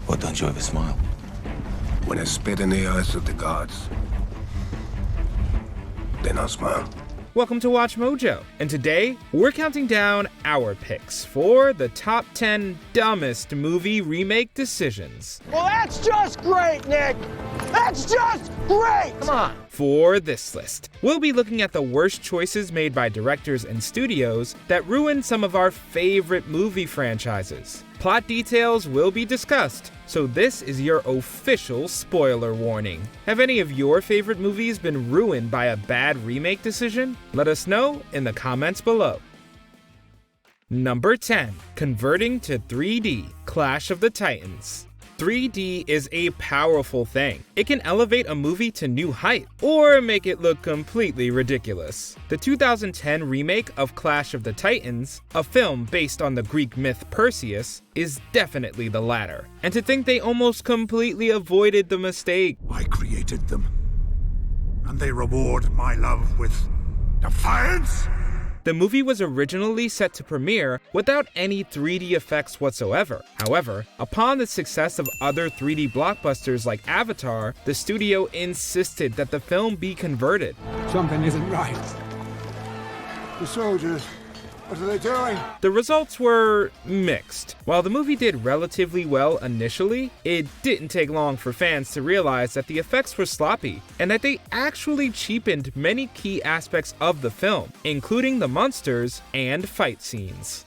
What don't you ever smile? When I spit in the eyes of the gods, then I'll smile. Welcome to Watch Mojo, and today we're counting down our picks for the top 10 dumbest movie remake decisions. Well, that's just great, Nick. That's just great. Come on. For this list, we'll be looking at the worst choices made by directors and studios that ruin some of our favorite movie franchises. Plot details will be discussed, so this is your official spoiler warning. Have any of your favorite movies been ruined by a bad remake decision? Let us know in the comments below. Number 10. Converting to 3D, Clash of the Titans. 3D is a powerful thing. It can elevate a movie to new height, or make it look completely ridiculous. The 2010 remake of Clash of the Titans, a film based on the Greek myth Perseus, is definitely the latter. And to think they almost completely avoided the mistake. I created them, and they reward my love with defiance? The movie was originally set to premiere without any 3D effects whatsoever. However, upon the success of other 3D blockbusters like Avatar, the studio insisted that the film be converted. Something isn't right. The soldiers, what are they doing? The results were mixed. While the movie did relatively well initially, it didn't take long for fans to realize that the effects were sloppy and that they actually cheapened many key aspects of the film, including the monsters and fight scenes.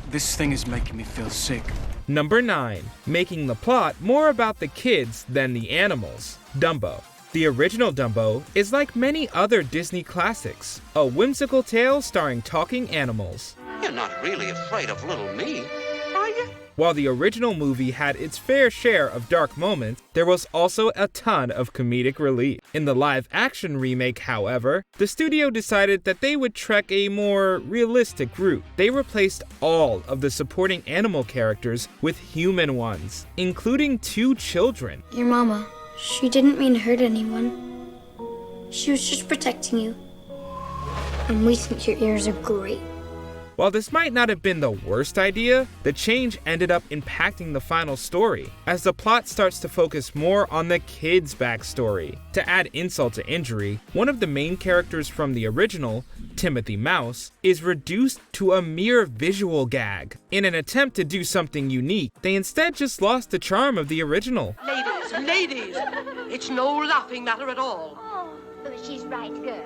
This thing is making me feel sick. Number 9. Making the plot more about the kids than the animals. Dumbo. The original Dumbo is like many other Disney classics, a whimsical tale starring talking animals. You're not really afraid of little me, are you? While the original movie had its fair share of dark moments, there was also a ton of comedic relief. In the live-action remake, however, the studio decided that they would trek a more realistic route. They replaced all of the supporting animal characters with human ones, including 2 children. Your mama, she didn't mean to hurt anyone. She was just protecting you. And we think your ears are great. While this might not have been the worst idea, the change ended up impacting the final story, as the plot starts to focus more on the kid's backstory. To add insult to injury, one of the main characters from the original, Timothy Mouse, is reduced to a mere visual gag. In an attempt to do something unique, they instead just lost the charm of the original. Ladies, it's no laughing matter at all. Oh, she's right, girl.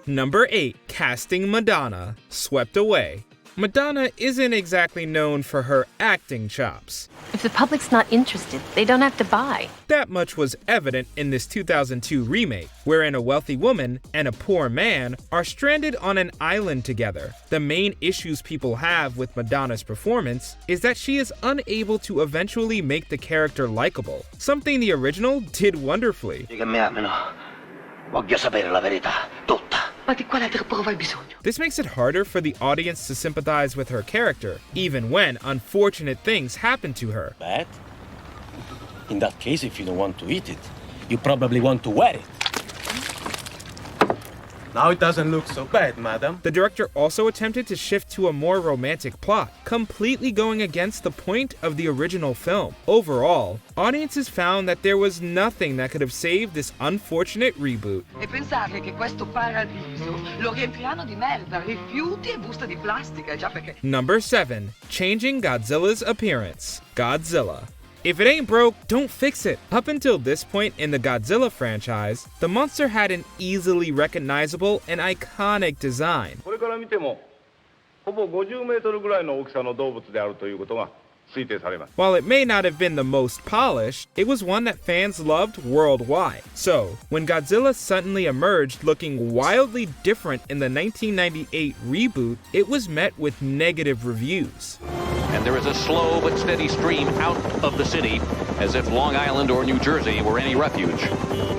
Number 8. Casting Madonna. Swept away. Madonna isn't exactly known for her acting chops. If the public's not interested, they don't have to buy. That much was evident in this 2002 remake, wherein a wealthy woman and a poor man are stranded on an island together. The main issues people have with Madonna's performance is that she is unable to eventually make the character likable, something the original did wonderfully. Voglio sapere la verità, tutta. Ma di quale altra prova hai bisogno? This makes it harder for the audience to sympathize with her character, even when unfortunate things happen to her. Bad? In that case, if you don't want to eat it, you probably want to wear it. Now it doesn't look so bad, madam. The director also attempted to shift to a more romantic plot, completely going against the point of the original film. Overall, audiences found that there was nothing that could have saved this unfortunate reboot. E pensare che questo paradiso lo riempiranno di merda, rifiuti e buste di plastica, già perché... Number 7. Changing Godzilla's appearance. Godzilla. If it ain't broke, don't fix it. Up until this point in the Godzilla franchise, the monster had an easily recognizable and iconic design. これから見てもほぼ50メートルぐらいの大きさの動物であるということが推定されます。 While it may not have been the most polished, it was one that fans loved worldwide. So, when Godzilla suddenly emerged looking wildly different in the 1998 reboot, it was met with negative reviews. And there is a slow but steady stream out of the city, as if Long Island or New Jersey were any refuge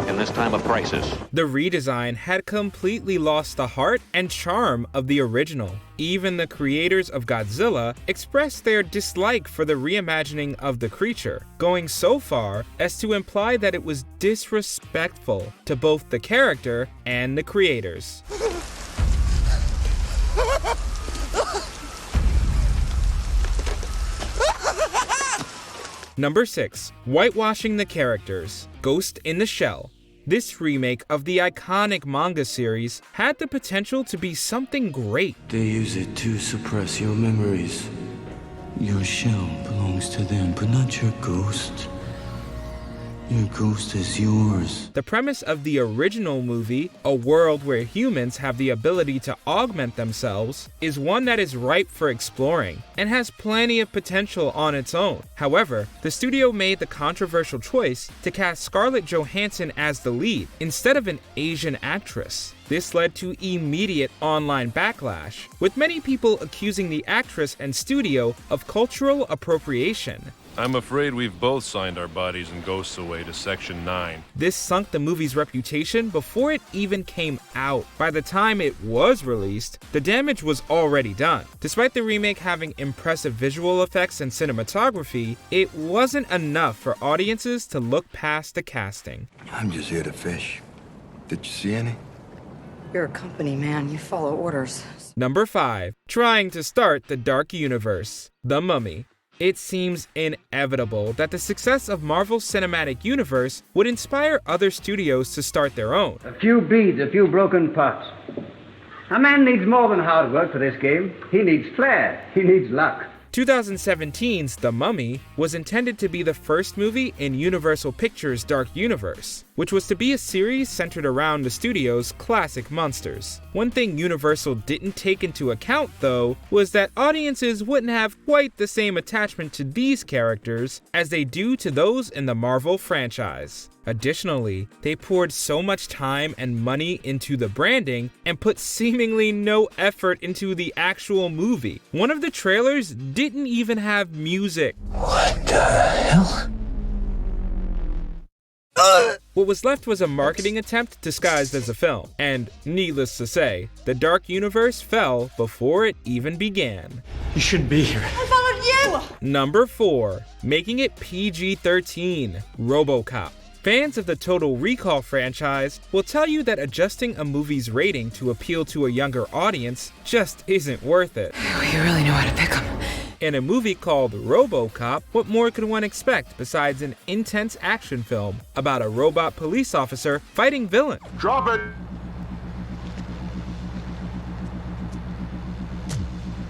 in this time of crisis. The redesign had completely lost the heart and charm of the original. Even the creators of Godzilla expressed their dislike for the reimagining of the creature, going so far as to imply that it was disrespectful to both the character and the creators. Number 6. Whitewashing the characters. Ghost in the Shell. This remake of the iconic manga series had the potential to be something great. They use it to suppress your memories. Your shell belongs to them, but not your ghost. Your ghost is yours. The premise of the original movie, a world where humans have the ability to augment themselves, is one that is ripe for exploring and has plenty of potential on its own. However, the studio made the controversial choice to cast Scarlett Johansson as the lead instead of an Asian actress. This led to immediate online backlash, with many people accusing the actress and studio of cultural appropriation. I'm afraid we've both signed our bodies and ghosts away to Section 9. This sunk the movie's reputation before it even came out. By the time it was released, the damage was already done. Despite the remake having impressive visual effects and cinematography, it wasn't enough for audiences to look past the casting. I'm just here to fish. Did you see any? You're a company man. You follow orders. Number 5. Trying to start the Dark Universe. The Mummy. It seems inevitable that the success of Marvel's cinematic universe would inspire other studios to start their own. A few beads, a few broken pots. A man needs more than hard work for this game. He needs flair. He needs luck. 2017's The Mummy was intended to be the first movie in Universal Pictures' Dark Universe, which was to be a series centered around the studio's classic monsters. One thing Universal didn't take into account, though, was that audiences wouldn't have quite the same attachment to these characters as they do to those in the Marvel franchise. Additionally, they poured so much time and money into the branding and put seemingly no effort into the actual movie. One of the trailers didn't even have music. What the hell? What was left was a marketing attempt disguised as a film, and needless to say, the Dark Universe fell before it even began. You shouldn't be here. I followed you! Number 4, making it PG-13, RoboCop. Fans of the Total Recall franchise will tell you that adjusting a movie's rating to appeal to a younger audience just isn't worth it. You really know how to pick them. In a movie called RoboCop, what more could one expect besides an intense action film about a robot police officer fighting villains? Drop it!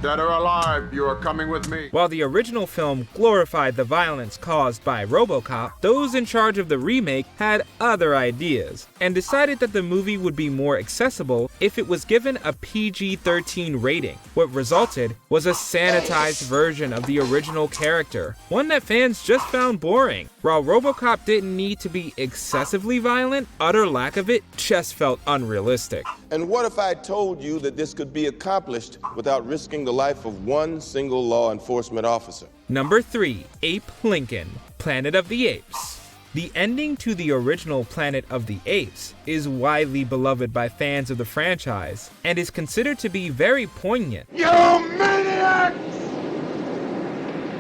Dead or alive, you are coming with me. While the original film glorified the violence caused by RoboCop, those in charge of the remake had other ideas and decided that the movie would be more accessible if it was given a PG-13 rating. What resulted was a sanitized version of the original character, one that fans just found boring. While RoboCop didn't need to be excessively violent, utter lack of it just felt unrealistic. And what if I told you that this could be accomplished without risking the life of one single law enforcement officer? Number 3, Ape Lincoln, Planet of the Apes. The ending to the original Planet of the Apes is widely beloved by fans of the franchise and is considered to be very poignant. You maniacs!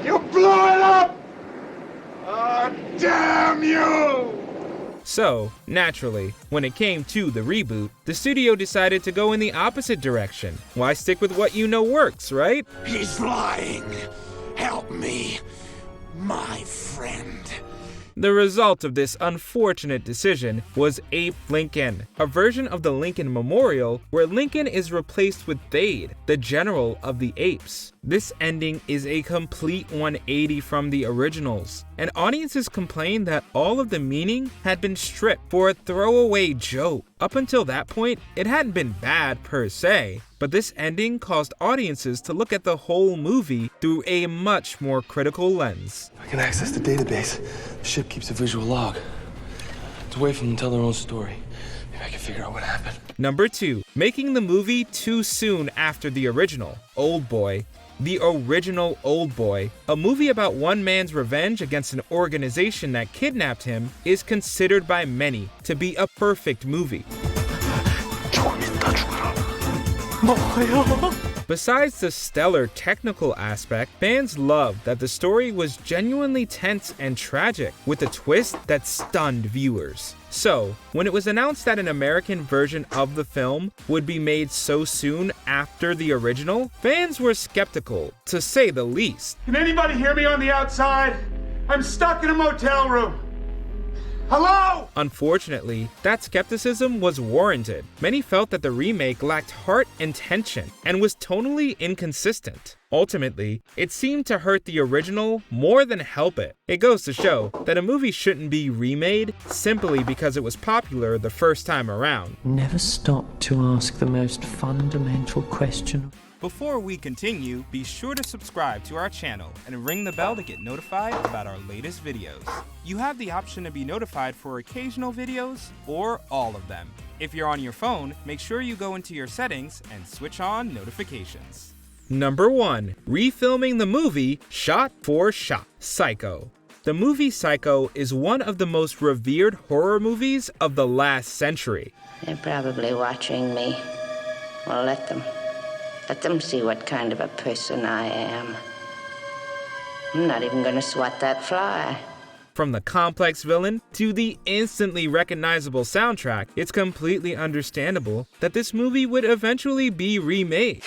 You blew it up! Oh, damn you! So, naturally, when it came to the reboot, the studio decided to go in the opposite direction. Why stick with what you know works, right? He's lying. Help me, my friend. The result of this unfortunate decision was Ape Lincoln, a version of the Lincoln Memorial where Lincoln is replaced with Thade, the general of the apes. This ending is a complete 180 from the originals, and audiences complained that all of the meaning had been stripped for a throwaway joke. Up until that point, it hadn't been bad per se, but this ending caused audiences to look at the whole movie through a much more critical lens. I can access the database. The ship keeps a visual log. It's away from them to tell their own story. Maybe I can figure out what happened. Number 2, making the movie too soon after the original, Old Boy. The original Old Boy, a movie about one man's revenge against an organization that kidnapped him, is considered by many to be a perfect movie. Besides the stellar technical aspect, fans loved that the story was genuinely tense and tragic, with a twist that stunned viewers. So, when it was announced that an American version of the film would be made so soon after the original, fans were skeptical, to say the least. Can anybody hear me on the outside? I'm stuck in a motel room. Hello? Unfortunately, that skepticism was warranted. Many felt that the remake lacked heart and tension and was tonally inconsistent. Ultimately, it seemed to hurt the original more than help it. It goes to show that a movie shouldn't be remade simply because it was popular the first time around. Never stop to ask the most fundamental question. Before we continue, be sure to subscribe to our channel and ring the bell to get notified about our latest videos. You have the option to be notified for occasional videos or all of them. If you're on your phone, make sure you go into your settings and switch on notifications. Number 1. Refilming the movie shot for shot, Psycho. The movie Psycho is one of the most revered horror movies of the last century. They're probably watching me. Well, let them. Let them see what kind of a person I am. I'm not even gonna swat that fly. From the complex villain to the instantly recognizable soundtrack, it's completely understandable that this movie would eventually be remade.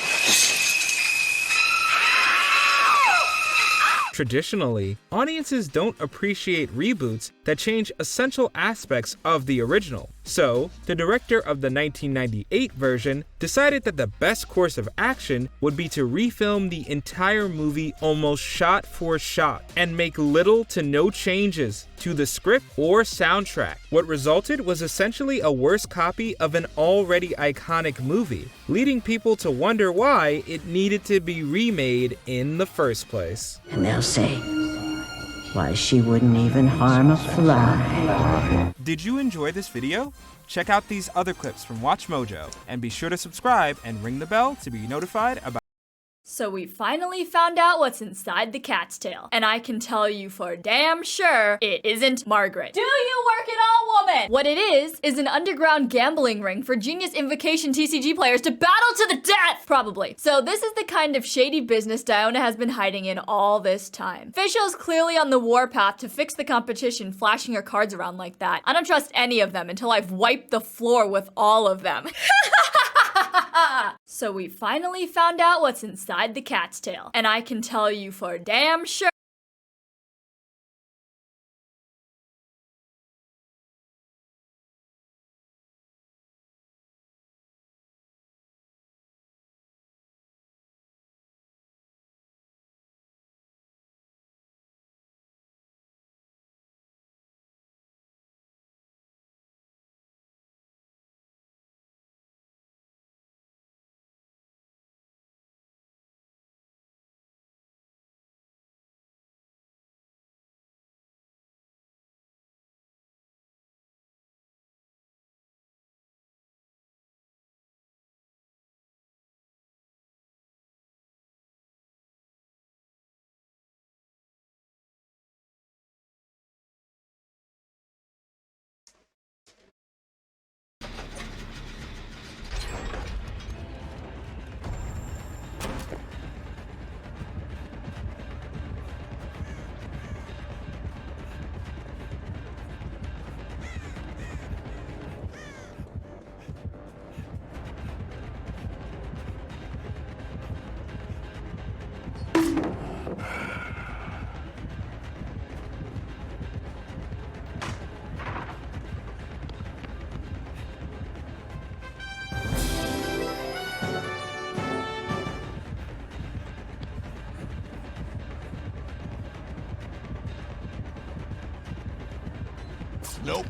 Traditionally, audiences don't appreciate reboots that change essential aspects of the original. So, the director of the 1998 version decided that the best course of action would be to refilm the entire movie almost shot for shot and make little to no changes to the script or soundtrack. What resulted was essentially a worse copy of an already iconic movie, leading people to wonder why it needed to be remade in the first place. And they'll say, Why, she wouldn't even harm a fly. Did you enjoy this video? Check out these other clips from Watch Mojo, and be sure to subscribe and ring the bell to be notified about. So we finally found out what's inside the cat's tail. And I can tell you for damn sure it isn't Margaret. Do you work at all, woman? What it is an underground gambling ring for Genius Invocation TCG players to battle to the death! Probably. So this is the kind of shady business Diona has been hiding in all this time. Facial's clearly on the warpath to fix the competition, flashing her cards around like that. I don't trust any of them until I've wiped the floor with all of them. So we finally found out what's inside the cat's tail. And I can tell you for damn sure. Nope.